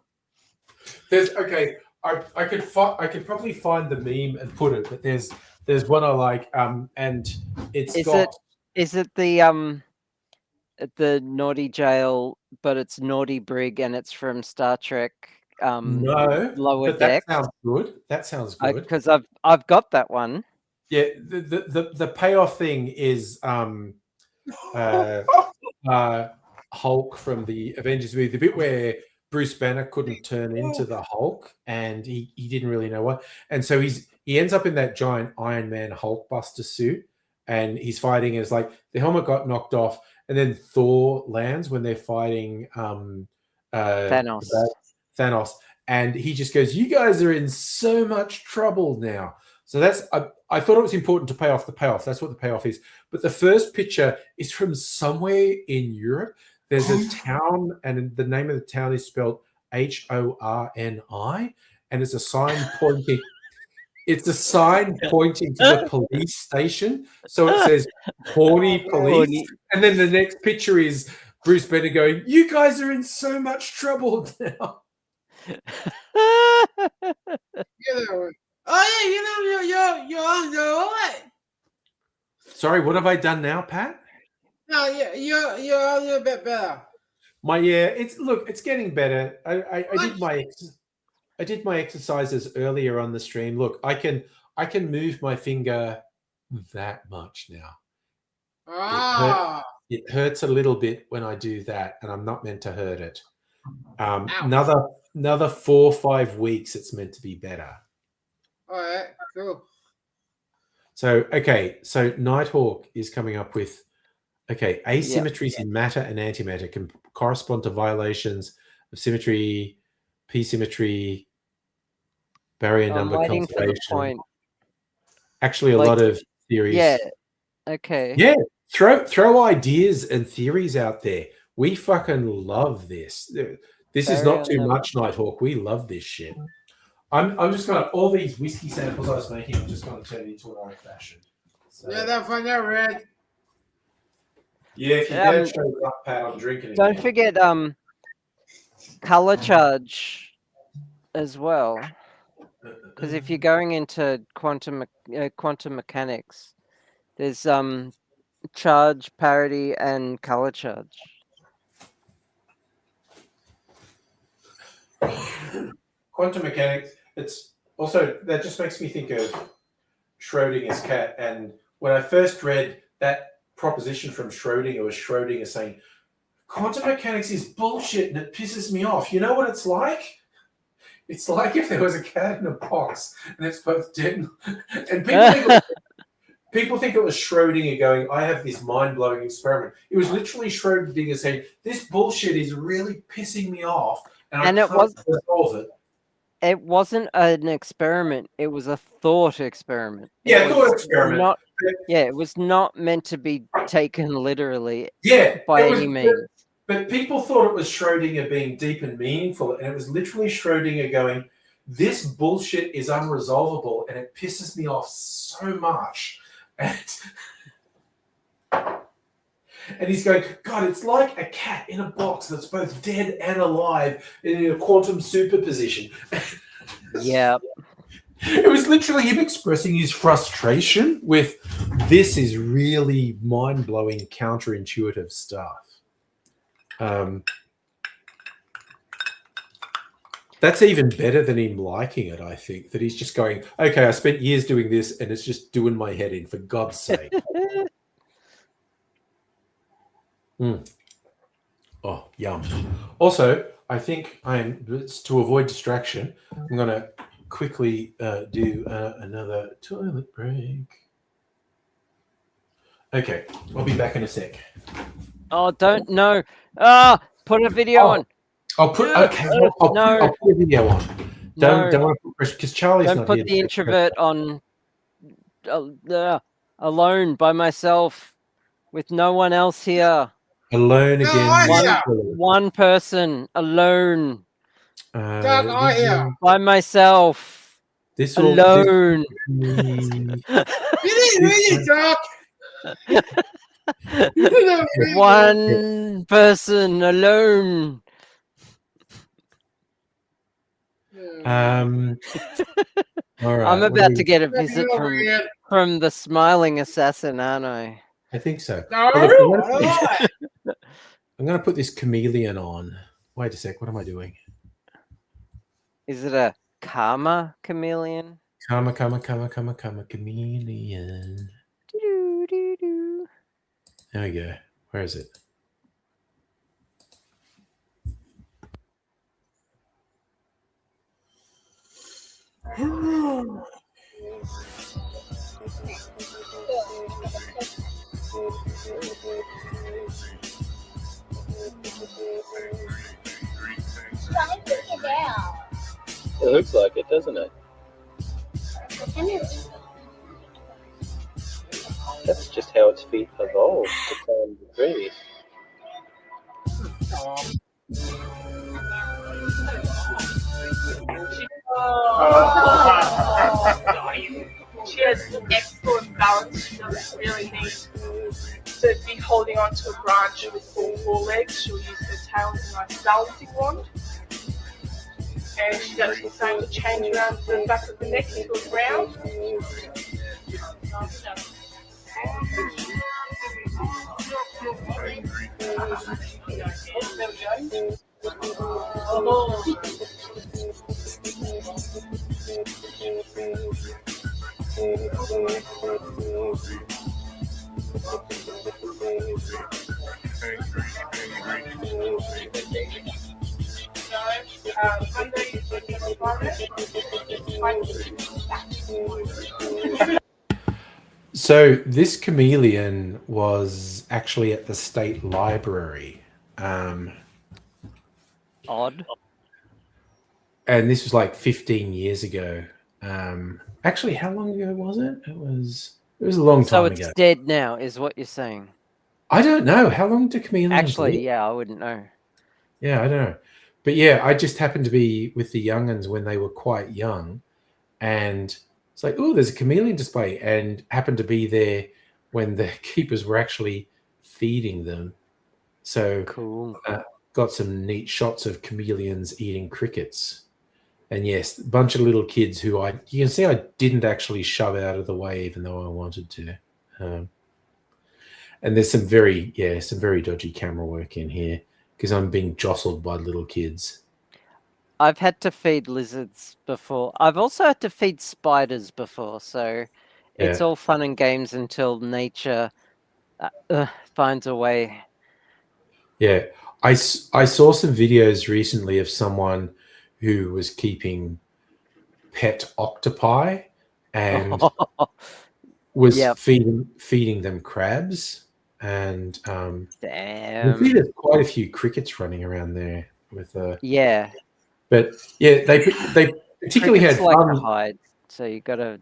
I could probably find the meme and put it, but there's one I like, and is it the naughty jail, but it's Naughty Brig and it's from Star Trek no, Lower but Decks? That sounds good. Because I've got that one. Yeah, the payoff thing is Hulk from the Avengers movie, the bit where Bruce Banner couldn't turn into the Hulk and he didn't really know what, and so he ends up in that giant Iron Man Hulkbuster suit and he's fighting, and it's like the helmet got knocked off, and then Thor lands when they're fighting Thanos, and he just goes, you guys are in so much trouble now. So that's I thought it was important to pay off the payoff. That's what the payoff is. But the first picture is from somewhere in Europe. There's a town, and the name of the town is spelled Horni, and it's a sign pointing. It's a sign pointing to the police station. So it says Horny Police. Horny. And then the next picture is Bruce Banner going, "You guys are in so much trouble now." You're on the way. Sorry, what have I done now, Pat? No, you're a little bit better. It's getting better. I did my exercises earlier on the stream. Look, I can move my finger that much now. It hurts a little bit when I do that, and I'm not meant to hurt it. Another 4 or 5 weeks, it's meant to be better. All right, cool. So Nighthawk is coming up with asymmetries in matter and antimatter can correspond to violations of symmetry, p-symmetry, barrier number conservation. Actually, a lot of theories. Yeah. Okay. Yeah. Throw ideas and theories out there. We fucking love this. This is not too much, Nighthawk. We love this shit. I'm just gonna all these whiskey samples I was making. I'm just gonna turn it into an old fashioned. So, Yeah, that's fine. That red. yeah, if you don't show up, Pat, I'm drinking it. Don't forget color charge as well, because if you're going into quantum mechanics, there's charge, parity, and color charge. Quantum mechanics. It's also that just makes me think of Schrodinger's cat. And when I first read that proposition from Schrodinger, was Schrodinger saying quantum mechanics is bullshit and it pisses me off. You know what it's like? It's like if there was a cat in a box and it's both dead and people think it was Schrodinger going, I have this mind-blowing experiment. It was literally Schrodinger saying, this bullshit is really pissing me off and I can't resolve it. It wasn't an experiment. It was a thought experiment. Yeah, thought experiment. It was not meant to be taken literally. Yeah, by any means. But people thought it was Schrodinger being deep and meaningful, and it was literally Schrodinger going, "This bullshit is unresolvable, and it pisses me off so much." And he's going, God, it's like a cat in a box that's both dead and alive in a quantum superposition. Yeah. It was literally him expressing his frustration with this is really mind-blowing, counterintuitive stuff. That's even better than him liking it, I think, that he's just going, okay, I spent years doing this and it's just doing my head in, for God's sake. Oh, yum. Also, I think to avoid distraction, I'm going to quickly do another toilet break. Okay, I'll be back in a sec. Oh, put a video on. I'll put a video on. Don't want to put pressure because Charlie's not here. Don't put the introvert on alone by myself with no one else here. Alone again. One person alone. By myself. Alone. You didn't really talk. One person alone. All right. I'm about to get a visit from the smiling assassin, aren't I? I think so. No, I'm going to put this chameleon on. Wait a sec. What am I doing? Is it a karma chameleon? Karma, chameleon. There we go. Where is it? It looks like it, doesn't it? That's just how its feet evolved to climb the trees. She has excellent balance. She doesn't really need to be holding onto a branch with all four legs. She'll use her tail as a nice balancing wand. And she's actually starting to change around the back of the neck into a round. So this chameleon was actually at the state library. Odd. And this was like 15 years ago. Actually, how long ago was it? It was a long time So it's ago. dead now, is what you're saying? I don't know. How long do chameleons Actually, live? yeah, I wouldn't know. Yeah, I don't know. But yeah, I just happened to be with the young'uns when they were quite young. And it's like, oh, there's a chameleon display. And happened to be there when the keepers were actually feeding them. So Cool. got some neat shots of chameleons eating crickets. And yes, a bunch of little kids who you can see I didn't actually shove out of the way, even though I wanted to. And there's some very dodgy camera work in here because I'm being jostled by little kids. I've had to feed lizards before. I've also had to feed spiders before. So it's all fun and games until nature finds a way. Yeah. I saw some videos recently of someone who was keeping pet octopi and was feeding them crabs. And Damn. I see there's quite a few crickets running around there with Yeah. But yeah, they particularly Crickets had like fun. to hide, so you gotta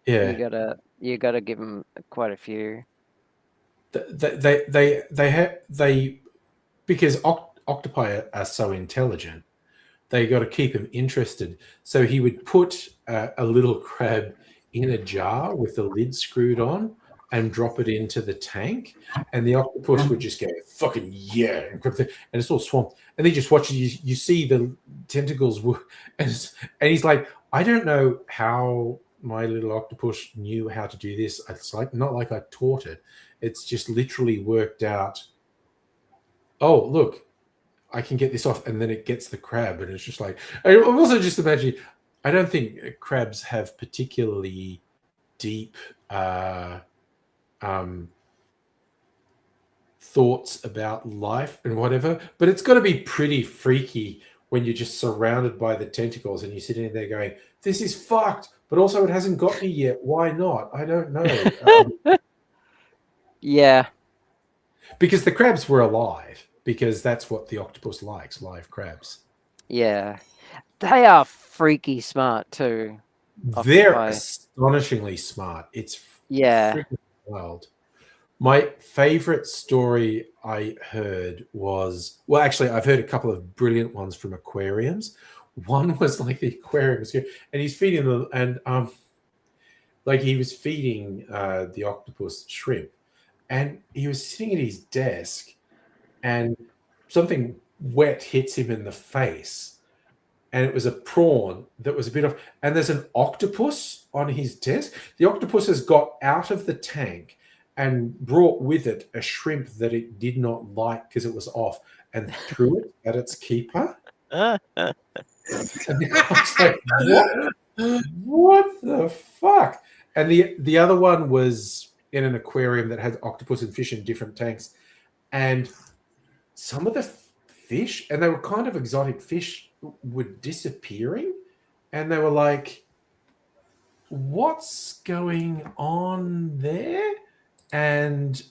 give them quite a few. They because octopi are so intelligent, they got to keep him interested. So he would put a little crab in a jar with the lid screwed on and drop it into the tank, and the octopus would just go fucking yeah, and it's all swamped. And they just watch it. You see the tentacles, and he's like, I don't know how my little octopus knew how to do this. It's like not like I taught it. It's just literally worked out. Oh, look, I can get this off, and then it gets the crab, and it's just like I'm also just imagining. I don't think crabs have particularly deep thoughts about life and whatever, but it's got to be pretty freaky when you're just surrounded by the tentacles and you're sitting there going, "This is fucked," but also it hasn't got me yet. Why not? I don't know. Yeah, because the crabs were alive, because that's what the octopus likes, live crabs. Yeah, they are freaky smart too. They're astonishingly smart. It's freaking wild. My favorite story I heard was, well, actually, I've heard a couple of brilliant ones from aquariums. One was like the aquarium was here, and he's feeding them, and like he was feeding the octopus shrimp, and he was sitting at his desk, and something wet hits him in the face, and it was a prawn that was a bit off, and there's an octopus on his desk. The octopus has got out of the tank and brought with it a shrimp that it did not like because it was off, and threw it at its keeper. And I was like, what the fuck? And the other one was in an aquarium that had octopus and fish in different tanks, and some of the fish, and they were kind of exotic fish, were disappearing, and they were like, what's going on there? And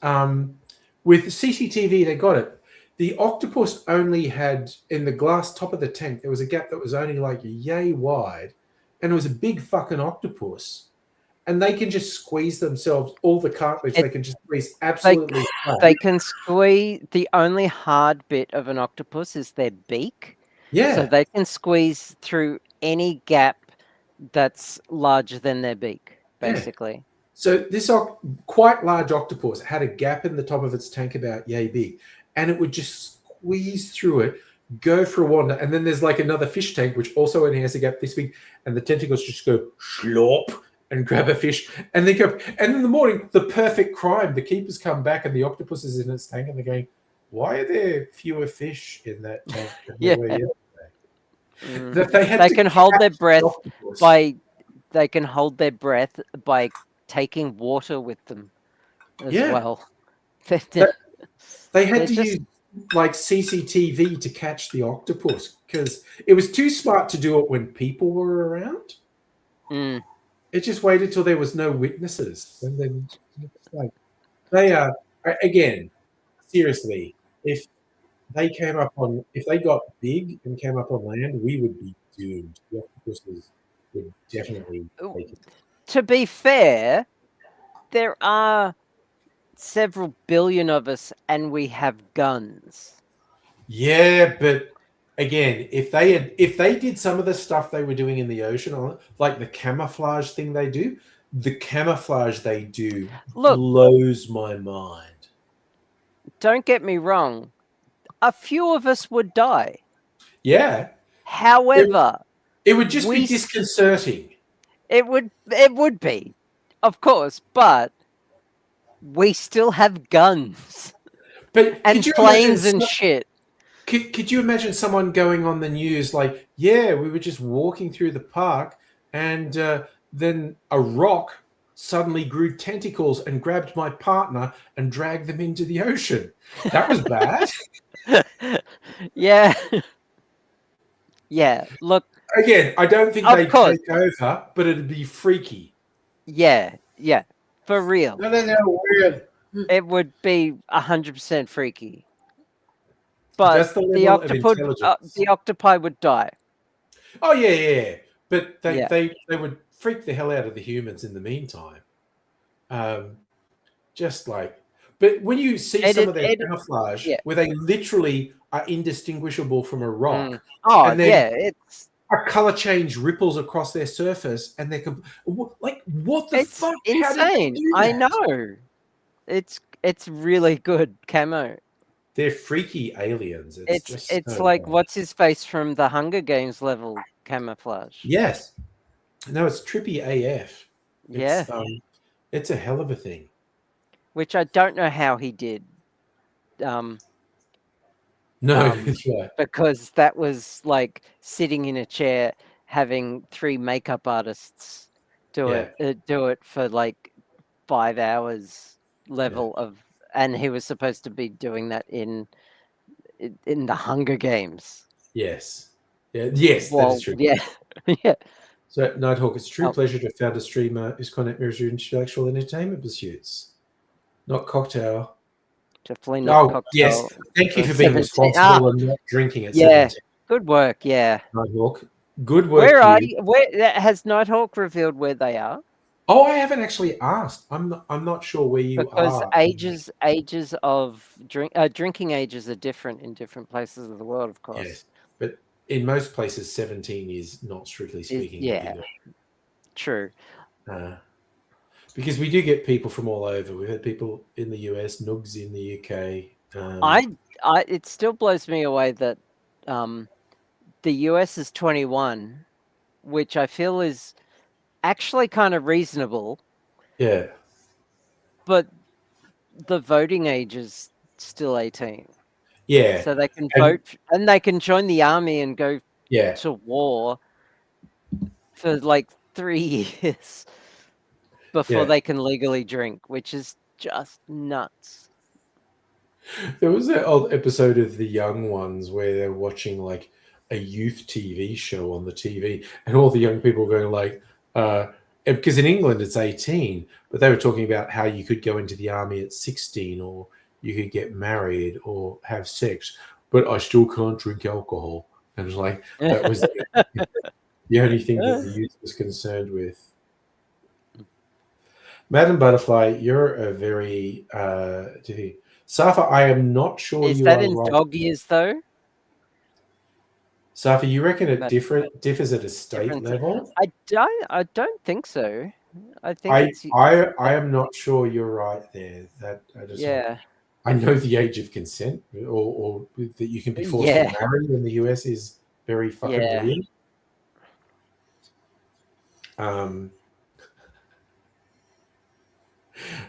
with CCTV, they got it. The octopus only had, in the glass top of the tank, there was a gap that was only like yay wide, and it was a big fucking octopus. and they can just squeeze themselves all the cartilage. They can just squeeze They, absolutely flat. they can squeeze. The only hard bit of an octopus is their beak. Yeah. So they can squeeze through any gap that's larger than their beak, Yeah. basically. So this quite large octopus had a gap in the top of its tank about yay big, and it would just squeeze through it, go for a wander, and then there's like another fish tank which also only has a gap this big, and the tentacles just go slop and grab a fish, and they go. And in the morning, the perfect crime. The keepers come back, and the octopus is in its tank, and they're going, "Why are there fewer fish in that tank?" than there were yesterday?" That They can hold their catch the breath octopus. They can hold their breath by taking water with them as Yeah. well. They had They're to just- use like CCTV to catch the octopus because it was too smart to do it when people were around. Mm. It just waited till there was no witnesses, and then it's like they are again. Seriously, if they got big and came up on land, we would be doomed. The octopuses would definitely take it. To be fair, there are several billion of us, and we have guns. Yeah, but again, if they did some of the stuff they were doing in the ocean, like the camouflage thing they do, Look, blows my mind. don't get me wrong. A few of us would die. Yeah, However, it would just We be s- disconcerting. it would be, of course, but we still have guns But and could you planes imagine and shit. Could you imagine someone going on the news like, "Yeah, we were just walking through the park, and then a rock suddenly grew tentacles and grabbed my partner and dragged them into the ocean." That was bad. Yeah. Yeah. Look, Again, I don't think Of they'd course. take over, but it'd be freaky. yeah. For real. No, they're weird. It would be 100% freaky. But That's the the level of intelligence. the octopi would die. Oh yeah. But Yeah. they would freak the hell out of the humans in the meantime. Just like, but when you see some of their camouflage, yeah. where they literally are indistinguishable from a rock, Oh, and then yeah. a color change ripples across their surface, and they're like, what the It's fuck? How did they insane. do I that? know. It's really good camo. They're freaky aliens. It's so like bad. what's his face from the Hunger Games level camouflage. Yes. No, it's trippy AF. Yeah. It's a hell of a thing. Which I don't know how he did. No, yeah. Because that was like sitting in a chair having 3 makeup artists do it for like 5 hours level of, and he was supposed to be doing that in the Hunger Games. Yes. Yeah. Yes, that is true. Yeah. Yeah. So, Nighthawk, it's a true pleasure to have found a streamer whose content mirrors your intellectual entertainment pursuits. Not cocktail. Definitely not cocktail. Yes. Thank you for being 17. responsible and not drinking at Yeah. 17. Good work. Yeah. Nighthawk. Good work. Where are you? Where has Nighthawk revealed where they are? Oh, I haven't actually asked. I'm not sure where you Because are. ages of drinking ages are different in different places of the world, of course. Yes. But in most places, 17 is not strictly speaking. Yeah. True. Because we do get people from all over. We've had people in the US, Nugs in the UK. It still blows me away that the US is 21, which I feel is actually kind of reasonable. Yeah. But the voting age is still 18. Yeah. So they can vote and they can join the army and go to war for like 3 years before they can legally drink, which is just nuts. There was that old episode of The Young Ones where they're watching like a youth TV show on the TV, and all the young people were going like, because in England it's 18, but they were talking about how you could go into the army at 16, or you could get married or have sex, but I still can't drink alcohol. And it was like, that was the only thing that the youth was concerned with. Madam Butterfly, you're a very Safa, I am not sure Is you that are in right. dog years though? Safa, you reckon it That- differs at a state different- level? I don't think so. I think I it's am not sure you're right there. That yeah. I know the age of consent or that you can be forced Yeah. to marry in the US is very fucking Yeah. weird.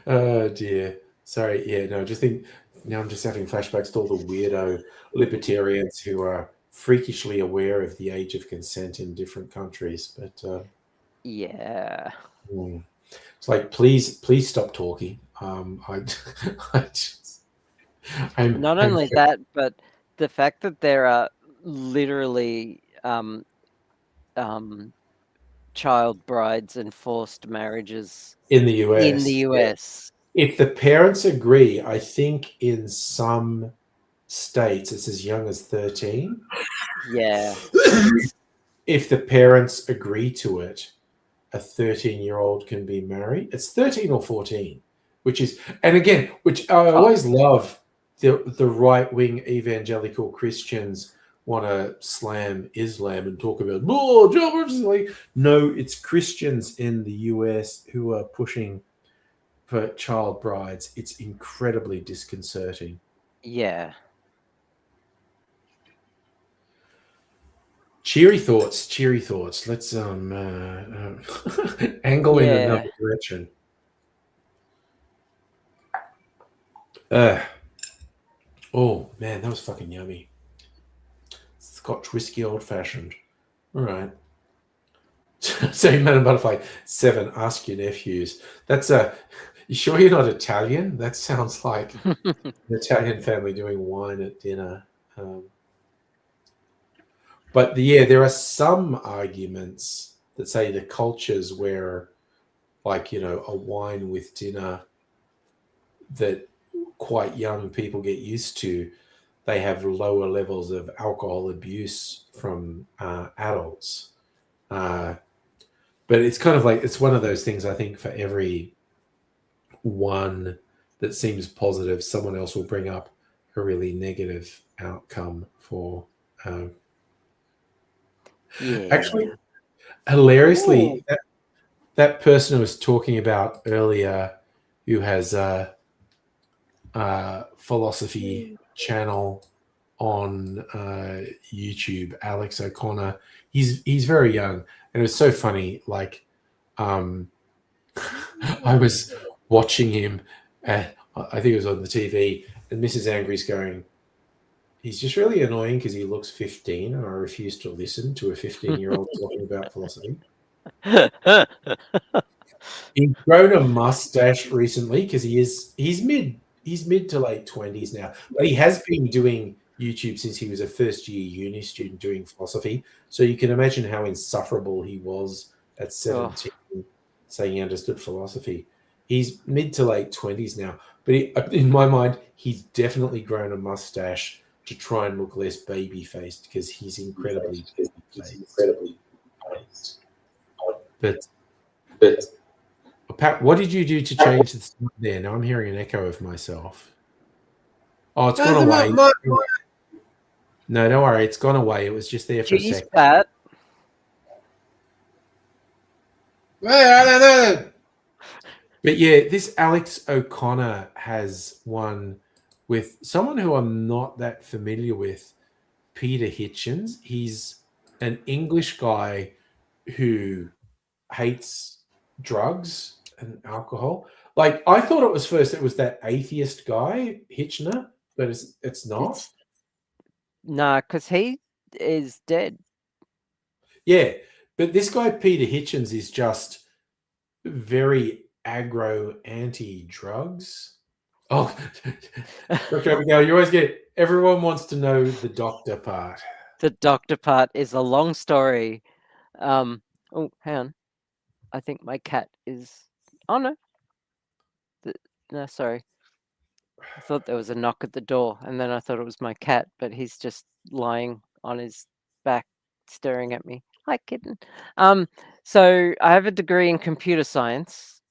Oh dear. Sorry. Yeah. No. Just think. Now I'm just having flashbacks to all the weirdo libertarians who are freakishly aware of the age of consent in different countries. But Yeah. it's like, please stop talking. I just. Not only that, but the fact that there are literally child brides and forced marriages in the US. in the US. If the parents agree, I think in some states it's as young as 13. Yeah. If the parents agree to it, a 13-year-old can be married. It's 13 or 14, which I always love the right-wing evangelical Christians want to slam Islam and talk about no, it's Christians in the US who are pushing for child brides. It's incredibly disconcerting. Yeah. Cheery thoughts. Let's angle in another direction. Oh man, that was fucking yummy. Scotch whiskey old fashioned. All right. Say, Madam Butterfly, 7. Ask your nephews. That's you sure you're not Italian? That sounds like an Italian family doing wine at dinner. But there are some arguments that say the cultures where, like, a wine with dinner that quite young people get used to, they have lower levels of alcohol abuse from adults. But it's kind of like, it's one of those things, I think, for every one that seems positive, someone else will bring up a really negative outcome for. Actually, hilariously, that person I was talking about earlier, who has a philosophy channel on YouTube, Alex O'Connor. He's very young, and it was so funny. Like, I was watching him, I think it was on the TV, and Mrs. Angry's going, he's just really annoying because he looks 15, and I refuse to listen to a 15-year-old talking about philosophy. He's grown a mustache recently because he's mid to late 20s now, but he has been doing YouTube since he was a first-year uni student doing philosophy. So you can imagine how insufferable he was at 17, saying he understood philosophy. He's mid to late 20s now, but in my mind, he's definitely grown a mustache to try and look less baby-faced because he's incredibly baby-faced. But Pat, what did you do to change the sound there? Now I'm hearing an echo of myself. Oh, it's gone away. No, don't worry. It's gone away. It was just there for a second. Pat. I don't know. But yeah, this Alex O'Connor has one with someone who I'm not that familiar with, Peter Hitchens. He's an English guy who hates drugs and alcohol. Like, I thought it was that atheist guy, Hitchner, but it's not. Nah, because he is dead. Yeah, but this guy, Peter Hitchens, is just very aggro anti-drugs. Oh, Dr. Abigail, you always everyone wants to know the doctor part. The doctor part is a long story. Oh, hang on. I think my cat is. Oh no. No, sorry. I thought there was a knock at the door, and then I thought it was my cat, but he's just lying on his back, staring at me. Hi, kitten. So I have a degree in computer science.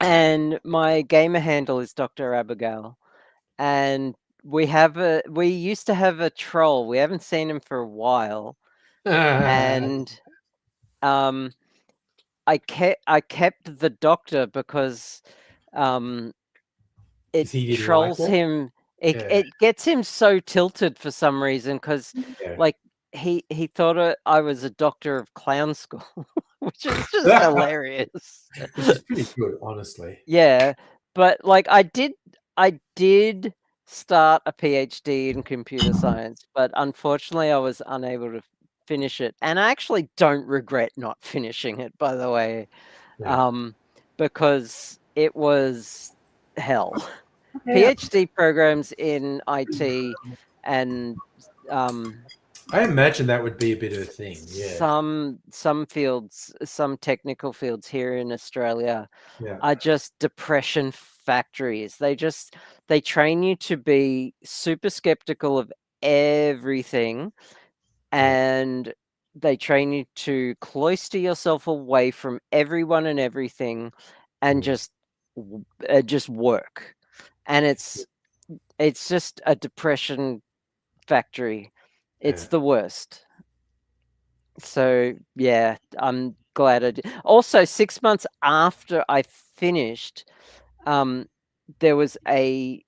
and my gamer handle is Dr. Abigail. And we used to have a troll. We haven't seen him for a while. And I kept the doctor because it he trolls delightful? him. It Yeah. it gets him so tilted for some reason because Yeah. like he thought I was a doctor of clown school, which is just hilarious. Which is pretty good, honestly. Yeah, but like I did start a PhD in computer science, but unfortunately I was unable to finish it. And I actually don't regret not finishing it, by the way. Yeah. Because it was hell. PhD programs in IT and I imagine that would be a bit of a thing. Yeah. some fields, some technical fields here in Australia Yeah. are just depression factories. They train you to be super skeptical of everything, and they train you to cloister yourself away from everyone and everything and just work. And it's just a depression factory. It's Yeah. the worst. So yeah, I'm glad I did. Also, 6 months after I finished, there was a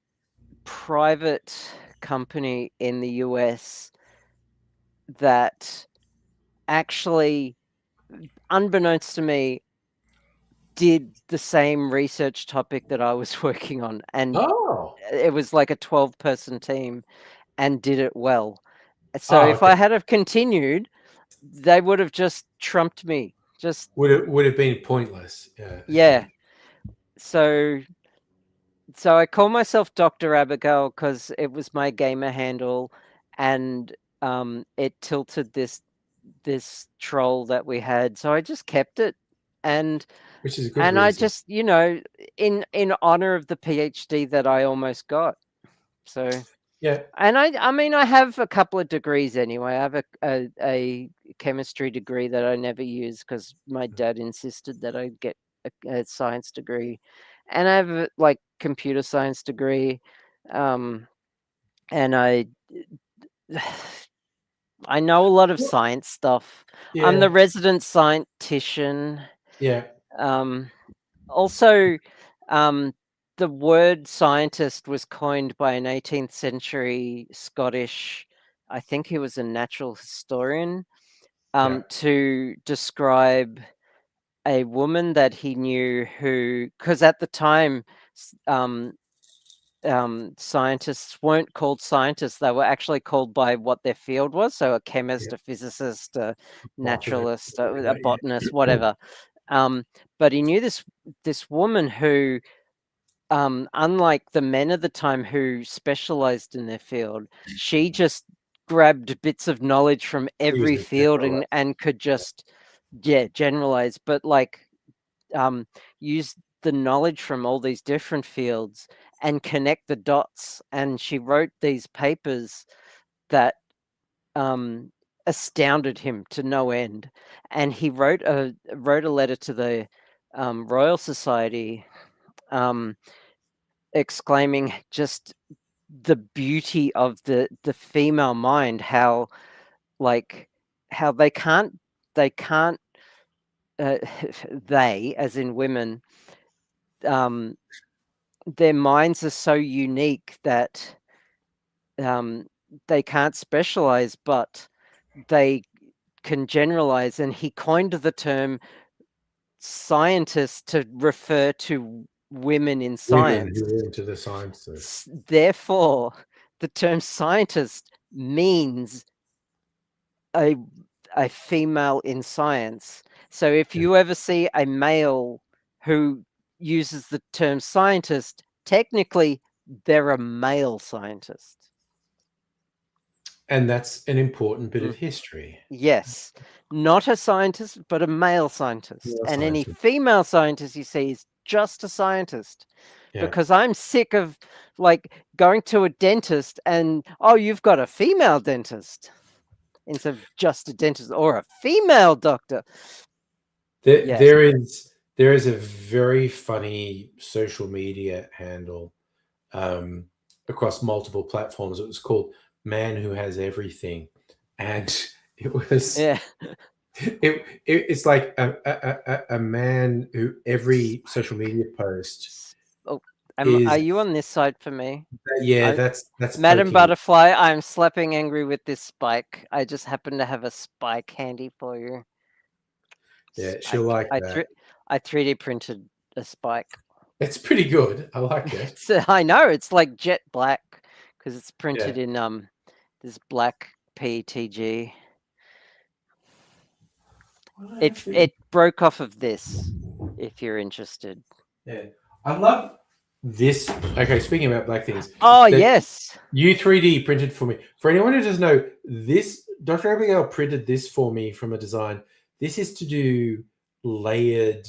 private company in the US that actually, unbeknownst to me, did the same research topic that I was working on, and it was like a 12-person team and did it well. So if I had have continued, they would have just trumped me. Just would have been pointless. Yeah. So I call myself Dr. Abigail because it was my gamer handle, and it tilted this troll that we had. So I just kept it, and which is a good and reason. I just, in honor of the PhD that I almost got. So yeah. And I mean, I have a couple of degrees anyway. I have a chemistry degree that I never use because my dad insisted that I get a science degree, and I have a like computer science degree, and I know a lot of science stuff. I'm the resident scientician. Yeah. Also, the word scientist was coined by an 18th century Scottish, I think he was a natural historian, to describe a woman that he knew who, because at the time, scientists weren't called scientists. They were actually called by what their field was. So a chemist, a physicist, a naturalist, a botanist, whatever. But he knew this woman who, unlike the men of the time who specialized in their field, she just grabbed bits of knowledge from every field and could just generalize, but like use the knowledge from all these different fields and connect the dots. And she wrote these papers that astounded him to no end. And he wrote a letter to the Royal Society, exclaiming just the beauty of the female mind, how they can't they, as in women, their minds are so unique that they can't specialize, but they can generalize. And he coined the term scientist to refer to women in science. Women who are into the sciences. Therefore, the term scientist means a female in science. So if you ever see a male who uses the term scientist, technically they're a male scientist. And that's an important bit of history. Yes. Not a scientist, but a male scientist. And any female scientist you see is just a scientist. Because I'm sick of like going to a dentist and, oh, you've got a female dentist instead of just a dentist or a female doctor. There There is a very funny social media handle across multiple platforms. It was called Man Who Has Everything. And it was Yeah. it's like a man who every social media post Oh, is are you on this side for me? yeah, I- that's Madam poking. Butterfly, I'm slapping angry with this spike. I just happen to have a spike handy for you. Yeah, she'll like that. I 3D printed a spike. It's pretty good. I like it. I know, it's like jet black because it's printed in this black PETG. It broke off of this, if you're interested. Yeah, I love this. Okay, speaking about black things. Oh yes, you 3D printed for me. For anyone who doesn't know, this Dr. Abigail printed this for me from a design. This is to do layered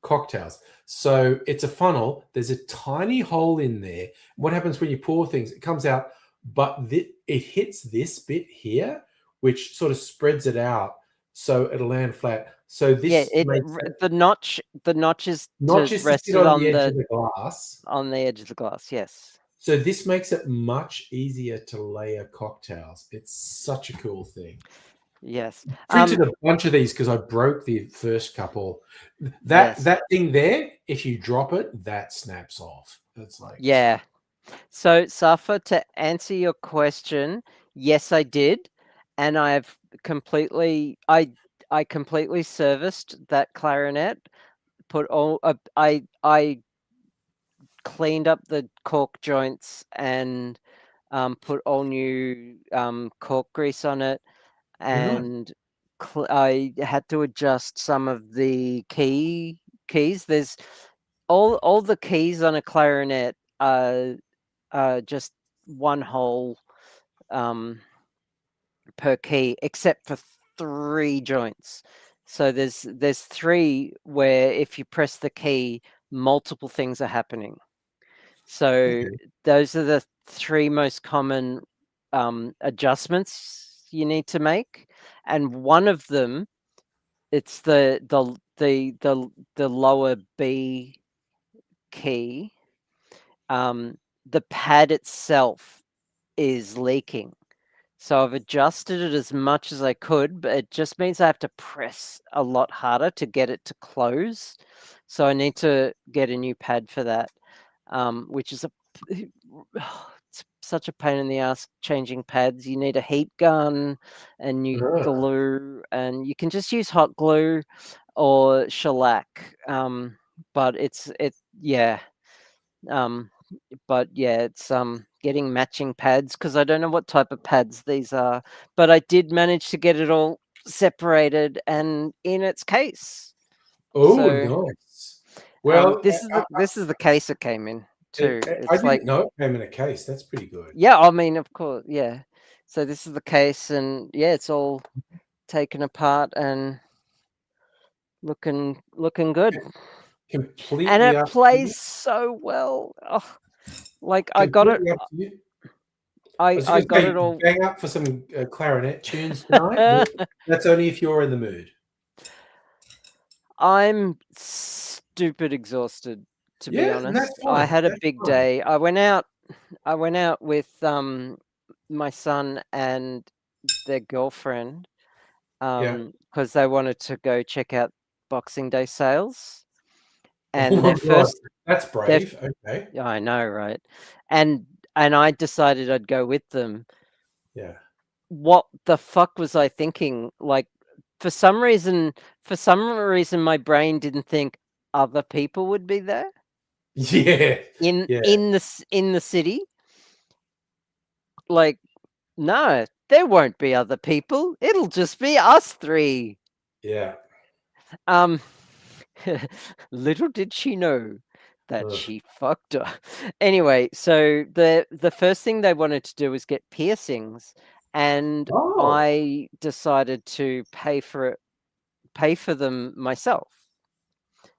cocktails. So it's a funnel. There's a tiny hole in there. What happens when you pour things? It comes out, but it hits this bit here, which sort of spreads it out, so it'll land flat. So this the notch is rested on the edge of the glass. On the edge of the glass, yes. So this makes it much easier to layer cocktails. It's such a cool thing. Yes. Printed a bunch of these because I broke the first couple. That thing there, if you drop it, that snaps off. It's like yeah. So Safa, to answer your question, yes, I did, and I've completely I completely serviced that clarinet. I cleaned up the cork joints and put all new cork grease on it, and I had to adjust some of the keys. There's all the keys on a clarinet are just one hole per key, except for 3 joints. So there's 3 where if you press the key, multiple things are happening. So those are the 3 most common adjustments you need to make, and one of them, it's the lower B key. The pad itself is leaking. So I've adjusted it as much as I could, but it just means I have to press a lot harder to get it to close. So I need to get a new pad for that, which is it's such a pain in the ass changing pads. You need a heat gun and new glue, and you can just use hot glue or shellac. But it's getting matching pads because I don't know what type of pads these are, but I did manage to get it all separated and in its case. Oh, so, nice. Well, this is the case it came in too. I didn't know it came in a case. That's pretty good. Yeah, I mean, of course, yeah. So this is the case, and yeah, it's all taken apart and looking good. Completely, and it plays so well. Oh, like I got it. I got it all. Bang up for some clarinet tunes tonight. That's only if you're in the mood. I'm stupid exhausted, to be honest. I had a big day. I went out with my son and their girlfriend because they wanted to go check out Boxing Day sales. And their first that's brave. Okay. Yeah, I know, right? And I decided I'd go with them. Yeah. What the fuck was I thinking? Like, for some reason my brain didn't think other people would be there. Yeah. In the city. Like, no, there won't be other people. It'll just be us 3. Yeah. Little did she know that she fucked her. Anyway, so the first thing they wanted to do was get piercings, and I decided to pay for them myself.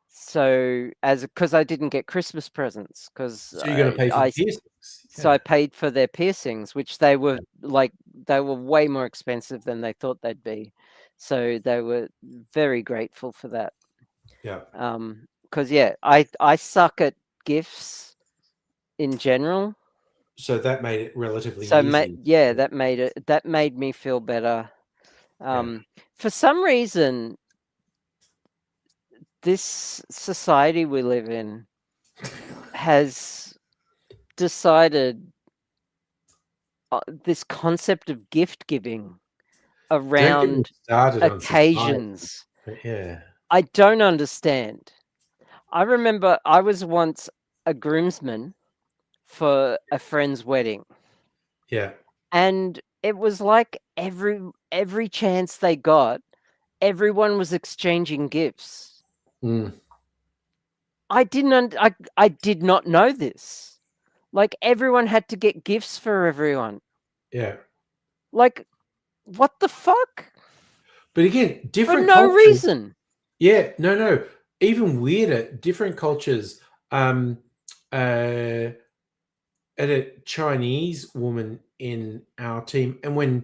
So because I didn't get Christmas presents, because you're going to pay for piercings. So I paid for their piercings, which they were way more expensive than they thought they'd be. So they were very grateful for that. Yeah. Because I suck at gifts in general. So that made it relatively So easy. that made me feel better. For some reason, this society we live in has decided this concept of gift giving Don't get me around started on society. occasions. Yeah. I don't understand. I remember I was once a groomsman for a friend's wedding. Yeah. And it was like every chance they got, everyone was exchanging gifts. Mm. I did not know this. Like everyone had to get gifts for everyone. Yeah. Like what the fuck? But again, For different no cultures. reason. Yeah, no. Even weirder, different cultures. I had a Chinese woman in our team, and when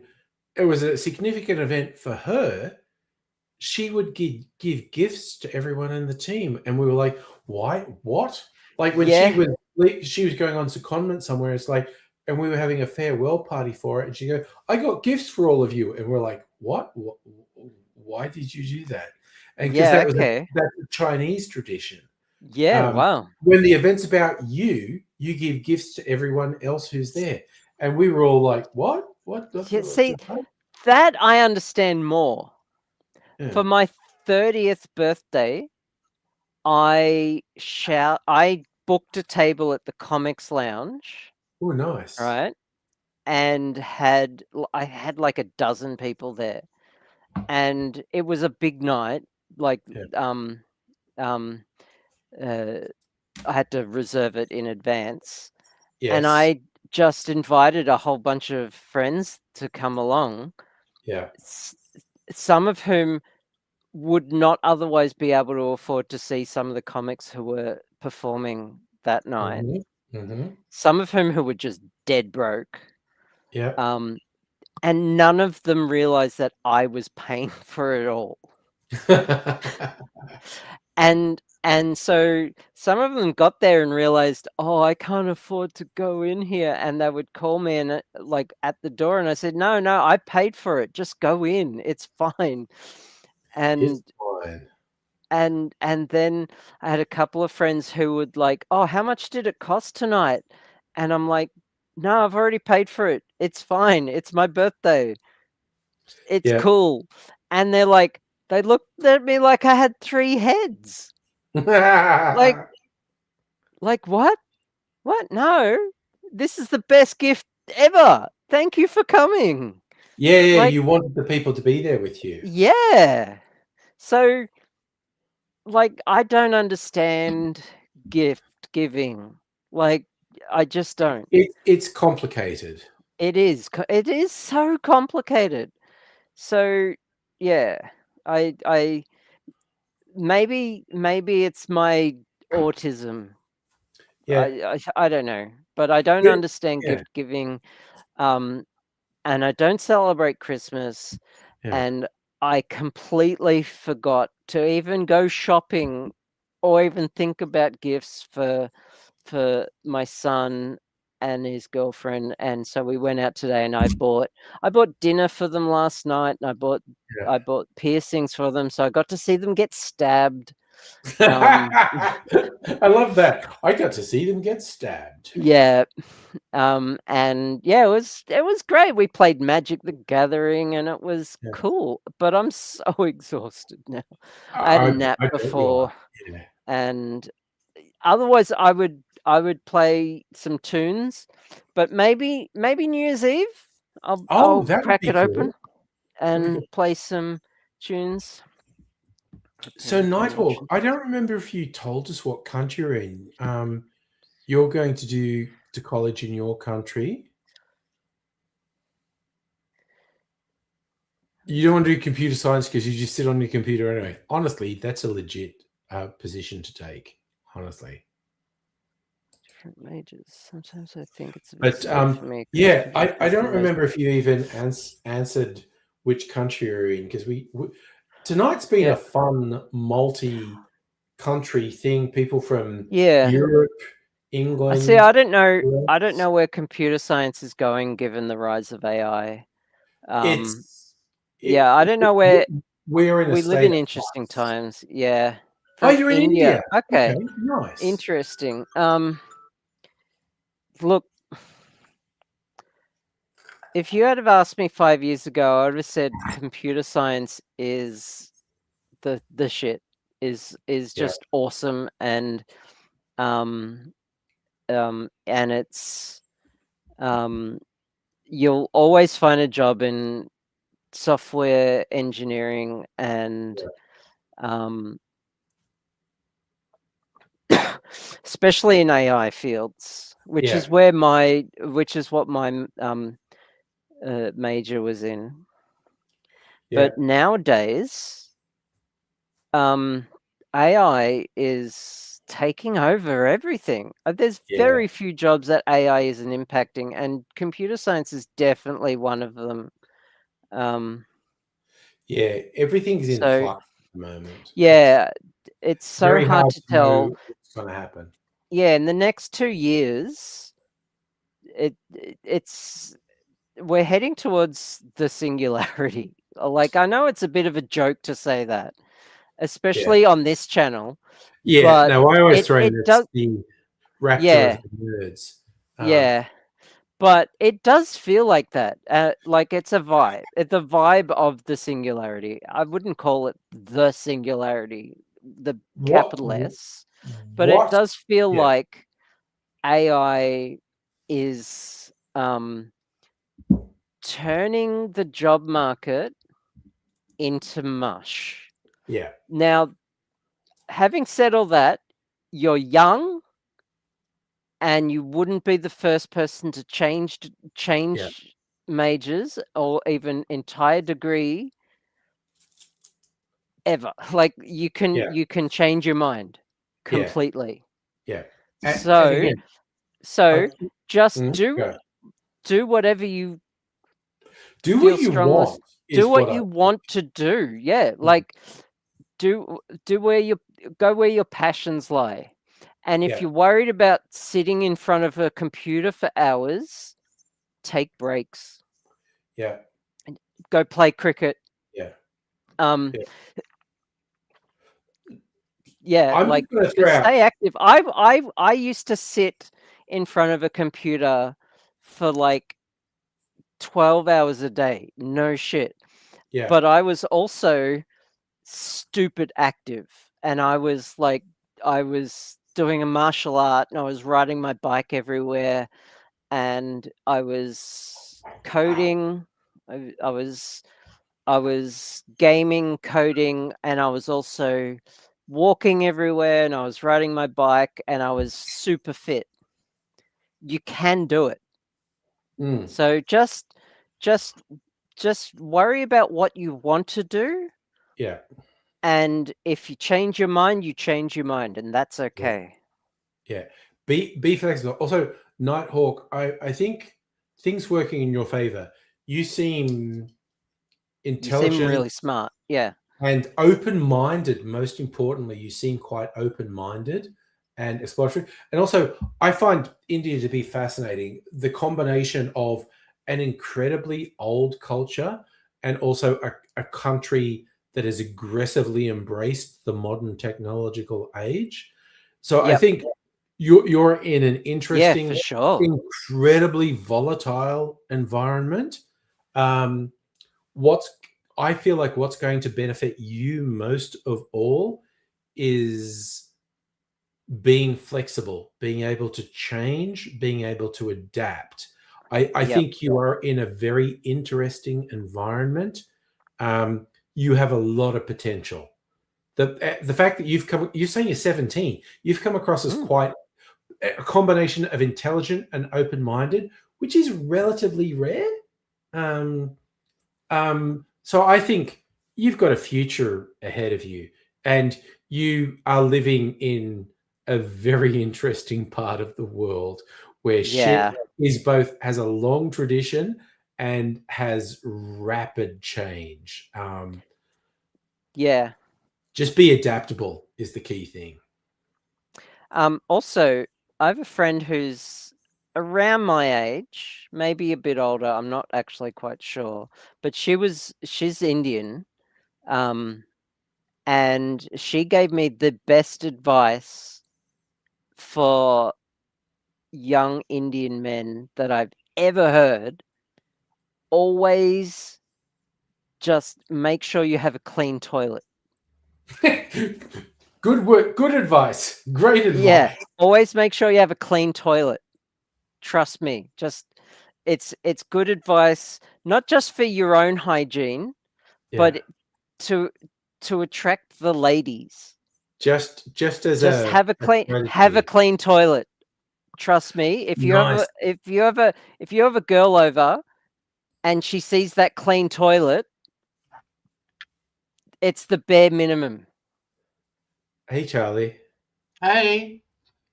it was a significant event for her, she would give gifts to everyone in the team, and we were like, "Why? What?" Like when she was going on secondment somewhere, it's like, and we were having a farewell party for it, and she go, "I got gifts for all of you," and we're like, "What? Why did you do that?" And because Yeah, that's a Chinese tradition. Yeah, wow. When the event's about you, you give gifts to everyone else who's there, and we were all like, "What? What?" See, that I understand more. Yeah. For my 30th birthday, I booked a table at the Comics Lounge. Oh, nice. Right. And I had like a dozen people there. And it was a big night. Like I had to reserve it in advance. Yes. And I just invited a whole bunch of friends to come along. Yeah. Some of whom would not otherwise be able to afford to see some of the comics who were performing that night. Mm-hmm. Some of whom who were just dead broke. Yeah. And none of them realized that I was paying for it all. And so some of them got there and realized, oh, I can't afford to go in here. And they would call me and like at the door, and I said, no, I paid for it. Just go in. It's fine. And it's fine. And then I had a couple of friends who would like, oh, how much did it cost tonight? And I'm like, no, I've already paid for it. It's fine. It's my birthday. It's cool. And they're like, they looked at me like I had 3 heads. like what? What? No, this is the best gift ever. Thank you for coming. Yeah, you wanted the people to be there with you. Yeah. So, like, I don't understand gift giving. Like, I just don't. It's complicated. It is so complicated. So, yeah, I maybe it's my autism. Yeah. I don't know, but I don't understand gift giving, and I don't celebrate Christmas, and I completely forgot to even go shopping or even think about gifts for my son and his girlfriend. And so we went out today, and I bought dinner for them last night, and I bought piercings for them, so I got to see them get stabbed. I love that. I got to see them get stabbed. Yeah. And yeah, it was great. We played Magic the Gathering, and it was cool, but I'm so exhausted now. I had a nap before. And otherwise I would play some tunes, but maybe New Year's Eve I'll crack it open and play some tunes. So Nighthawk, I don't remember if you told us what country you're in. You're going to do to college in your country. You don't want to do computer science because you just sit on your computer anyway. Honestly, that's a legit position to take. Honestly. Different majors. Sometimes I think it's a bit for me. Yeah, I don't remember if you even answered which country you're in, because tonight's been a fun country thing. People from Yeah. Europe, I England. see. I don't know US. where computer science is going given the rise of AI. Yeah, I don't know where. We're in a We live state in of interesting flux. times. Yeah. Oh, From you're in India. India. Okay. Nice. Interesting. Look, if you had have asked me 5 years ago, I would have said computer science is the shit. Is just awesome, and it's you'll always find a job in software engineering and especially in AI fields, which is what my major was in. But nowadays, AI is taking over everything. There's very few jobs that AI isn't impacting, and computer science is definitely one of them. Everything's in So, flux at the moment. yeah, it's so very hard to know tell what's going to happen. Yeah, in the next 2 years, we're heading towards the singularity. Like, I know it's a bit of a joke to say that, especially on this channel. Yeah, but no, I always throw it in does, the rapture yeah, of the nerds. yeah. But it does feel like that. Like it's a vibe. It's the vibe of the singularity. I wouldn't call it the singularity, the capital S, but it does feel like AI is turning the job market into mush. Yeah. Now, having said all that, you're young and you wouldn't be the first person to change majors or even entire degree ever. Like you can change your mind completely. Yeah. So just do whatever you do what you want. Do what you want to do. Yeah, like do where your passions lie. And if you're worried about sitting in front of a computer for hours, take breaks. Yeah. Go play cricket. Yeah. Yeah, like stay active. I used to sit in front of a computer for like 12 hours a day. No shit. Yeah. But I was also stupid active, and I was doing a martial art, and I was riding my bike everywhere, and I was coding. I was gaming, coding, and I was also walking everywhere, and I was riding my bike, and I was super fit. You can do it. So just worry about what you want to do. Yeah. And if you change your mind, you change your mind, and that's okay. Yeah. Be flexible. Also, Nighthawk, I think things working in your favor. You seem intelligent. You seem really smart. Yeah. And open-minded. Most importantly, you seem quite open-minded and exploratory. And also, I find India to be fascinating. The combination of an incredibly old culture and also a country that has aggressively embraced the modern technological age. So I think you're in an interesting, for sure, incredibly volatile environment. I feel like what's going to benefit you most of all is being flexible, being able to change, being able to adapt. I think you are in a very interesting environment. You have a lot of potential. The fact that you're saying you're 17, you've come across as quite a combination of intelligent and open-minded, which is relatively rare. So I think you've got a future ahead of you, and you are living in a very interesting part of the world where shit has a long tradition and has rapid change. Just be adaptable is the key thing. Also, I have a friend who's around my age, maybe a bit older. I'm not actually quite sure, but she's Indian, and she gave me the best advice for young Indian men that I've ever heard. Always just make sure you have a clean toilet. Good work. Good advice. Great advice. Yeah, always make sure you have a clean toilet. Trust me. It's good advice, not just for your own hygiene, but to attract the ladies. Just as have a clean toilet. Trust me. If you have a girl over and she sees that clean toilet, it's the bare minimum. Hey, Charlie. Hey.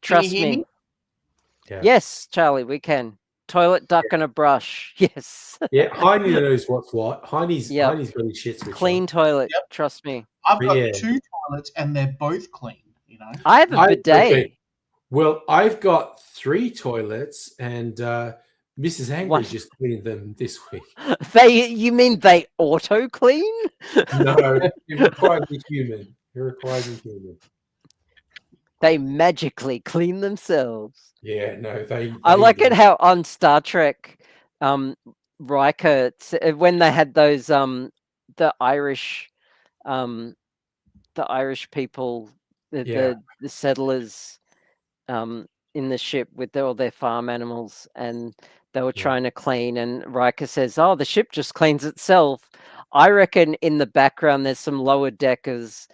Trust me. Yeah. Yes, Charlie, we can. Toilet, duck, and a brush. Yes. Yeah, Heidi knows what's what. Heidi's got his shit switched clean on. toilet. Yep. Trust me. I've got 2 toilets and they're both clean. You know. I have a bidet. Okay. Well, I've got 3 toilets, and Mrs. Angry just cleaned them this week. You mean they auto clean? No, it requires a human. It requires a human. They magically clean themselves. Yeah, no, I like it how on Star Trek, Riker, when they had those the Irish people, the settlers in the ship with all their farm animals, and they were trying to clean, and Riker says, "Oh, the ship just cleans itself." I reckon in the background there's some lower deckers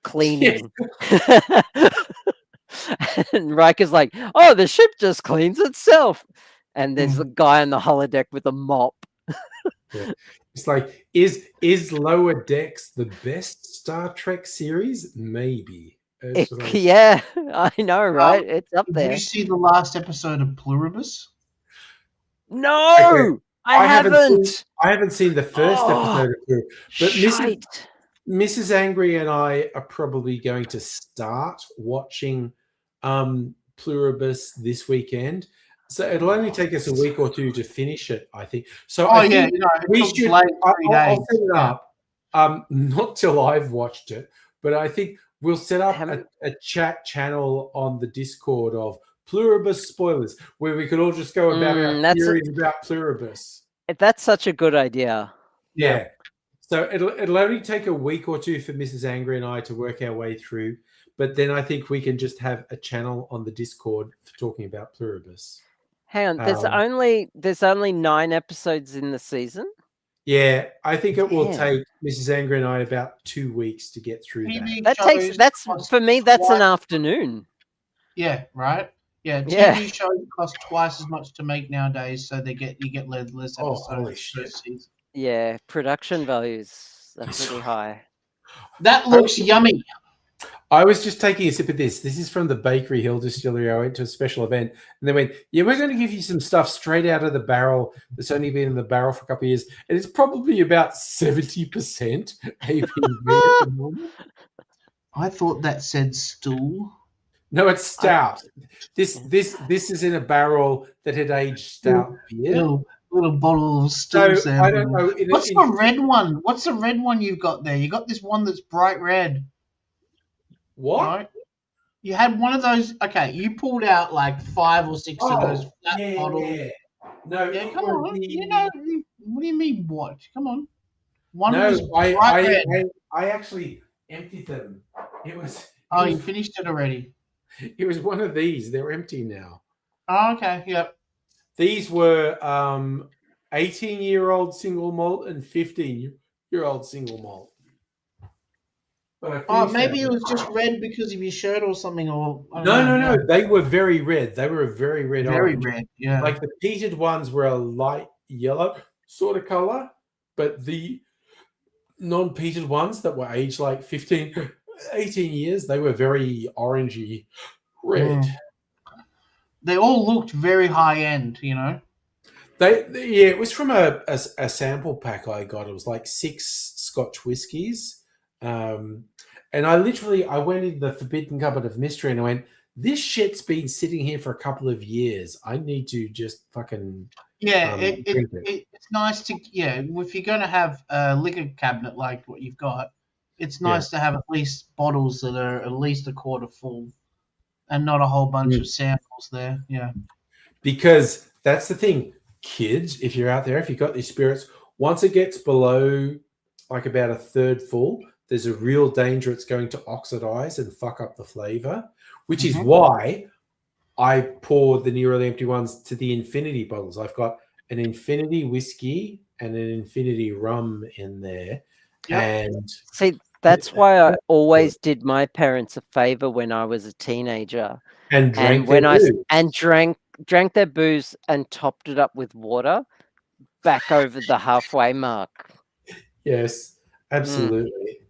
cleaning. And Riker's like, "Oh, the ship just cleans itself." And there's the guy on the holodeck with a mop. Yeah. It's like, is Lower Decks the best Star Trek series? Maybe. Yeah, I know, right? It's up there. Did you see the last episode of Pluribus? No, okay. I haven't. I haven't seen the first episode of Pluribus. But Mrs. Angry and I are probably going to start watching Pluribus this weekend. So it'll only take us a week or 2 to finish it, I think. So I think we should. I'll set it up. Not till I've watched it, but I think we'll set up a chat channel on the Discord of Pluribus spoilers, where we could all just go about our theories about Pluribus. That's such a good idea. Yeah. So it'll only take a week or 2 for Mrs. Angry and I to work our way through, but then I think we can just have a channel on the Discord for talking about Pluribus. Hang on, there's only 9 episodes in the season. Yeah, I think it will take Mrs. Angry and I about 2 weeks to get through that. That's for me. That's an afternoon. Yeah, right. Yeah, TV shows cost twice as much to make nowadays, so you get less episodes. Holy shit. Yeah, production values are pretty high. That looks yummy. I was just taking a sip of this. This is from the Bakery Hill Distillery. I went to a special event, and they went, "Yeah, we're going to give you some stuff straight out of the barrel that's only been in the barrel for a couple of years, and it's probably about 70% ABV at the moment." I thought that said stool. No, it's stout. This is in a barrel that had aged stout beer. Little bottle of stool sample. I don't know. What's the red one? What's the red one you've got there? You got this one that's bright red. What? Right? You had one of those. Okay, you pulled out like 5 or 6 of those flat bottles. Yeah. No, come on. What do you mean? What? Come on. I actually emptied them. You finished it already. It was one of these. They're empty now. Oh, okay. Yep. These were 18-year-old single malt and 15-year-old single malt. Maybe it was just red because of your shirt or something. Or No. They were very red. They were a very red orange. Very red, yeah. Like the peated ones were a light yellow sort of color, but the non-peated ones that were aged like 15, 18 years, they were very orangey red. They all looked very high end, you know. It was from a sample pack I got. It was like 6 Scotch whiskies. And I went in the forbidden cupboard of mystery and I went, this shit's been sitting here for a couple of years. I need to just fucking drink it. It's nice to if you're going to have a liquor cabinet like what you've got, it's nice to have at least bottles that are at least a quarter full and not a whole bunch of samples there. Yeah. Because that's the thing, kids, if you're out there, if you've got these spirits, once it gets below like about a third full, there's a real danger it's going to oxidize and fuck up the flavor, which is why I pour the nearly empty ones to the infinity bottles. I've got an infinity whiskey and an infinity rum in there. Yep. And see, that's why I always did my parents a favor when I was a teenager, and drank drank their booze and topped it up with water back over the halfway mark. Yes, absolutely.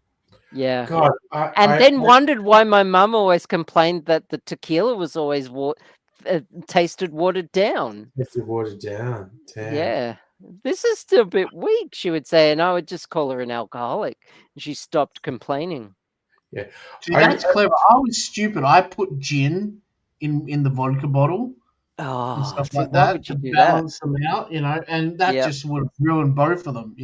Yeah. God, then wondered why my mum always complained that the tequila was always tasted watered down. Tasted watered down. Damn. Yeah. This is still a bit weak, she would say, and I would just call her an alcoholic. And she stopped complaining. Yeah. See, that's clever. I was stupid. I put gin in the vodka bottle and stuff like that to balance them out, and that just would have ruined both of them,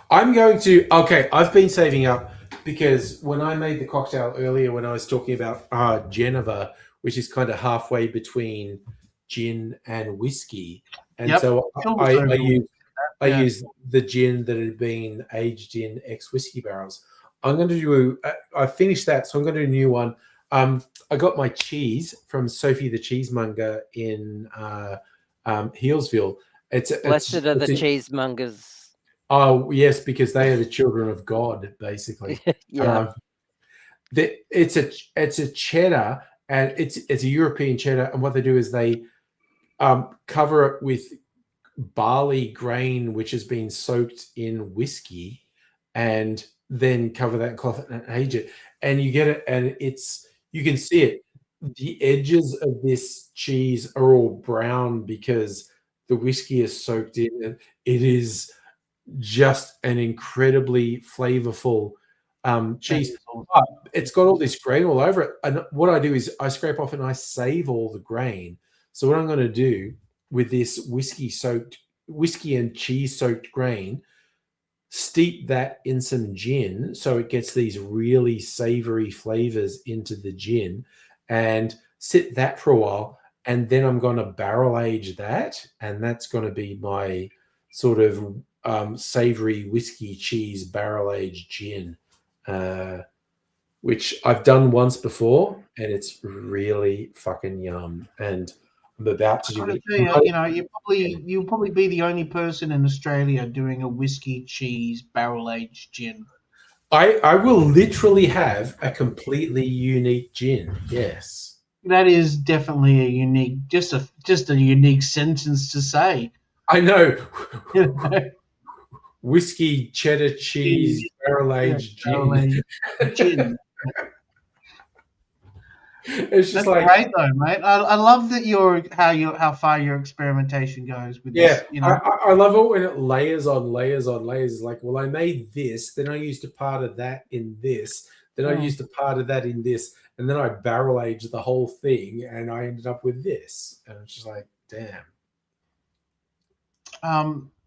I'm going to, I've been saving up because when I made the cocktail earlier, when I was talking about Geneva, which is kind of halfway between gin and whiskey. And so I use the gin that had been aged in ex-whiskey barrels. I'm going to do, I finished that, so I'm going to do a new one. I got my cheese from Sophie the Cheesemonger in Healesville. Blessed are the cheesemongers. Oh, yes, because they are the children of God, basically. It's a cheddar, and it's a European cheddar, and what they do is they cover it with barley grain, which has been soaked in whiskey, and then cover that in cloth and age it. And you get it, and you can see it. The edges of this cheese are all brown because the whiskey is soaked in, and it is just an incredibly flavorful cheese. It's got all this grain all over it. And what I do is I scrape off and I save all the grain. So what I'm going to do with this whiskey and cheese soaked grain, steep that in some gin so it gets these really savory flavors into the gin, and sit that for a while. And then I'm going to barrel age that, and that's going to be my sort of savory whiskey cheese barrel aged gin, which I've done once before, and it's really fucking yum. And I'm about to do it. You'll probably be the only person in Australia doing a whiskey cheese barrel aged gin. I will literally have a completely unique gin. Yes, that is definitely a unique, just a unique sentence to say. I know. Whiskey, cheddar cheese, barrel aged gin. It's just that's great though, mate. I love that how far your experimentation goes with this. I love it when it layers on layers on layers. It's like, well, I made this, then I used a part of that in this, then I used a part of that in this, and then I barrel aged the whole thing, and I ended up with this. And it's just like, damn.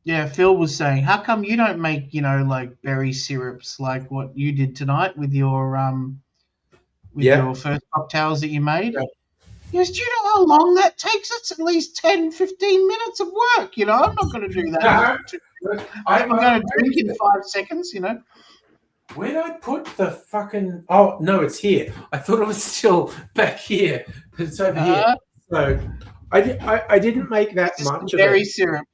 Yeah, Phil was saying, how come you don't make, like berry syrups like what you did tonight with your your first cocktails that you made? Yeah. Yes, do you know how long that takes? It's at least 10, 15 minutes of work, I'm not going to do that. I'm going to drink in 5 seconds, Where'd I put the fucking... Oh, no, it's here. I thought it was still back here, but it's over here. So I didn't make that much of it. Berry syrup.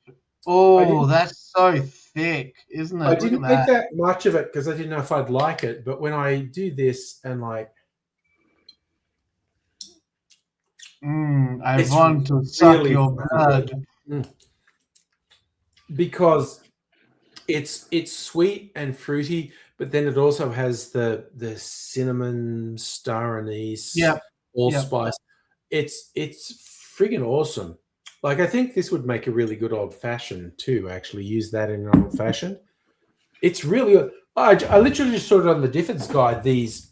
Oh, that's so thick, isn't it? I didn't make that much of it because I didn't know if I'd like it. But when I do this and like... I want to suck really your blood. Because it's sweet and fruity, but then it also has the cinnamon, star anise, allspice. It's friggin' awesome. Like, I think this would make a really good old fashioned too. Actually, use that in an old fashioned. It's really. I literally just saw it on the Difford's Guide. These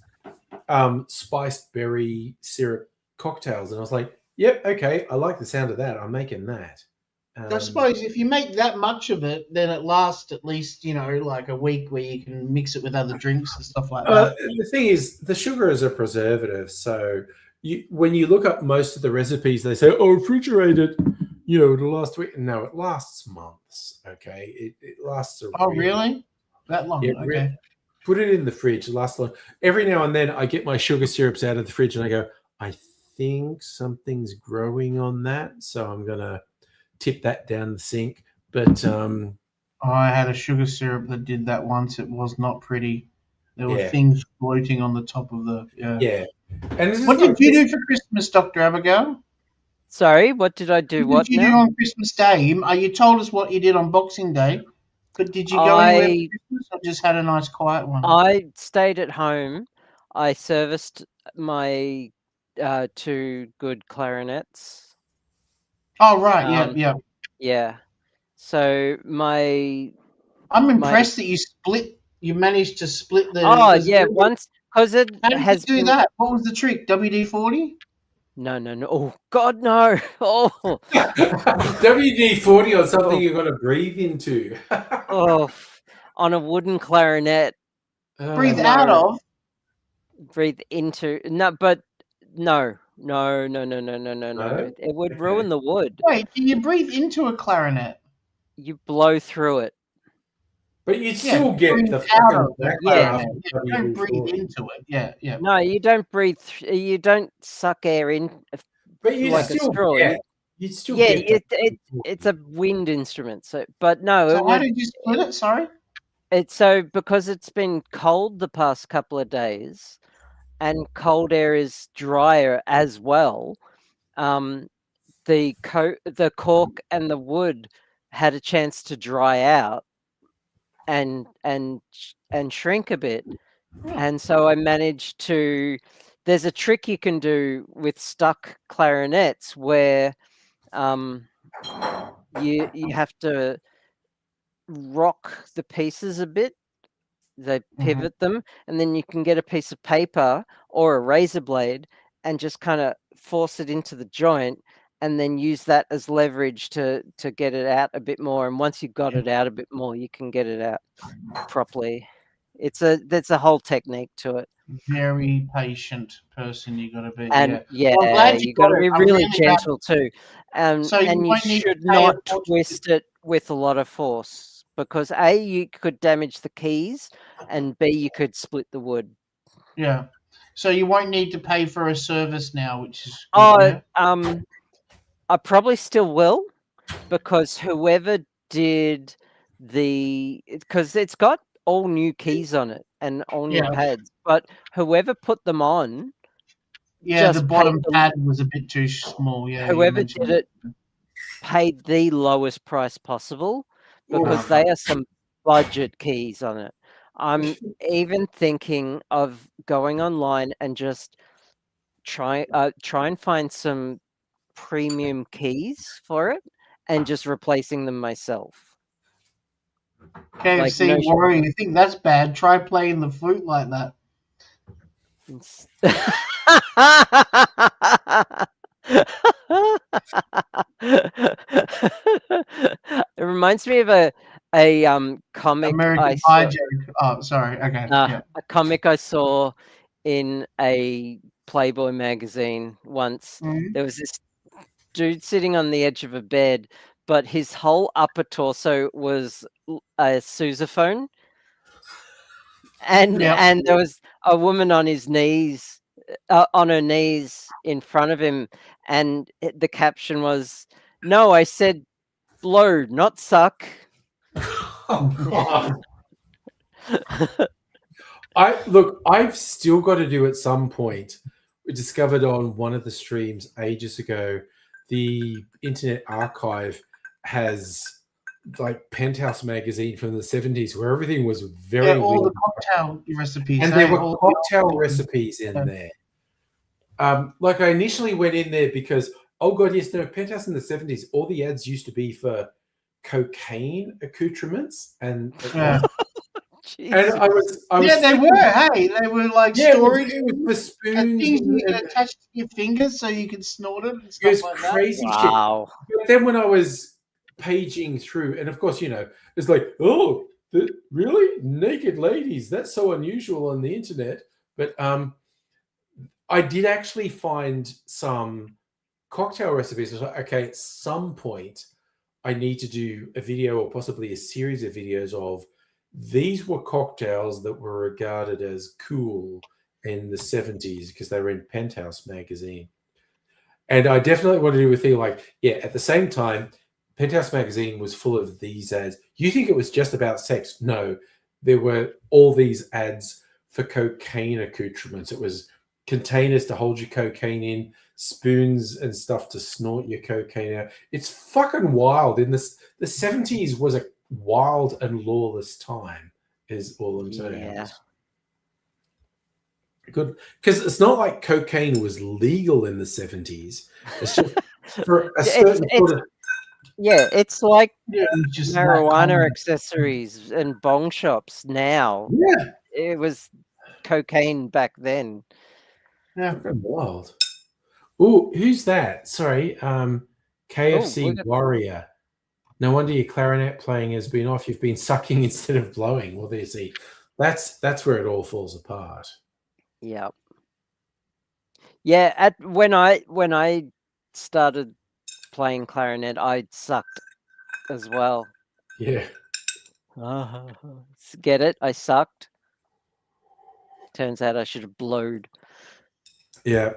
spiced berry syrup cocktails, and I was like, "Yep, okay, I like the sound of that. I'm making that." I suppose if you make that much of it, then it lasts at least, like a week where you can mix it with other drinks and stuff like that. The thing is, the sugar is a preservative. So when you look up most of the recipes, they say, "Oh, refrigerate it, it'll last week." No, it lasts months. Okay, it lasts. Really? That long? Yeah, okay. Put it in the fridge. It lasts long. Every now and then, I get my sugar syrups out of the fridge, and I go, "I think something's growing on that," so I'm gonna tip that down the sink. But I had a sugar syrup that did that once. It was not pretty. There were Yeah. things floating on the top of the. yeah. And this is What did like- you do for Christmas, Dr. Abigail? Sorry, what did I do? What did you do now? on Christmas Day? You told us what you did on Boxing Day, but did you go anywhere for Christmas or just had a nice quiet one? I stayed at home. I serviced my 2 good clarinets. Oh, right. Yeah. Yeah. So I'm impressed that you managed to split the. once, because it How did has you do been, that? What was the trick? WD-40? No. Oh God, no. Oh, WD-40 on something you're going to breathe into. oh, on a wooden clarinet. Breathe no. out of? Breathe into. No, but no. No? It would ruin the wood. Wait, can you breathe into a clarinet? You blow through it. But you'd still get breathe the out of fucking the clarinet. You don't WD-40. breathe into it. Yeah. No, you don't breathe. You don't suck air in. But you like a still straw. get. You'd still Yeah, get it's a wind instrument. So, but no, So why did you split it? Sorry. It's so because it's been cold the past couple of days, and cold air is drier as well. The cork and the wood had a chance to dry out and shrink a bit, and so I managed to. There's a trick you can do with stuck clarinets where you have to rock the pieces a bit. They pivot them, and then you can get a piece of paper or a razor blade and just kind of force it into the joint, and then use that as leverage to get it out a bit more. And once you've got it out a bit more, you can get it out properly. There's a whole technique to it. Very patient person you got to be. And Well, I'm glad you got to be I'm really glad- gentle too. So you And you won't need to should pay not a fortune. twist it with a lot of force, because A, you could damage the keys, and B, you could split the wood. Yeah. So you won't need to pay for a service now, which is good, yeah? I probably still will, because whoever did because it's got all new keys on it and all new pads, but whoever put them on, Yeah, just the bottom paid the- pad was a bit too small. Yeah. you whoever mentioned did it paid the lowest price possible, because they are some budget keys on it. I'm even thinking of going online and just try and find some premium keys for it and just replacing them myself. KFC no- Warrior, you think that's bad? Try playing the flute like that. It reminds me of a comic American Pie joke. Oh, sorry. Okay. Yeah. a comic I saw in a Playboy magazine once. Mhm. There was this dude sitting on the edge of a bed, but his whole upper torso was a sousaphone, and Yep. and there was a woman on his knees, on her knees in front of him, and the caption was, "No, I said blow, not suck." Oh, God. I've still got to do at some point. We discovered on one of the streams ages ago, the Internet Archive has like Penthouse magazine from the 70s where everything was very all weird. the cocktail recipes. And eh? there were All the cocktail old- recipes in Yeah. there. Like I initially went in there because, oh God, yes, no, Penthouse in the 70s, all the ads used to be for cocaine accoutrements and Yeah. And I was Yeah, they thinking- were. Hey, they were like Yeah, storage it was the spoons. and things you and- can attach to your fingers so you can snort it and It stuff was like that. crazy shit. Wow. But then when I was paging through, and of course, it's like, oh, really? Naked ladies? That's so unusual on the internet. But I did actually find some cocktail recipes. I was like, okay, at some point, I need to do a video or possibly a series of videos of these were cocktails that were regarded as cool in the 70s because they were in Penthouse magazine. And I definitely want to do a thing like, at the same time, Penthouse magazine was full of these ads. You think it was just about sex? No, there were all these ads for cocaine accoutrements. It was containers to hold your cocaine in, spoons and stuff to snort your cocaine out. It's fucking wild. The 70s was a wild and lawless time, is all I'm saying. Yeah. Good, because it's not like cocaine was legal in the 70s. It's just for a certain sort of. Yeah, it's like Yeah, it's just marijuana accessories and bong shops now. Yeah, It was cocaine back then. Yeah. fucking wild. Oh, who's that? Sorry, KFC look at- Warrior. No wonder your clarinet playing has been off. You've been sucking instead of blowing. Well, there you see. That's where it all falls apart. Yeah. Yeah, when I started playing clarinet, I sucked as well. Yeah. Get it? I sucked. Turns out I should have blowed. Yeah.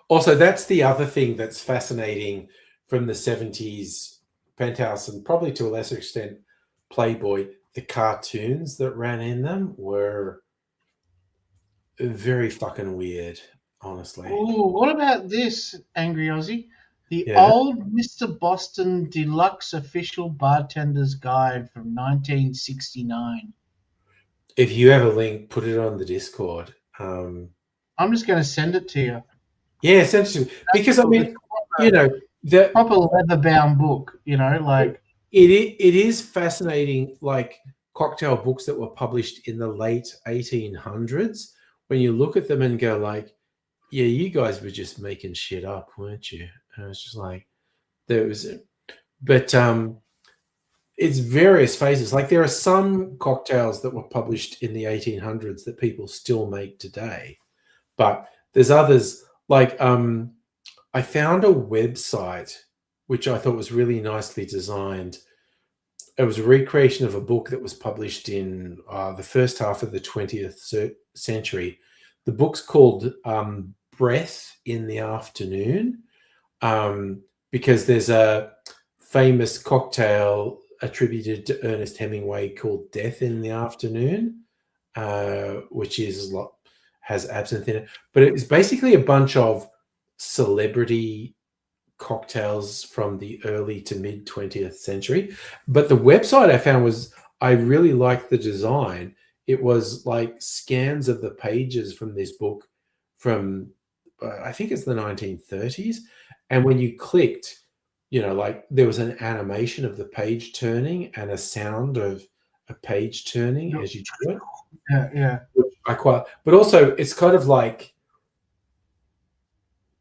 Also, that's the other thing that's fascinating from the 70s Penthouse, and probably to a lesser extent Playboy. The cartoons that ran in them were very fucking weird, honestly. Ooh, what about this, Angry Aussie? The Yeah. old Mr. Boston Deluxe Official Bartender's Guide from 1969. If you have a link, put it on the Discord. I'm just going to send it to you. Yeah, essentially, because I mean, the Proper leather-bound book, like... it is fascinating, like cocktail books that were published in the late 1800s. When you look at them and go like, yeah, you guys were just making shit up, weren't you? And it's just like there was, but it's various phases. Like there are some cocktails that were published in the 1800s that people still make today, but there's others like I found a website which I thought was really nicely designed. It was a recreation of a book that was published in the first half of the 20th century. The book's called Breath in the Afternoon, because there's a famous cocktail attributed to Ernest Hemingway called Death in the Afternoon, which has absinthe in it. But it's basically a bunch of celebrity cocktails from the early to mid 20th century. But the website I found I really liked the design. It was like scans of the pages from this book from I think it's the 1930s. And when you clicked, like there was an animation of the page turning and a sound of a page turning as you do it. Yeah. Which but also it's kind of like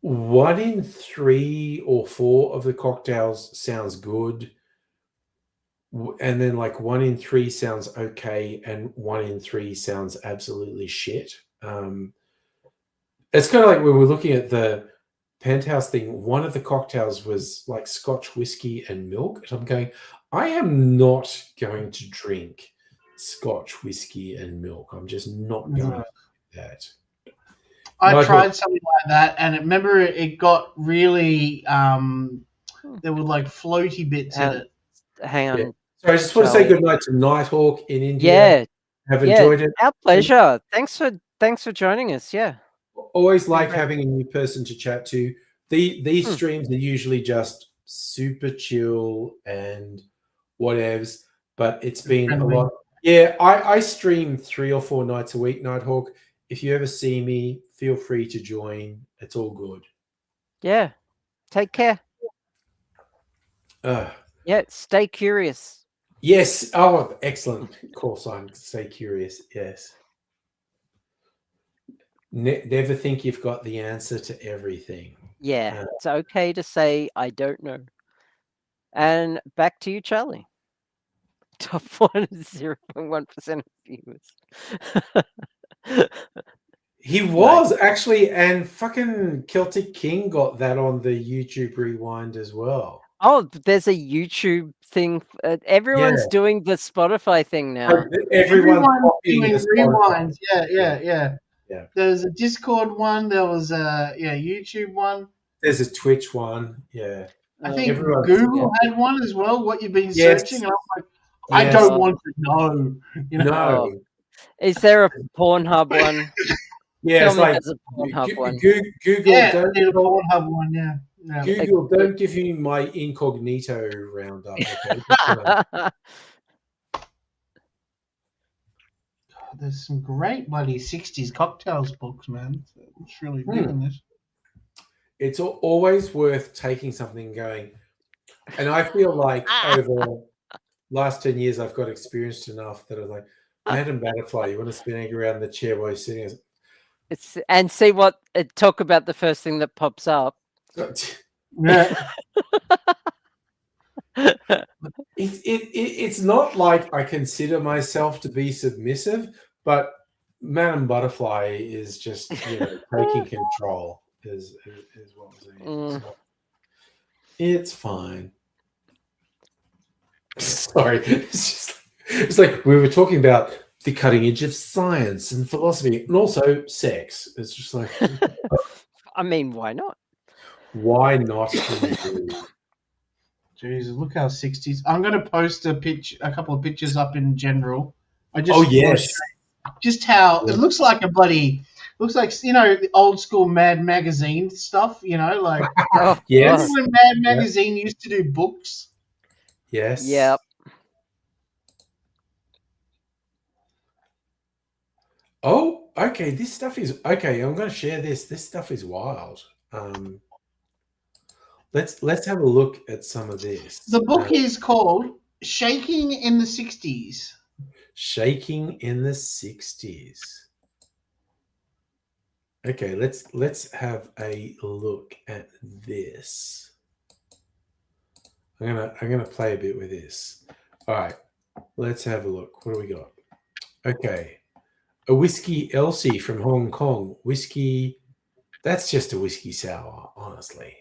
1 in 3 or 4 of the cocktails sounds good. And then like 1 in 3 sounds okay. And 1 in 3 sounds absolutely shit. It's kind of like when we're looking at the Penthouse thing, one of the cocktails was like Scotch whiskey and milk. And I'm going, I am not going to drink Scotch whiskey and milk. I'm just not going to do that. I tried something like that, and remember it got really there were like floaty bits in it. Hang on. Yeah. So I just want to say good night to Nighthawk in India. Yeah. Have enjoyed it. Our pleasure. Thanks for joining us. Yeah. Always like having a new person to chat to. These streams are usually just super chill and whatevs, but it's been a lot. Yeah, I stream 3 or 4 nights a week, Nighthawk. If you ever see me, feel free to join. It's all good. Yeah. Take care. Yeah. Stay curious. Yes. Oh, excellent call sign. Stay curious. Yes. Never think you've got the answer to everything. Yeah, it's okay to say I don't know. And back to you, Charlie. Top 0.1% of viewers. He was actually, and fucking Celtic King got that on the YouTube Rewind as well. Oh, there's a YouTube thing. Everyone's doing the Spotify thing now. Everyone's doing rewinds. Yeah. Yeah. There's a Discord one. There was a YouTube one. There's a Twitch one. Yeah. I think Google had one as well. What you've been searching, and I'm like, I don't want to know. You know? No. Is there a Pornhub one? Yeah, it's like a Pornhub one. Google. Yeah, don't need a Pornhub one. Yeah. Google, don't give me my incognito roundup. Okay? There's some great bloody 60s cocktails books, man. It's really digging this. It's always worth taking something and going. And I feel like over the last 10 years, I've got experienced enough that I'm like, Madam Butterfly, you want to spin egg around the chair while you're sitting? And see what talk about the first thing that pops up. Yeah. It's not like I consider myself to be submissive, but Madam Butterfly is just taking control is what I'm saying. So it's fine. Sorry, it's like we were talking about the cutting edge of science and philosophy and also sex. It's just like, I mean, why not? Why not? Jesus, look how 60s. I'm going to post a couple of pictures up in general. Just how it looks like the old school Mad Magazine stuff, like yes. when Mad Magazine used to do books. Yes. Yep. Oh, okay. This stuff is okay. I'm going to share this. This stuff is wild. Let's have a look at some of this. The book is called Shaking in the 60s. Shaking in the 60s. Okay, let's have a look at this. I'm gonna play a bit with this. All right, let's have a look. What do we got? Okay, a whiskey Elsie from Hong Kong. Whiskey, that's just a whiskey sour, honestly.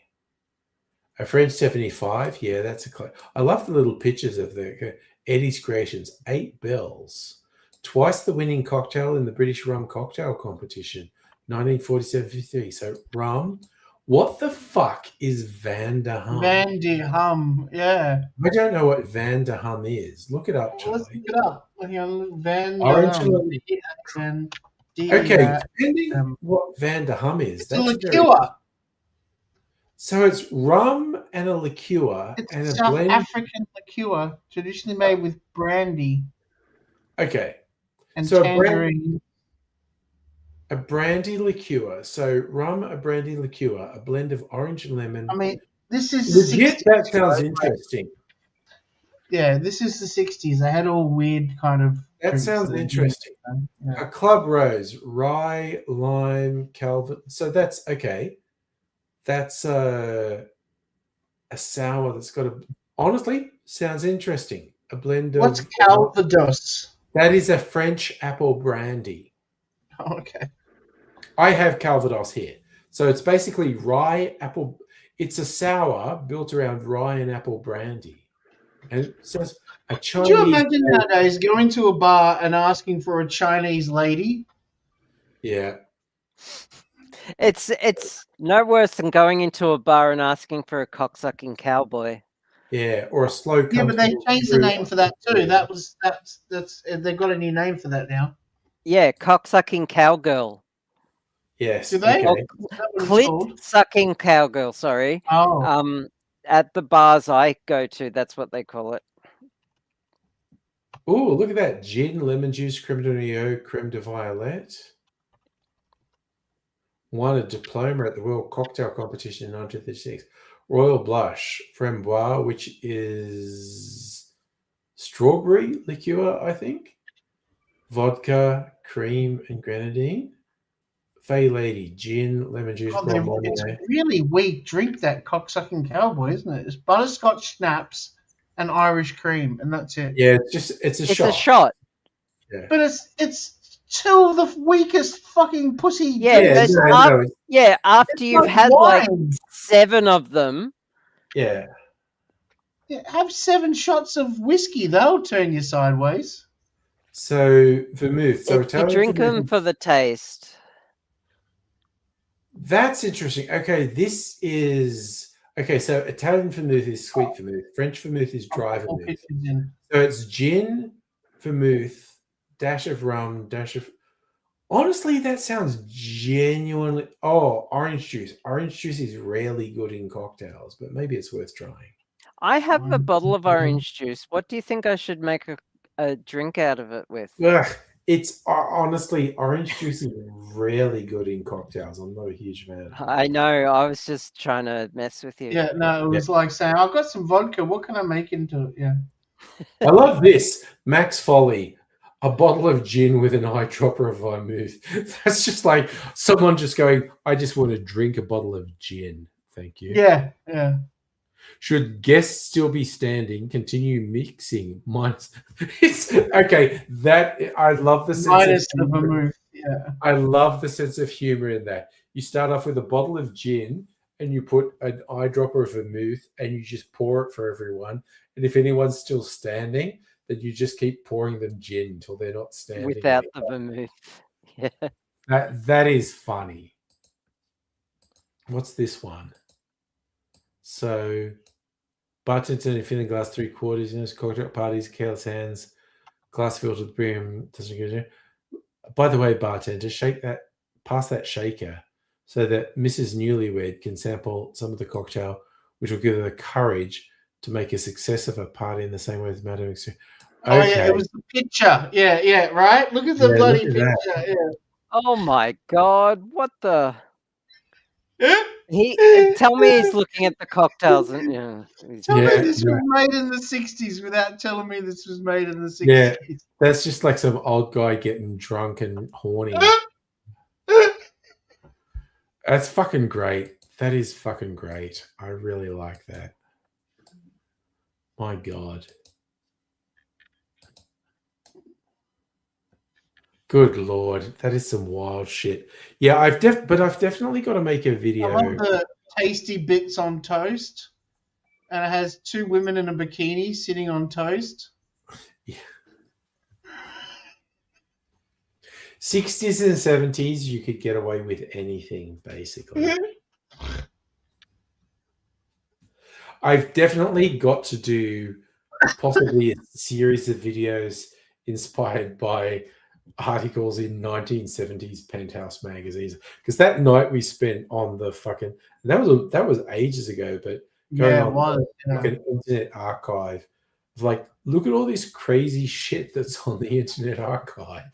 A French 75, yeah, that's a. I love the little pictures of the Eddie's Creations. 8 bells, twice the winning cocktail in the British rum cocktail competition, 1947-53. So rum. What the fuck is Van der Hum? Van der Hum, yeah. I don't know what Van der Hum is. Look it up, Charlie. Let's look it up. Van der Hum. Okay, depending what Van der Hum is. It's a liqueur. So it's rum and a liqueur. It's and a a South blend. African liqueur, traditionally made with brandy. Okay. And so tangerine. A brandy liqueur. So rum, a brandy liqueur, a blend of orange and lemon. I mean, this is legit. That sounds interesting. Yeah, this is the 60s. They had all weird kind of. That sounds interesting. Yeah. A Club Rose, rye, lime, Calvin. So that's okay. That's a sour that's got honestly sounds interesting. A blend of. What's Calvados? That is a French apple brandy. Oh, okay. I have Calvados here. So it's basically rye apple. It's a sour built around rye and apple brandy. And it says a Chinese. Could you imagine nowadays going to a bar and asking for a Chinese lady? Yeah. It's no worse than going into a bar and asking for a cocksucking cowboy. Yeah, or a slow. Yeah, but they changed the name for that too. That's they've got a new name for that now. Yeah, cocksucking cowgirl. Yes. Do they? Okay. Clit sucking cowgirl. Sorry. Oh. At the bars I go to, that's what they call it. Oh, look at that! Gin, lemon juice, creme de noyeau, creme de violette. Won a diploma at the World Cocktail Competition in 1936. Royal Blush, Framboise, which is strawberry liqueur, I think, vodka, cream, and grenadine. Fay Lady, gin, lemon juice, Oh, Grand it's Marnier. a really weak drink, that cocksucking cowboy, isn't it? It's butterscotch schnapps and Irish cream, and that's it. Yeah, it's a shot. a shot. Yeah. But it's two of the weakest fucking pussy. Yeah, drinks. after It's you've like had like wine. 7 of them. Yeah. Yeah, have 7 shots of whiskey; they'll turn you sideways. So vermouth. So You Italian drink them vermouth. for the taste. That's interesting. Okay, so Italian vermouth is sweet vermouth. French vermouth is dry vermouth. So it's gin, vermouth, dash of rum, dash of. Honestly, that sounds genuinely. Oh, orange juice. Orange juice is rarely good in cocktails, but maybe it's worth trying. I have a bottle of orange juice. What do you think I should make a drink out of it with? Ugh, it's honestly, orange juice is rarely good in cocktails. I'm not a huge fan. I know. I was just trying to mess with you. Yeah, no, it was like saying, "I've got some vodka. What can I make into it?" Yeah. I love this. Max Folly. A bottle of gin with an eyedropper of vermouth. That's just like someone just going, I just want to drink a bottle of gin. Thank you. Yeah, yeah. Should guests still be standing? Continue mixing. It's okay. That I love the sense Minus of the humor. vermouth. Yeah. I love the sense of humor in that. You start off with a bottle of gin and you put an eyedropper of vermouth and you just pour it for everyone. And if anyone's still standing, then you just keep pouring them gin until they're not standing. Without the vermouth. Yeah. That is funny. What's this one? So, bartender in filling glass 3/4, cocktail parties, careless hands, glass filled with brim. Doesn't go. By the way, bartender, pass that shaker so that Mrs. Newlywed can sample some of the cocktail, which will give her the courage to make a success of her party in the same way as Madame. Okay. Oh yeah, it was the picture. Yeah, right. Look at the bloody picture. Yeah. Oh my god! What the? Yeah. Tell me he's looking at the cocktails. And, Tell me this was made in the 60s without telling me this was made in the 60s. Yeah, that's just like some old guy getting drunk and horny. That's fucking great. That is fucking great. I really like that. My God. Good Lord. That is some wild shit. Yeah, I've definitely got to make a video. I love the tasty bits on toast. And it has 2 women in a bikini sitting on toast. Yeah. 60s and 70s, you could get away with anything, basically. I've definitely got to do possibly a series of videos inspired by articles in 1970s Penthouse magazines, because that night we spent on the fucking that was ages ago, but going on like an internet archive of like, look at all this crazy shit that's on the internet archive.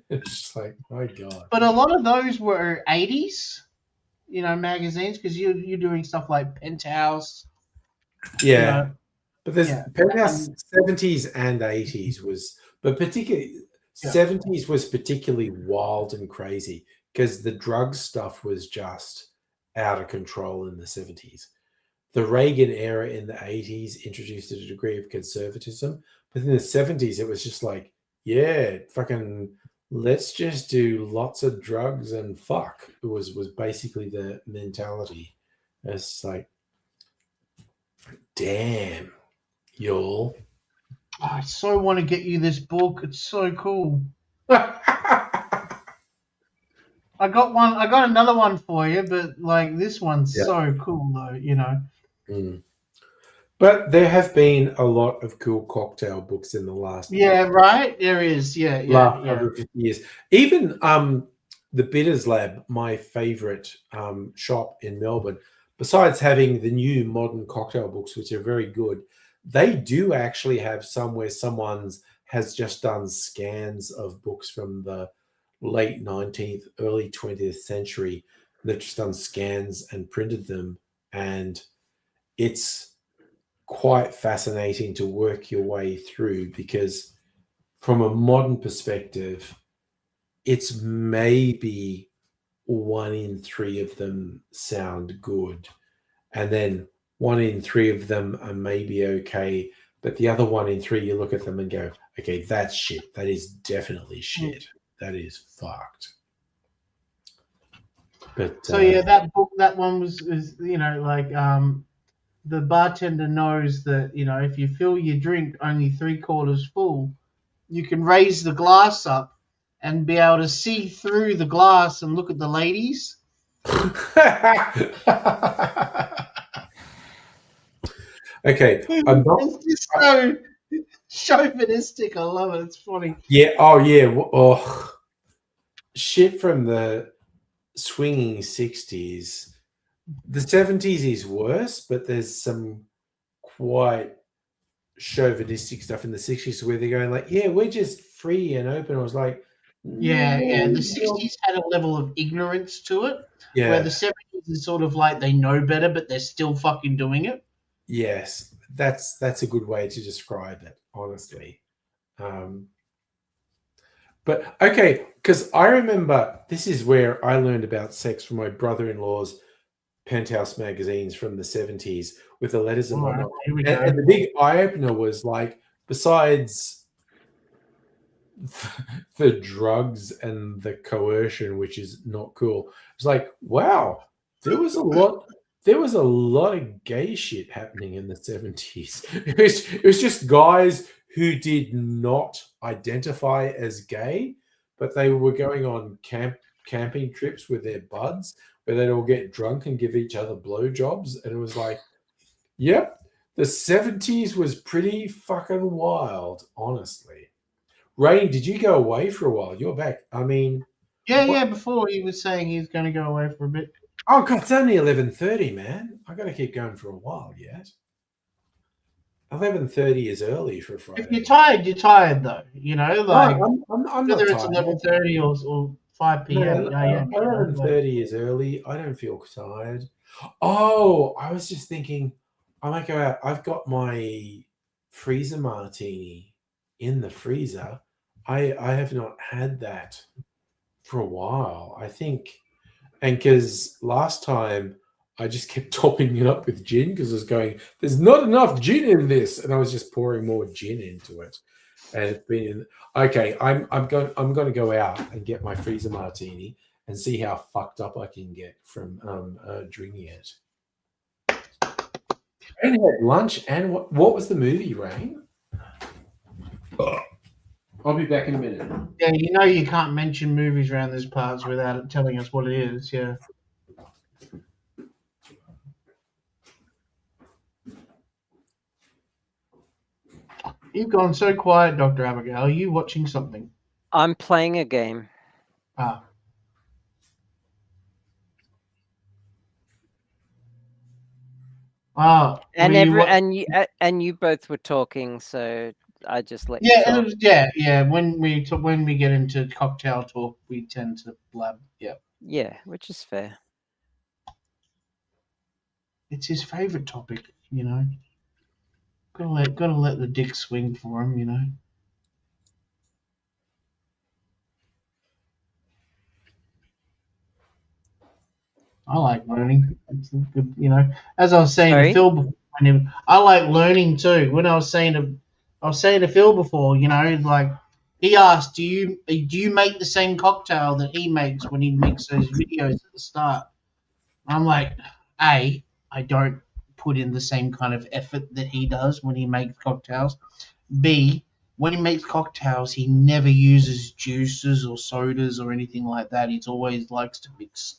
It's just like, my God. But a lot of those were 80s, magazines, because you're doing stuff like Penthouse. Yeah, but there's Penthouse 70s and 80s was, but particularly 70s was particularly wild and crazy because the drug stuff was just out of control in the 70s. The Reagan era in the 80s introduced a degree of conservatism, but in the 70s it was just like, yeah, fucking let's just do lots of drugs and fuck. It was basically the mentality. It's like, damn, y'all. I so want to get you this book. It's so cool. I got another one for you, but like this one's so cool though, But there have been a lot of cool cocktail books in the last right? There is. Last 150 years. Even the Bitters Lab, my favorite shop in Melbourne, besides having the new modern cocktail books, which are very good, they do actually have somewhere someone has just done scans of books from the late 19th, early 20th century. They've just done scans and printed them, and it's quite fascinating to work your way through, because from a modern perspective, it's maybe 1 in 3 of them sound good, and then 1 in 3 of them are maybe okay, but the other 1 in 3, you look at them and go, okay, that's shit. That is definitely shit. That is fucked. But so yeah, that book, that one was you know, like the bartender knows that, you know, if you fill your drink only 3/4 full, you can raise the glass up and be able to see through the glass and look at the ladies. Okay, I'm not. It's just so chauvinistic. I love it. It's funny. Yeah. Oh, yeah. Oh, shit from the swinging 60s. The 70s is worse, but there's some quite chauvinistic stuff in the 60s where they're going like, yeah, we're just free and open. I was like, yeah. The 60s had a level of ignorance to it, yeah. Where the 70s is sort of like they know better, but they're still fucking doing it. Yes, that's a good way to describe it, honestly. But okay, because I remember this is where I learned about sex from my brother-in-law's Penthouse magazines from the 70s with the letters and whatnot. And the big eye-opener was like, besides the drugs and the coercion, which is not cool, it's like, wow, there was a lot of gay shit happening in the 70s. It was just guys who did not identify as gay, but they were going on camping trips with their buds where they'd all get drunk and give each other blowjobs. And it was like, yep, the 70s was pretty fucking wild, honestly. Rain, did you go away for a while? You're back. I mean... Yeah, before he was saying he was going to go away for a bit. Oh, God, it's only 11:30, man. I got to keep going for a while yet. 11:30 is early for Friday. If you're tired though. You know, like I'm whether not it's tired. 11:30 or 5 p.m. No, 11:30 is early. I don't feel tired. Oh, I was just thinking, I might go out. I've got my freezer martini in the freezer. I have not had that for a while, I think. And because last time I just kept topping it up with gin because I was going, there's not enough gin in this. And I was just pouring more gin into it. And it's been okay. I'm going to go out and get my freezer martini and see how fucked up I can get from drinking it. I had lunch, and what was the movie, Rain? I'll be back in a minute. Yeah, you know you can't mention movies around this parts without telling us what it is. Yeah. You've gone so quiet, Dr. Abigail. Are you watching something? I'm playing a game. Ah. Ah. And you both were talking, so I just let you talk. Yeah. When we get into cocktail talk, we tend to blab. Yeah. Yeah, which is fair. It's his favorite topic, you know. Gotta let the dick swing for him, you know. I like learning. It's good, you know. As I was saying to Phil before, I like learning too. When I was saying to Phil before, you know, like he asked, do you make the same cocktail that he makes when he makes those videos at the start? I'm like, I don't put in the same kind of effort that he does when he makes cocktails. B, when he makes cocktails, he never uses juices or sodas or anything like that. He always likes to mix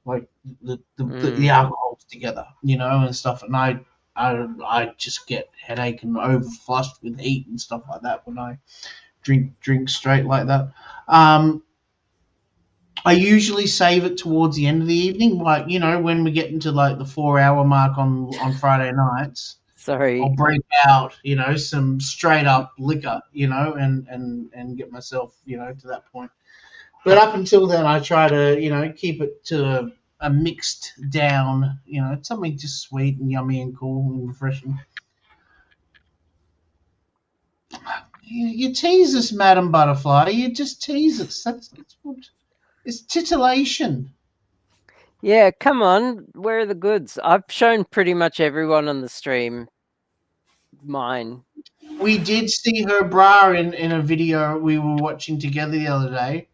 like the alcohols together, you know, and stuff. And I just get headache and overflushed with heat and stuff like that when I drink straight like that. I usually save it towards the end of the evening, like, you know, when we get into like the 4-hour mark on Friday nights. Sorry. I'll break out, you know, some straight up liquor, you know, and get myself, you know, to that point. But up until then, I try to, you know, keep it to a mixed down, you know, something just sweet and yummy and cool and refreshing. You tease us, Madam Butterfly. You just tease us. It's titillation. Yeah, come on. Where are the goods? I've shown pretty much everyone on the stream mine. We did see her bra in a video we were watching together the other day.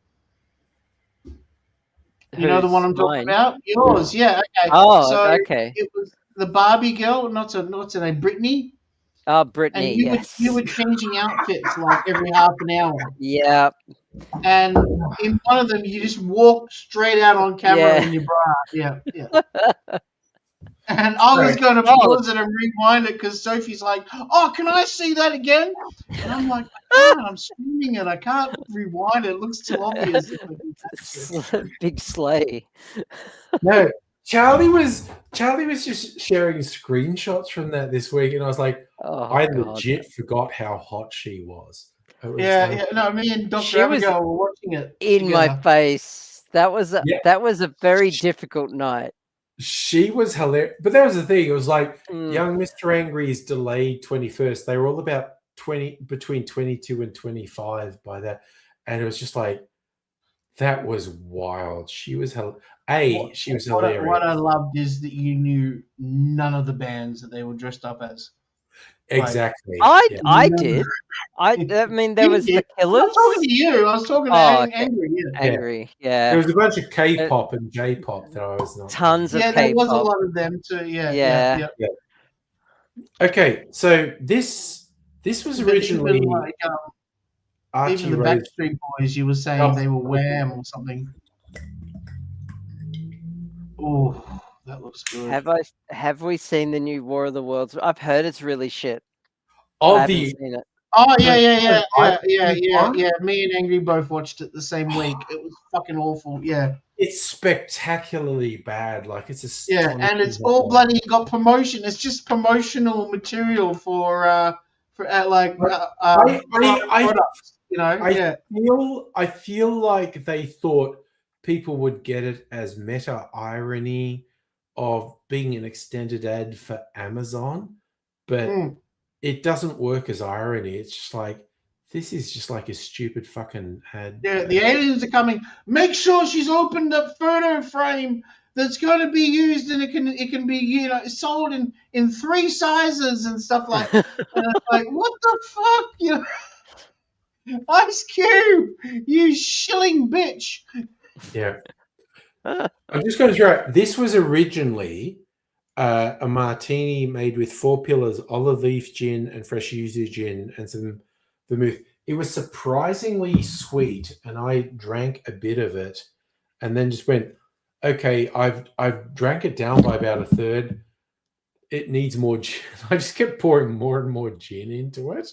You know the one I'm talking about? Yours, yeah. Okay. Oh, so okay. It was the Barbie girl, what's her name? Brittany. Oh, Brittany, and yes. You were changing outfits like every half an hour. Yeah. And in one of them, you just walked straight out on camera in your bra. Yeah, yeah. And I was going to pause it and rewind it because Sophie's like, "Oh, can I see that again?" And I'm like, I'm streaming it. I can't rewind it. It looks too obvious. Big sleigh. No, Charlie was just sharing screenshots from that this week, and I was like, I legit forgot how hot she was. Yeah. No, me and Dr. Abigail were watching it in my face. That was a very difficult night. She was hilarious, but that was the thing. It was like young Mr. Angry's delayed 21st. They were all about between 22 and 25 by that, and it was just like that was wild. She was she was hilarious. What I loved is that you knew none of the bands that they were dressed up as. Exactly. I did. I mean, there was the Killers. I was talking to you. I was talking to Angry. Yeah. Angry, yeah. There was a bunch of K-pop and J-pop that I was not. Tons of K-pop. Yeah, there was a lot of them too. Yeah. Okay, so this was originally even the Backstreet Boys. You were saying they were Wham or something. Oh. That looks good. Have we seen the new War of the Worlds? I've heard it's really shit. I haven't seen it. Oh yeah. Me and Angry both watched it the same week. It was fucking awful. Yeah. It's spectacularly bad. Like it's a and it's all bloody got promotion. It's just promotional material for products. You know. I feel like they thought people would get it as meta irony of being an extended ad for Amazon, but it doesn't work as irony. It's just like, this is just like a stupid fucking ad. Yeah, the aliens are coming. Make sure she's opened a photo frame that's going to be used, and it can be sold in 3 sizes and stuff like. And it's like, what the fuck, Ice Cube, you shilling bitch. Yeah. I'm just going to throw out, this was originally a martini made with 4 pillars, olive leaf gin and fresh yuzu gin and some vermouth. It was surprisingly sweet, and I drank a bit of it and then just went, okay, I've drank it down by about a third. It needs more gin. I just kept pouring more and more gin into it.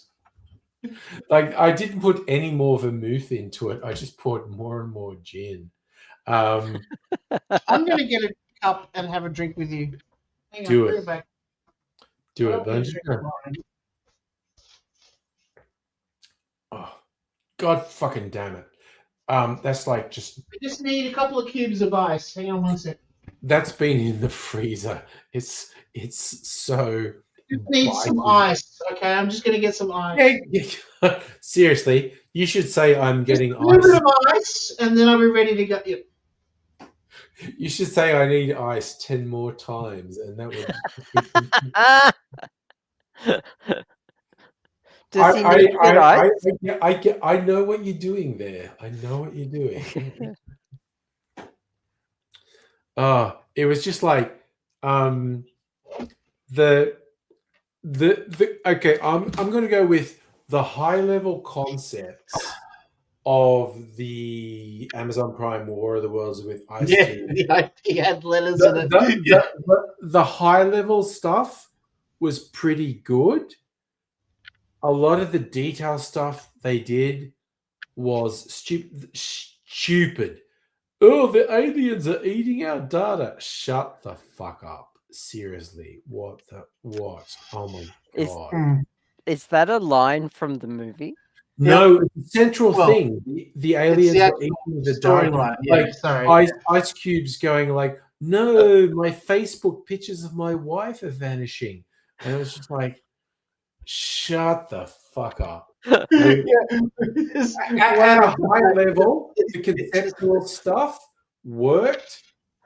Like, I didn't put any more vermouth into it. I just poured more and more gin. I'm going to get a cup and have a drink with you. Hang Do on, it. back. Do it. Oh, God fucking damn it. That's like just... I just need a couple of cubes of ice. Hang on one sec. That's been in the freezer. It's so... I just need some ice. Okay, I'm just going to get some ice. Yeah. Seriously, you should say I'm getting ice. A little bit of ice, and then I'll be ready to go. Yep. You should say I need ice 10 more times, and that would... Does he need ice? I know what you're doing there. I know what you're doing. It was just like okay, I'm going to go with the high level concepts of the Amazon Prime War of the Worlds with Ice Tea. He had letters in it. The high level stuff was pretty good. A lot of the detail stuff they did was stupid. Oh, the aliens are eating our data. Shut the fuck up. Seriously. What? Oh my God. Is that a line from the movie? No, it's a central thing. The aliens are eating the data. Ice Cube's going like, no, my Facebook pictures of my wife are vanishing. And it was just like, Shut the fuck up. Yeah. At a high level, the conceptual stuff worked.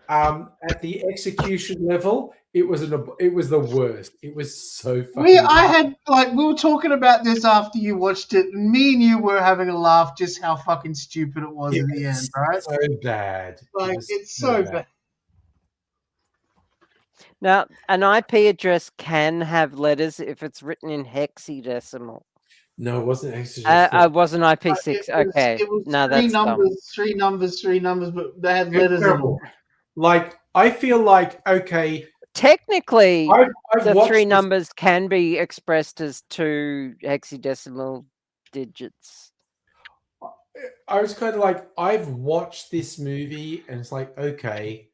At the execution level, it was the worst. It was so fucking. We were talking about this after you watched it, and me and you were having a laugh just how fucking stupid it was in the end, right? So bad. Like it's so bad. Now, an IP address can have letters if it's written in hexadecimal. No, it wasn't hexadecimal. It wasn't IP6. Okay. It was no, three that's numbers, three numbers, but they had letters in them. Like, I feel like, okay. Technically, I've the watched three this- numbers can be expressed as 2 hexadecimal digits. I was kind of like, I've watched this movie, and it's like, okay,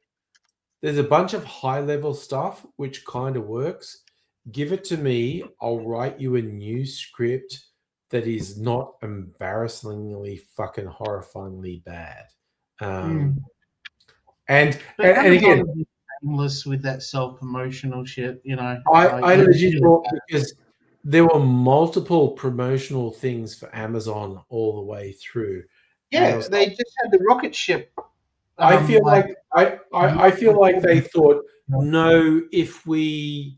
there's a bunch of high-level stuff which kind of works. Give it to me. I'll write you a new script that is not embarrassingly fucking horrifyingly bad. And again, shameless with that self-promotional shit, you know. I legit thought, because there were multiple promotional things for Amazon all the way through. Yeah, they just had the rocket ship. I feel like I feel like they thought, no, if we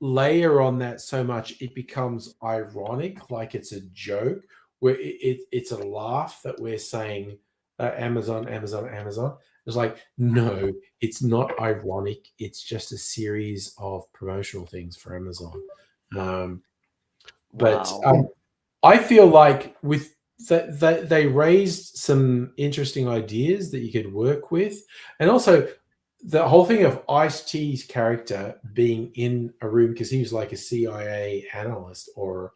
layer on that so much, it becomes ironic, like it's a joke, where it's a laugh that we're saying Amazon. It's like, no, it's not ironic. It's just a series of promotional things for Amazon. I feel like with they raised some interesting ideas that you could work with, and also the whole thing of Ice-T's character being in a room, because he was like a CIA analyst or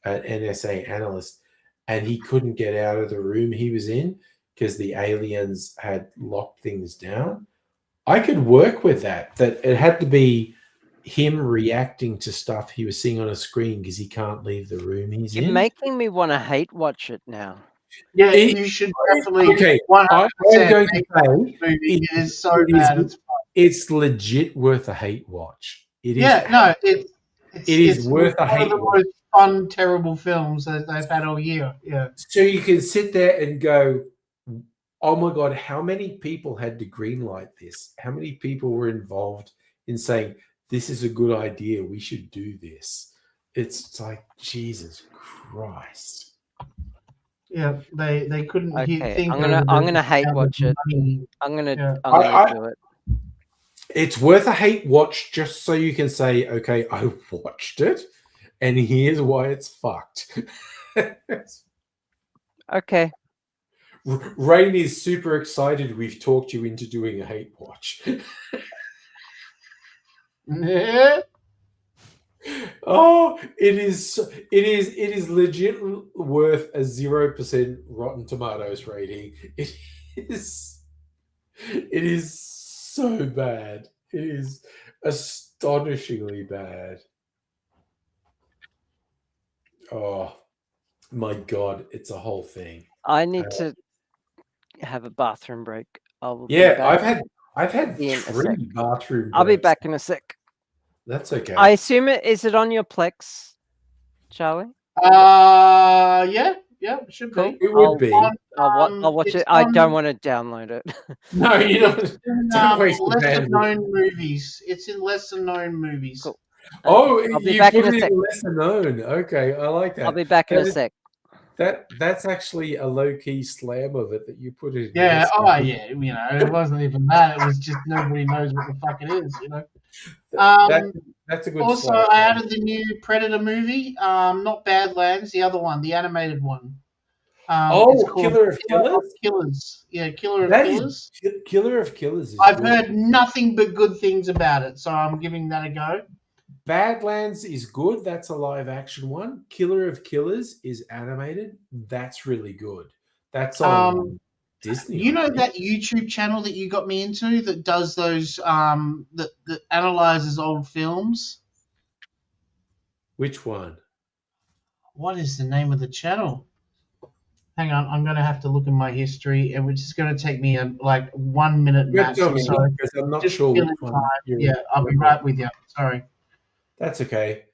an NSA analyst, and he couldn't get out of the room he was in because the aliens had locked things down. I could work with that it had to be him reacting to stuff he was seeing on a screen because he can't leave the room he's in. You're making me want to hate watch it now. Yeah, you should definitely. Okay, 100% I'm going to say it is so bad. It's legit worth a hate watch. It is. Yeah, no, it is worth a hate watch. One of the most fun, terrible films that they've had all year. Yeah. So you can sit there and go, oh my God, how many people had to greenlight this? How many people were involved in saying, this is a good idea, we should do this? It's like, Jesus Christ. Yeah, they couldn't think. I'm gonna hate watch it. I'm gonna do it. It's worth a hate watch just so you can say, okay, I watched it, and here's why it's fucked. Okay. Rain is super excited. We've talked you into doing a hate watch. Oh, it is legit worth a 0% Rotten Tomatoes rating. It is so bad. It is astonishingly bad. Oh my God, it's a whole thing. I need to have a bathroom break. I've had 3 bathroom breaks. I'll be back in a sec. That's okay. I assume is it on your Plex, Charlie? Yeah, it should be. It would be. I'll watch it. I don't want to download it. No, you don't. Don't waste the lesser bandwidth. known movies. It's in lesser known movies. Cool. Oh, I'll be you back put in a it sec. in lesser known. Okay, I like that. I'll be back in a sec. That's actually a low key slam of it that you put it in. Yeah. lesser Oh, known. yeah. You know, it wasn't even that. It was just nobody knows what the fuck it is. You know. That's a good. Also, slam. I added the new Predator movie. Not Badlands, the other one, the animated one. It's called Killer of Killers. Killers. Yeah, Killer of That Killers. is Killer of Killers. Is I've good. heard nothing but good things about it, so I'm giving that a go. Badlands is good. That's a live action one. Killer of Killers is animated. That's really good. That's on Disney. You know that YouTube channel that you got me into that does those that analyzes old films? Which one? What is the name of the channel? Hang on, I'm going to have to look in my history, and it's just going to take me 1 minute max. Tell me, Sorry. because I'm not Just sure which killing one. time. Yeah, I'll be right with you. Sorry. That's okay.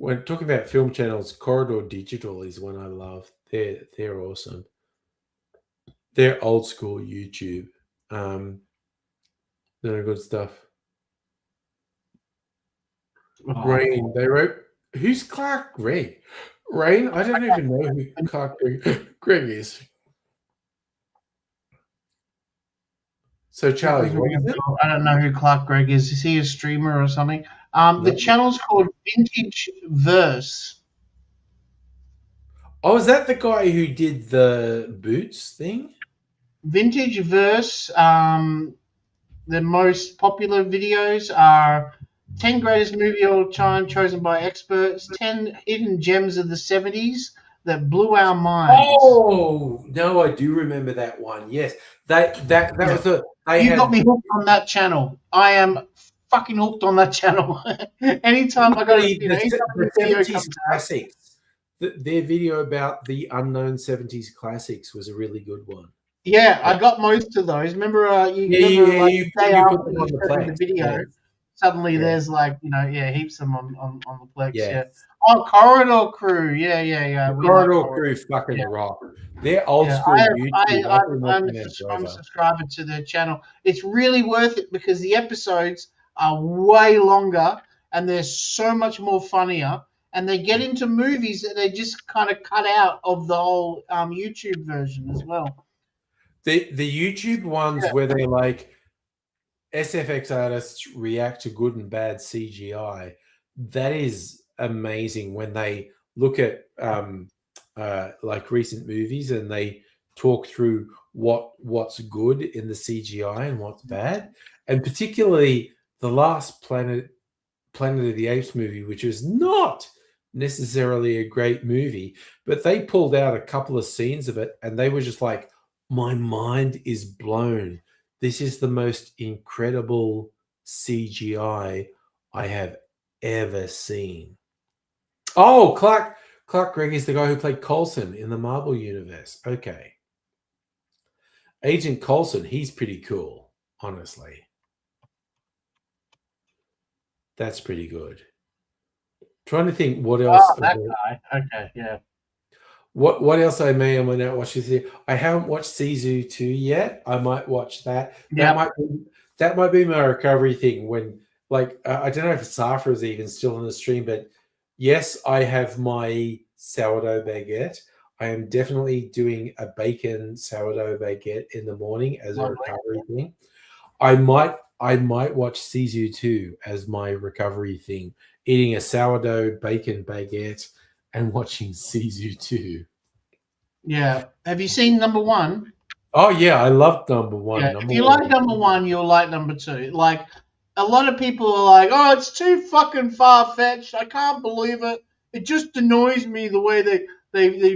when talking about film channels, Corridor Digital is one I love. They're awesome. They're old school YouTube. They're good stuff. Rain. They wrote. Who's Clark Gregg? Rain. I don't even know who Clark Gregg is. So Charlie, what is it? I don't know who Clark Gregg is. Is he a streamer or something? The channel's called Vintage Verse. Oh, is that the guy who did the boots thing? Vintage Verse. The most popular videos are 10 greatest movie of all time chosen by experts, 10 hidden gems of the 70s that blew our minds. Oh no, I do remember that one. Yes, that was the. You got me hooked on that channel. I am fucking hooked on that channel. Anytime I go to the 70s classics, their video about the unknown 70s classics was a really good one. Yeah, I got most of those. Remember, you put them on the video. Yeah. Suddenly, there's heaps of them on the Plex. Yeah. Oh, Corridor Crew. Yeah. Corridor Crew fucking rock. They're old school YouTube. I'm a subscriber to their channel. It's really worth it because the episodes are way longer and they're so much more funnier. And they get into movies that they just kind of cut out of the whole YouTube version as well. The YouTube ones where they like SFX artists react to good and bad CGI, that is amazing when they look at like recent movies and they talk through what's good in the CGI and what's bad, and particularly the last Planet of the Apes movie, which is not necessarily a great movie, but they pulled out a couple of scenes of it and they were just like, my mind is blown. This is the most incredible CGI I have ever seen. Oh, Clark Gregg is the guy who played Coulson in the Marvel Universe. Okay. Agent Coulson, he's pretty cool, honestly. That's pretty good. Trying to think what else. Oh, that guy. Okay, yeah. What else I may or may not watch this year? I haven't watched Sisu 2 yet. I might watch that. That might be my recovery thing. When I don't know if Safra is even still on the stream, but yes, I have my sourdough baguette. I am definitely doing a bacon sourdough baguette in the morning as a recovery thing. I might watch Sisu 2 as my recovery thing. Eating a sourdough bacon baguette and watching Sisu 2. Yeah. Have you seen number 1? Oh, yeah. I love number 1. Yeah. If you like number 1, you'll like number 2. Like, a lot of people are like, oh, it's too fucking far-fetched. I can't believe it. It just annoys me the way they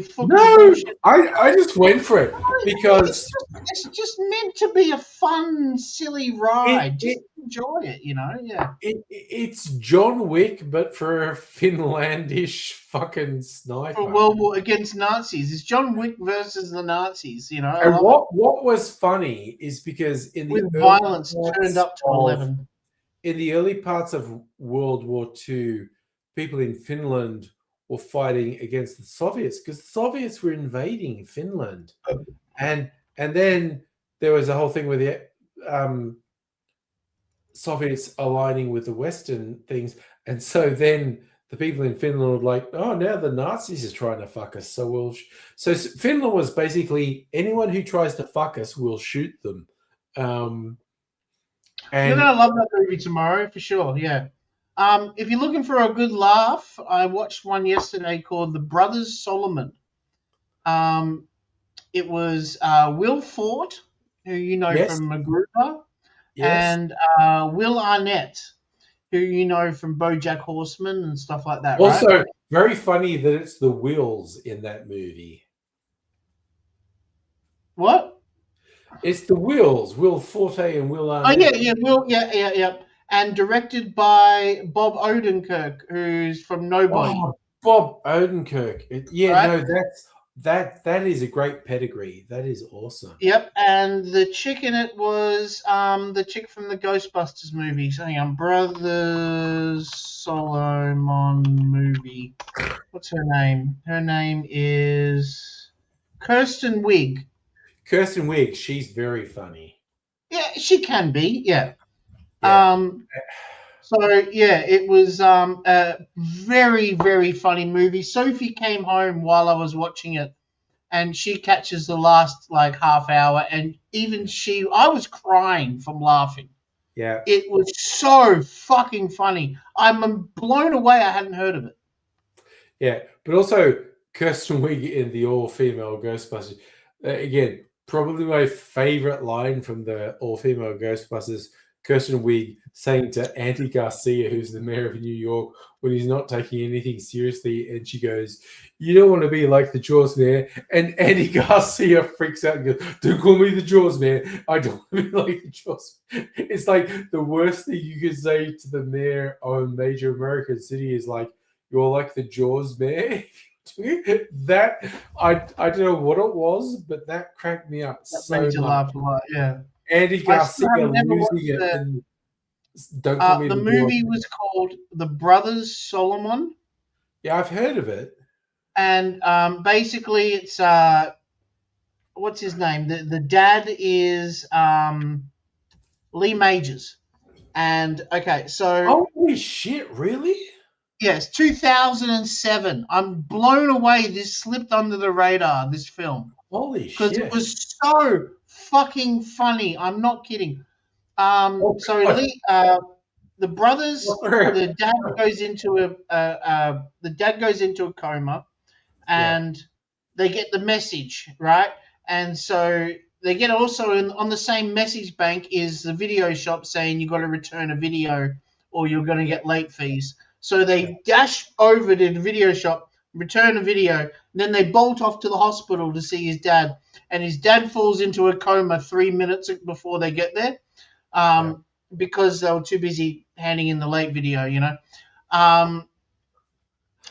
fucking bullshit. I just went for it because it's just meant to be a fun, silly ride. Just enjoy it, Yeah. It's John Wick, but for a Finlandish fucking sniper. For World War against Nazis. It's John Wick versus the Nazis. And what was funny is because in the violence turned up to 11. In the early parts of World War II, people in Finland were fighting against the Soviets because the Soviets were invading Finland, and then there was a whole thing with the Soviets aligning with the Western things, and so then the people in Finland were like, "Oh, now the Nazis are trying to fuck us, so So Finland was basically anyone who tries to fuck us, we'll shoot them." And you're gonna love that movie tomorrow for sure. Yeah. If you're looking for a good laugh, I watched one yesterday called The Brothers Solomon. It was Will Fort, who you know from MacGruber, and Will Arnett, who you know from BoJack Horseman and stuff like that. Also, very funny that it's the Wills in that movie. What? It's the Wills, Will Forte and Will Arnett. Oh, yeah, Will, yeah. And directed by Bob Odenkirk, who's from Nobody. Oh, Bob Odenkirk. That is a great pedigree. That is awesome. Yep, and the chick in it was the chick from the Ghostbusters movie. Brothers Solomon movie. What's her name? Her name is Kirsten Wiig. Kirsten Wiig, she's very funny. Yeah, she can be. Yeah. Yeah. So yeah, it was a very, very funny movie. Sophie came home while I was watching it, and she catches the last like half hour, and even I was crying from laughing. Yeah. It was so fucking funny. I'm blown away. I hadn't heard of it. Yeah, but also Kirsten Wiig in the all-female Ghostbusters. Again, probably my favorite line from the all-female Ghostbusters. Kirsten Wiig saying to Andy Garcia, who's the mayor of New York, when he's not taking anything seriously, and she goes, "You don't want to be like the Jaws mayor." And Andy Garcia freaks out and goes, "Don't call me the Jaws mayor. I don't want to be like the Jaws." It's like the worst thing you could say to the mayor of a major American city is like, "You're like the Jaws mayor." That I don't know what it was, but that cracked me up That so made you much. laugh a lot. Yeah. Andy Garcia losing it. And don't call me the the movie Jaws. was called The Brothers Solomon. Yeah, I've heard of it. And basically, it's what's his name? The dad is Lee Majors. And okay, so holy shit, really? yes, 2007. I'm blown away. This slipped under the radar. This film. Holy Because shit! it was so fucking funny. I'm not kidding. The brothers, the dad goes into a coma, and they get the message, right? And so they get also on the same message bank is the video shop saying you got to return a video or you're going to get late fees. So they dash over to the video shop, return a video, and then they bolt off to the hospital to see his dad. And his dad falls into a coma 3 minutes before they get there, because they were too busy handing in the late video, you know.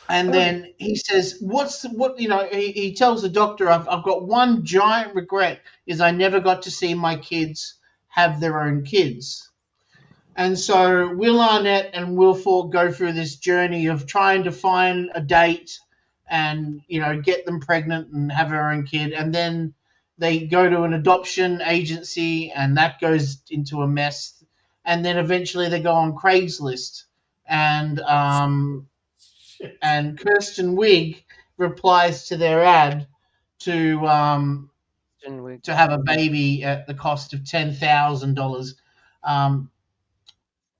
And then he says, he tells the doctor, I've got one giant regret is I never got to see my kids have their own kids. And so Will Arnett and Will Forte go through this journey of trying to find a date and, get them pregnant and have their own kid. And then they go to an adoption agency and that goes into a mess. And then eventually they go on Craigslist and Kirsten Wiig replies to their ad to have a baby at the cost of $10,000.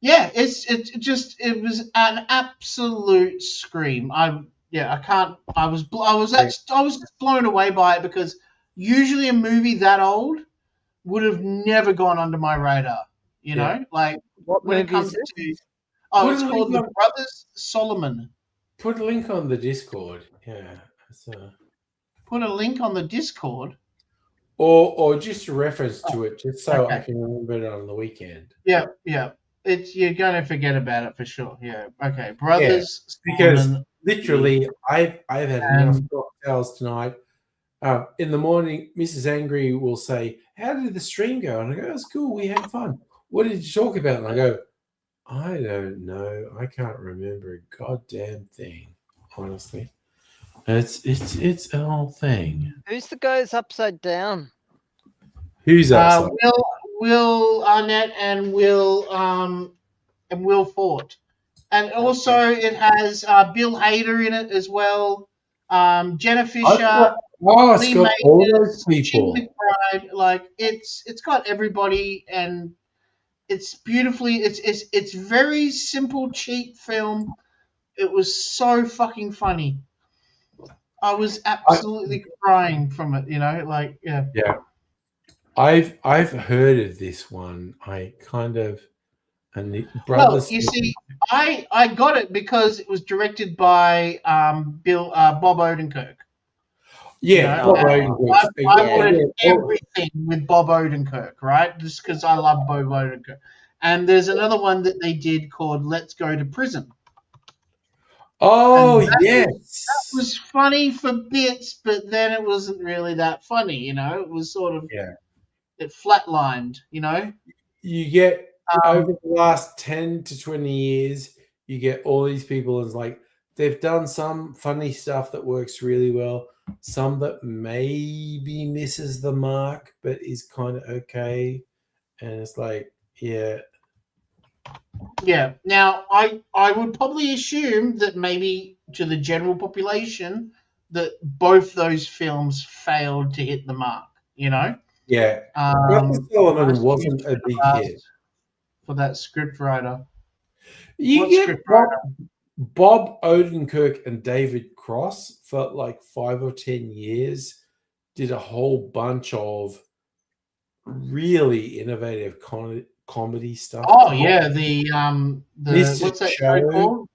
It was an absolute scream. I was blown away by it because usually a movie that old would have never gone under my radar. You know, like what when it movie comes is it? to it's called The Brothers Solomon. Put a link on the Discord. Yeah. Put a link on the Discord. Or just a reference to it, just so I can remember it on the weekend. Yeah. You're going to forget about it for sure. Yeah. Okay. Brothers. Yeah, because Solomon. literally, I've had enough cocktails tonight. In the morning, Mrs. Angry will say, "How did the stream go?" And I go, "It's cool. We had fun. What did you talk about?" And I go, "I don't know. I can't remember a goddamn thing. Honestly, it's an old thing." Who's the guy who's upside down? Who's upside? Will Arnett and Will Forte, and also it has Bill Hader in it as well. Jenna Fisher. It's got all those people. Jim McBride, like it's got everybody, and it's beautifully. It's very simple, cheap film. It was so fucking funny. I was absolutely crying from it. Yeah. I've heard of this one. Well, you see, I got it because it was directed by Bob Odenkirk. Yeah, Bob Odenkirk. I wanted everything with Bob Odenkirk, right? Just because I love Bob Odenkirk. And there's another one that they did called Let's Go to Prison. Oh, yes. That was funny for bits, but then it wasn't really that funny, It was sort of, it flatlined, You get, over the last 10 to 20 years, you get all these people as like they've done some funny stuff that works really well. Some that maybe misses the mark, but is kind of okay. And it's like, yeah. Yeah. Now, I would probably assume that maybe to the general population that both those films failed to hit the mark. You know. Yeah. Brother Solomon wasn't a big hit for that script writer. You get Bob Odenkirk and David Cross for like 5 or 10 years did a whole bunch of really innovative comedy stuff. Oh yeah, the what's that show called?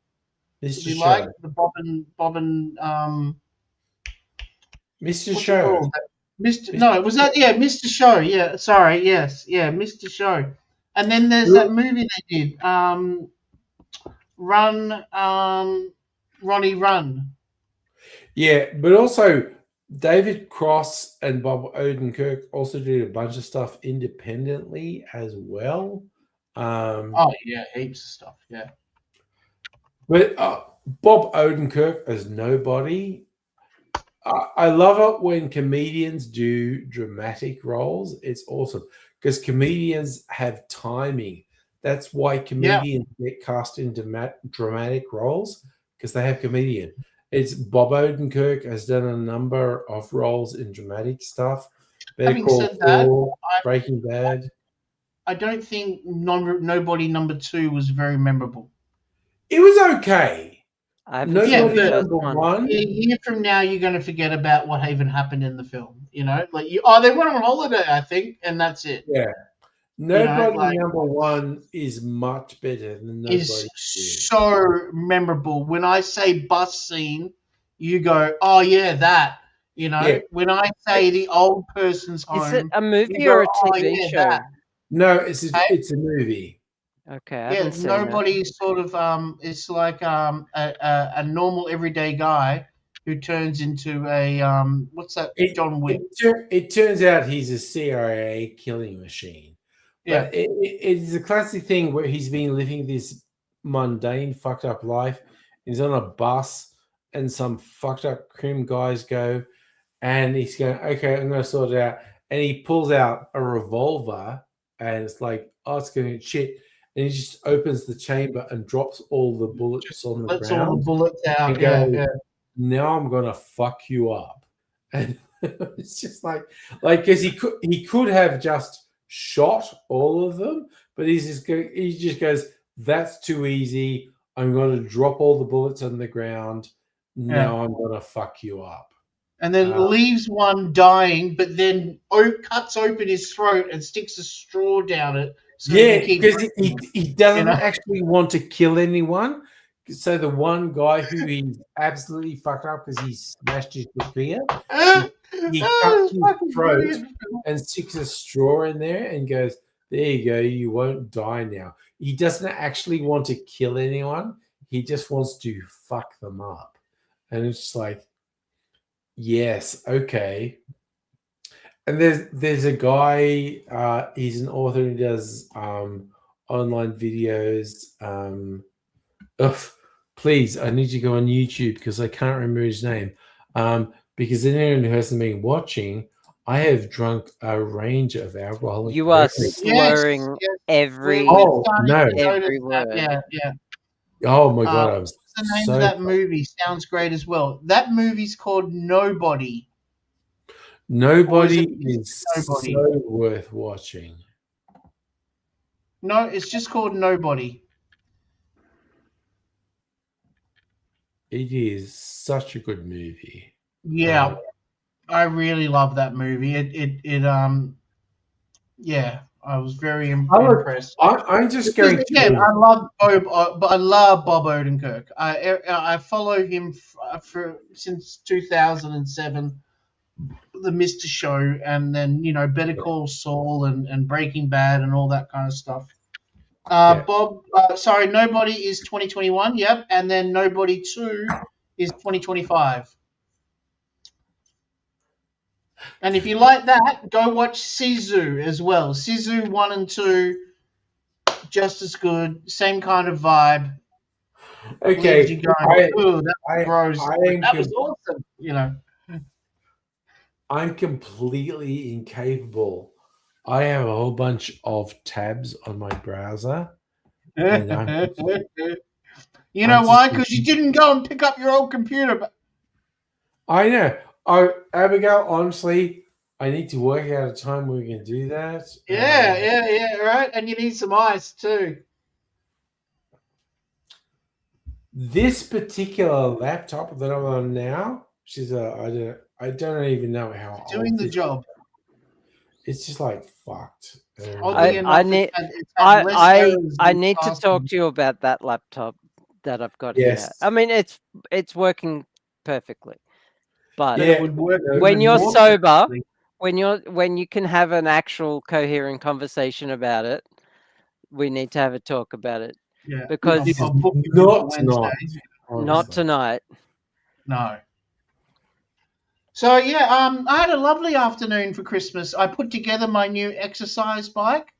Mr. Show. Like the Bob and Mr. Show. No, was that Mr. Show? Yeah, sorry, yes, yeah, Mr. Show. And then there's that movie they did, Run, Ronnie Run. Yeah, but also David Cross and Bob Odenkirk also did a bunch of stuff independently as well. Oh yeah, heaps of stuff. Yeah, but Bob Odenkirk as Nobody. I love it when comedians do dramatic roles. It's awesome because comedians have timing. That's why comedians get cast in dramatic roles because they have comedian. It's Bob Odenkirk has done a number of roles in dramatic stuff. Having said that, Breaking Bad. I don't think Nobody number 2 was very memorable. It was okay. Nobody number 1. A year from now, you're going to forget about what even happened in the film. You know, like they went on holiday, I think, and that's it. Yeah. Nobody number 1 is much better than Nobody. Is so memorable. When I say bus scene, you go, "Oh yeah, that." You know, when I say the old person's home, is it a movie or a TV show? That. No, it's a movie. Okay, Nobody's sort of it's like a normal everyday guy who turns into a what's that? John Wick. It turns out he's a CIA killing machine. Yeah, but it's a classic thing where he's been living this mundane, fucked up life. He's on a bus, and some fucked up crim guys go, and he's going, "Okay, I'm going to sort it out." And he pulls out a revolver, and it's like, "Oh, it's going to shit." And he just opens the chamber and drops all the bullets on the ground. All the bullets out. Now I'm going to fuck you up, and it's just like because he could have just shot all of them, but he just goes, "That's too easy. I'm going to drop all the bullets on the ground. Now I'm going to fuck you up." And then leaves one dying, but then cuts open his throat and sticks a straw down it. So because he doesn't actually want to kill anyone. So the one guy who he absolutely fucked up because he smashed his tortilla, he cuts his throat and sticks a straw in there and goes, "There you go, you won't die now." He doesn't actually want to kill anyone. He just wants to fuck them up. And it's just like, yes, okay. And there's a guy, he's an author who does online videos. Please, I need to go on YouTube because I can't remember his name. Because anyone who hasn't been watching, I have drunk a range of alcohol. You are slurring every no. every word. Yeah. Oh my God. What's the name of that movie? Sounds great as well. That movie's called Nobody. Nobody is so worth watching. No, it's just called Nobody. It is such a good movie. Yeah, I really love that movie. I was very impressed. I'm just going to. I love Bob Odenkirk. I follow him since 2007. The Mr. Show, and then Better Call Saul and Breaking Bad and all that kind of stuff. Nobody is 2021. Yep, and then Nobody 2 is 2025. And if you like that, go watch Sisu as well. Sisu 1 and 2, just as good, same kind of vibe. Okay, leaves you going, "Ooh, that I- was gross. I am That was awesome." You know. I'm completely incapable. I have a whole bunch of tabs on my browser. And You know why? Because you didn't go and pick up your old computer. But I know. Abigail, honestly, I need to work out a time where we can do that. yeah, right. And you need some ice too. This particular laptop that I'm on now, I don't even know how Doing old the this job. It's just like fucked. I need to talk to you about that laptop that I've got here. I mean, it's working perfectly, but it would work when you're sober, when you can have an actual coherent conversation about it, we need to have a talk about it. Yeah, because I'll book you for Wednesday. Not tonight. No. So yeah, I had a lovely afternoon for Christmas. I put together my new exercise bike.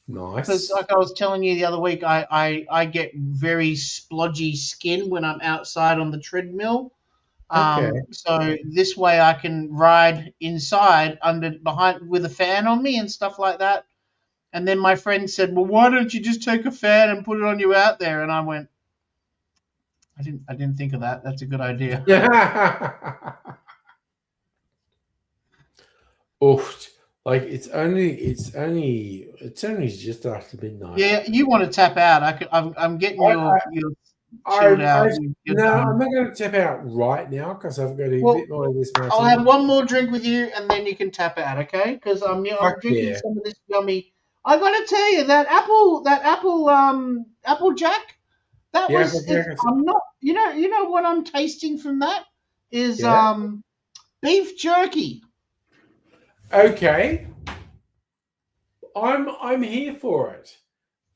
Nice. Because like I was telling you the other week, I get very splodgy skin when I'm outside on the treadmill. Okay. So this way I can ride inside behind with a fan on me and stuff like that. And then my friend said, "Well, why don't you just take a fan and put it on you out there?" And I went, I didn't think of that. That's a good idea. Oof. Like it's only just after midnight. Yeah, you want to tap out? I'm getting your chilled out. No, I'm not going to tap out right now because I've got a bit more of this. I'll have one more drink with you, and then you can tap out, okay? Because I'm drinking some of this yummy. I got to tell you that apple Jack. I'm not. You know what I'm tasting from that is beef jerky. Okay. I'm here for it.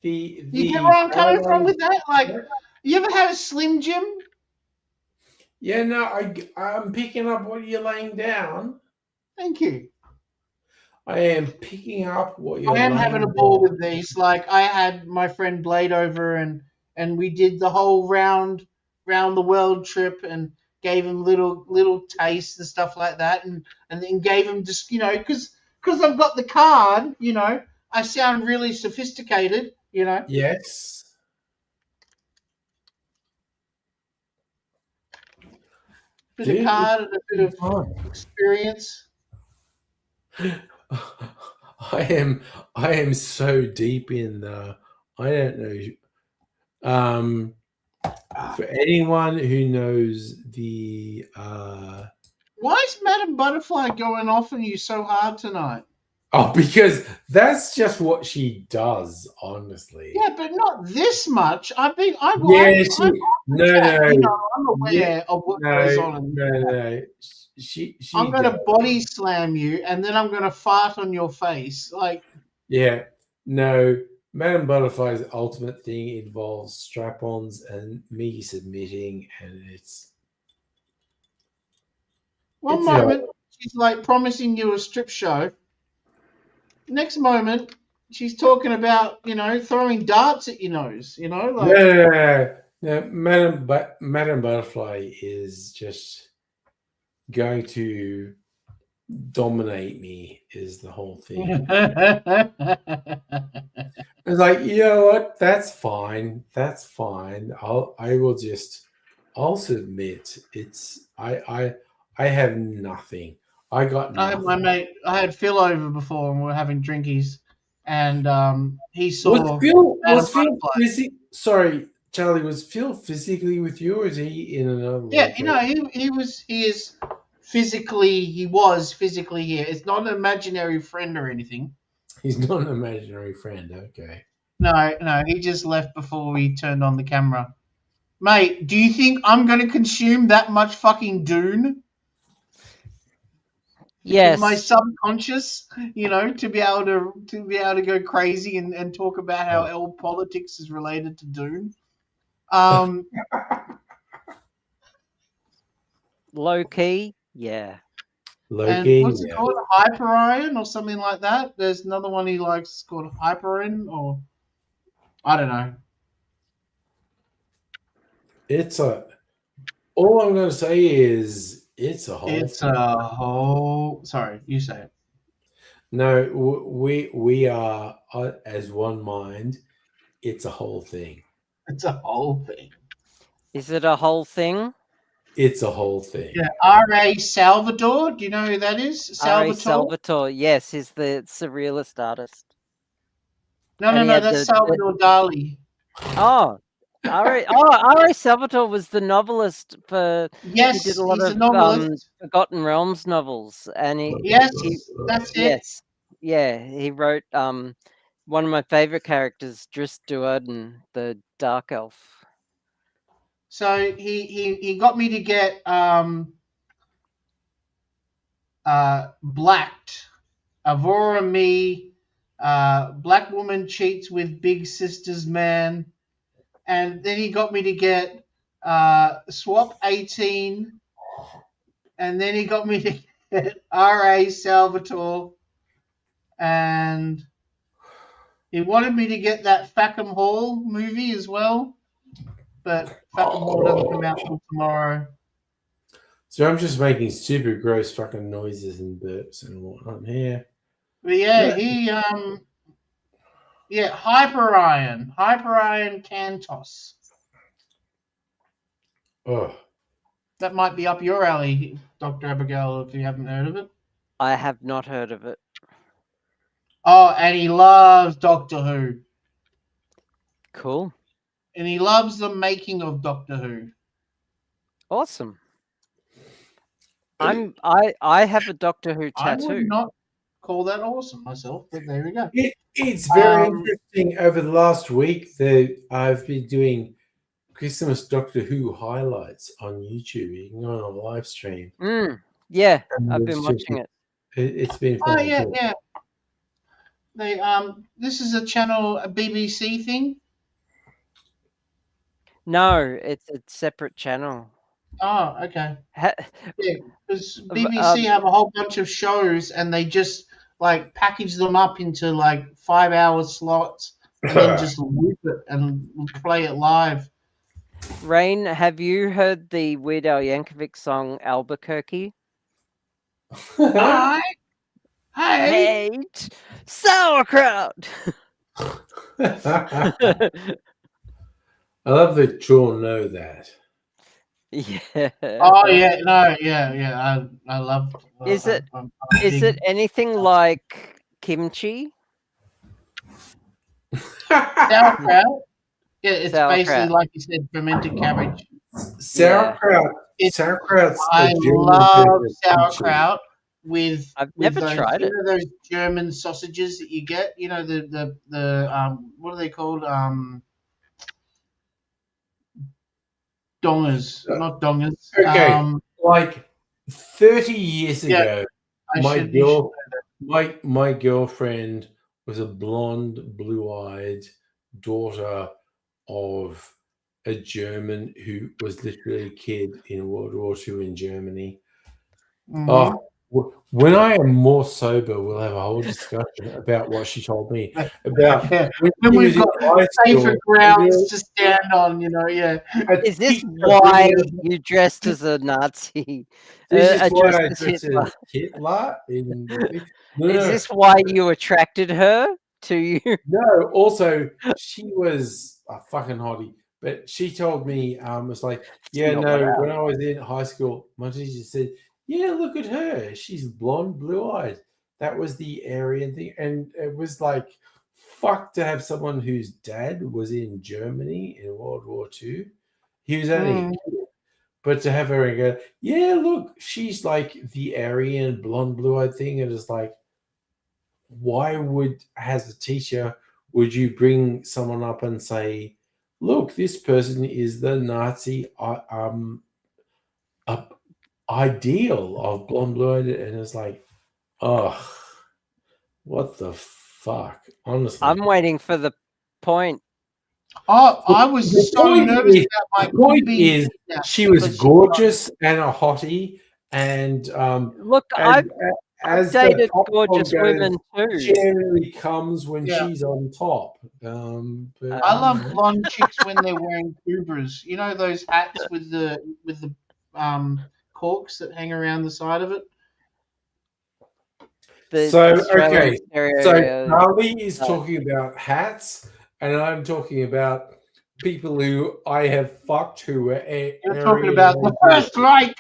You get where I'm coming from with that? Like, you ever had a Slim Jim? Yeah, no, I'm picking up what you're laying down. Thank you. I am picking up what you're. I am having a ball with these. Like, I had my friend Blade over, and we did the whole round the world trip, and gave him little tastes and stuff like that, and then gave him just because I've got the card, I sound really sophisticated, Yes. Bit of card and a bit of experience. I am so deep in the. I don't know. For anyone who knows the. Why is Madam Butterfly going off on you so hard tonight? Oh, because that's just what she does, honestly. Yeah, but not this much. I'm aware of what goes on. No. I'm going to body slam you, and then I'm going to fart on your face. Madam Butterfly's ultimate thing involves strap-ons and me submitting, and it's. One moment, she's like promising you a strip show. Next moment, she's talking about throwing darts at your nose. No. Madam Butterfly is just going to dominate me. Is the whole thing. It's like, you know what? That's fine. I'll submit. I have nothing. I got nothing. I had my mate. I had Phil over before, and we were having drinkies, and he saw. Was Phil sorry, Charlie. Was Phil physically with you, or is he in another? Yeah, he is physically. He was physically here. It's not an imaginary friend or anything. He's not an imaginary friend. Okay. No. He just left before we turned on the camera. Mate, do you think I'm going to consume that much fucking Dune? Yes. My subconscious, to be able to go crazy and talk about how all politics is related to Dune. Low key, yeah. Low key. What's it called? Hyperion or something like that? There's another one he likes called Hyperion, or I don't know. All I'm going to say is it's a whole. It's a whole. Sorry, you say it. No, we are as one mind. It's a whole thing. It's a whole thing. Is it a whole thing? It's a whole thing. Yeah, R.A. Salvador. Do you know who that is? R.A. Salvatore. Yes, he's the surrealist artist. No, that's Salvador Dali. Oh, R.A. Salvatore was the novelist for. Yes, he did a lot he's of a novelist. Forgotten Realms novels, and that's it. Yes, yeah, he wrote one of my favorite characters, Dris Duerden, the Dark Elf. So he got me to get Blacked, Avora Me, Black Woman Cheats with Big Sister's Man, and then he got me to get Swap 18, and then he got me to get R.A. Salvatore, and he wanted me to get that Fackham Hall movie as well. But Fackham Hall doesn't come out till tomorrow. So I'm just making super gross fucking noises and burps and whatnot here. But yeah, Hyperion Cantos. Oh, that might be up your alley, Dr. Abigail, if you haven't heard of it. I have not heard of it. Oh, and he loves Doctor Who. Cool. And he loves the making of Doctor Who. Awesome. I have a Doctor Who tattoo. I would not call that awesome myself, but there we go. It's very interesting. Over the last week, I've been doing Christmas Doctor Who highlights on YouTube. You can go on a live stream. Yeah, I've been watching it. It's been fun. Oh yeah. They this is a BBC thing. No, it's a separate channel. Oh, okay. Yeah, because BBC have a whole bunch of shows, and they just like package them up into like 5-hour slots, and then just loop it and play it live. Rain, have you heard the Weird Al Yankovic song Albuquerque? I hate sauerkraut. I love that you'll know that. Yeah. Oh yeah, no, yeah. I love. Is it anything like kimchi? Sauerkraut. Yeah, it's basically like you said, fermented cabbage. Sauerkraut. Sauerkraut. I love sauerkraut with. I've never tried it. You know those German sausages that you get. You know the what are they called? Dongers, not dongers. Okay, like 30 years ago, my girlfriend was a blonde, blue-eyed daughter of a German who was literally a kid in World War II in Germany. Mm-hmm. When I am more sober, we'll have a whole discussion about what she told me about when we've got safer grounds to stand on. You know, yeah. Is this why you dressed as a Nazi? This is why I dressed as Hitler. Is this why you attracted her to you? No. Also, she was a fucking hottie. But she told me, it's like, when I was in high school, my teacher said, yeah, look at her. She's blonde, blue-eyed. That was the Aryan thing. And it was like, fuck to have someone whose dad was in Germany in World War II. He was only a kid. But to have her and go, yeah, look, she's like the Aryan, blonde, blue-eyed thing. And it's like, why as a teacher, would you bring someone up and say, look, this person is the Nazi ideal of blonde blue-eyed, and it's like, oh, what the fuck? Honestly, I'm waiting for the point. Oh, I was so nervous about my point. Is she was gorgeous and a hottie, and look, as Dated the popcorn gorgeous goes, women too. generally comes when Yeah. she's on top. But, I love blonde chicks when they're wearing Kubras. You know those hats with the corks that hang around the side of it. The So Australian okay, stereo- so Carly is talking about hats, and I'm talking about people who I have fucked who were. You're talking about the First Reich.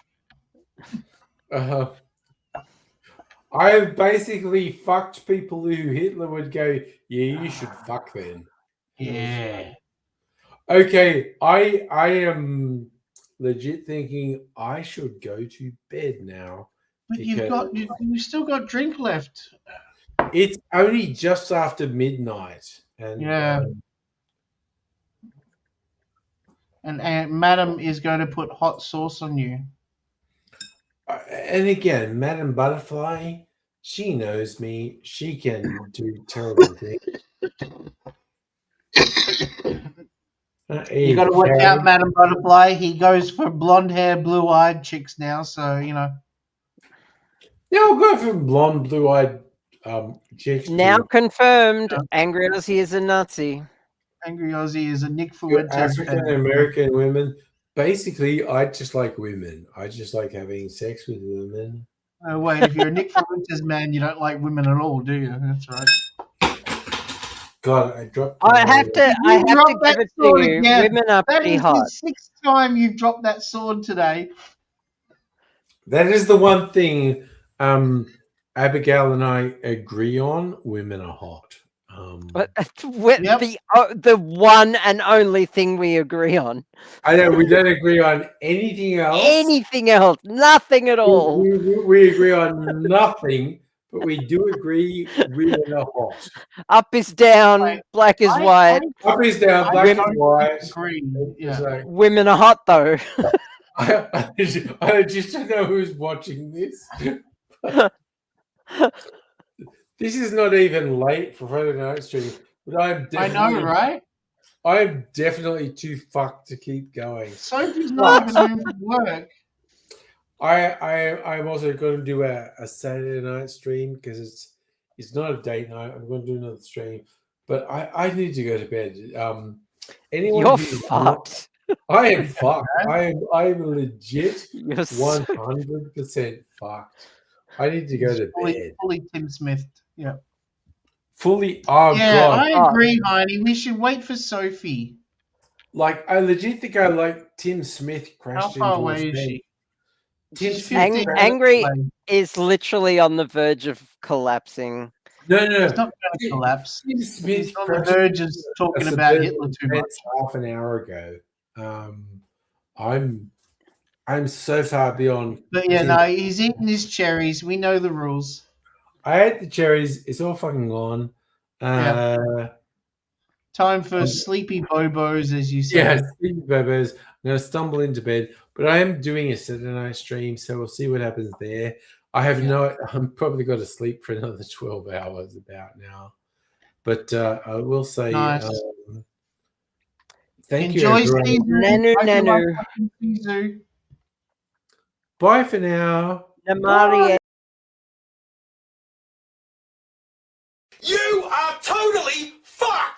I have basically fucked people who Hitler would go, yeah, you should fuck then. Yeah. Okay, I am legit thinking I should go to bed now. But you've still got drink left. It's only just after midnight, and Yeah. And Madam is going to put hot sauce on you. And again, Madam Butterfly, she knows me. She can do terrible things. You got to watch out, Madam Butterfly. He goes for blonde hair, blue-eyed chicks now, so you know. Yeah, I'll go for blonde, blue-eyed chicks. Now confirmed, Angry Aussie is a Nazi. Angry Aussie is a Nick Fuentes African American women. Basically, I just like women. I just like having sex with women. Oh wait, if you're a Nick Fuentes man, you don't like women at all, do you? That's right. God, I dropped. I have to give it to you. Again. Women are That pretty is hot. the sixth time you've dropped that sword today. That is the one thing Abigail and I agree on. Women are hot. The one and only thing we agree on. I know we don't agree on anything else. Anything else? Nothing at all. We agree on nothing, but we do agree women are hot. Up is down, black is white. Up is down, black is white. Yeah. Women are hot though. I just don't know who's watching this. This is not even late for Friday night stream, but I know, right? I'm definitely too fucked to keep going. Sophie's not even home from work. I'm also going to do a Saturday night stream because it's not a date night. I'm going to do another stream, but I need to go to bed. Anyone You're fucked. I am fucked. I'm legit 100% fucked. I need to go to bed. Fully Tim Smith. Yeah. Fully. Oh yeah, God. I agree, Heidi. We should wait for Sophie. Like I legit think I like Tim Smith crashed How far into away his is bed. she? Angry is literally on the verge of collapsing. No. It's not going to collapse. Tim Smith He's on the verge of talking about Hitler too much. Half an hour ago. I'm so far beyond. But yeah, no, he's eating his cherries. We know the rules. I ate the cherries. It's all fucking gone. Time for sleepy bobos, as you said. Yeah, sleepy bobos. I'm going to stumble into bed, but I am doing a Saturday night stream, so we'll see what happens there. I'm probably got to sleep for another 12 hours about now. But I will say, nice. Thank Enjoy you, everyone. Nanu. Bye for now. Namari. You are totally fucked!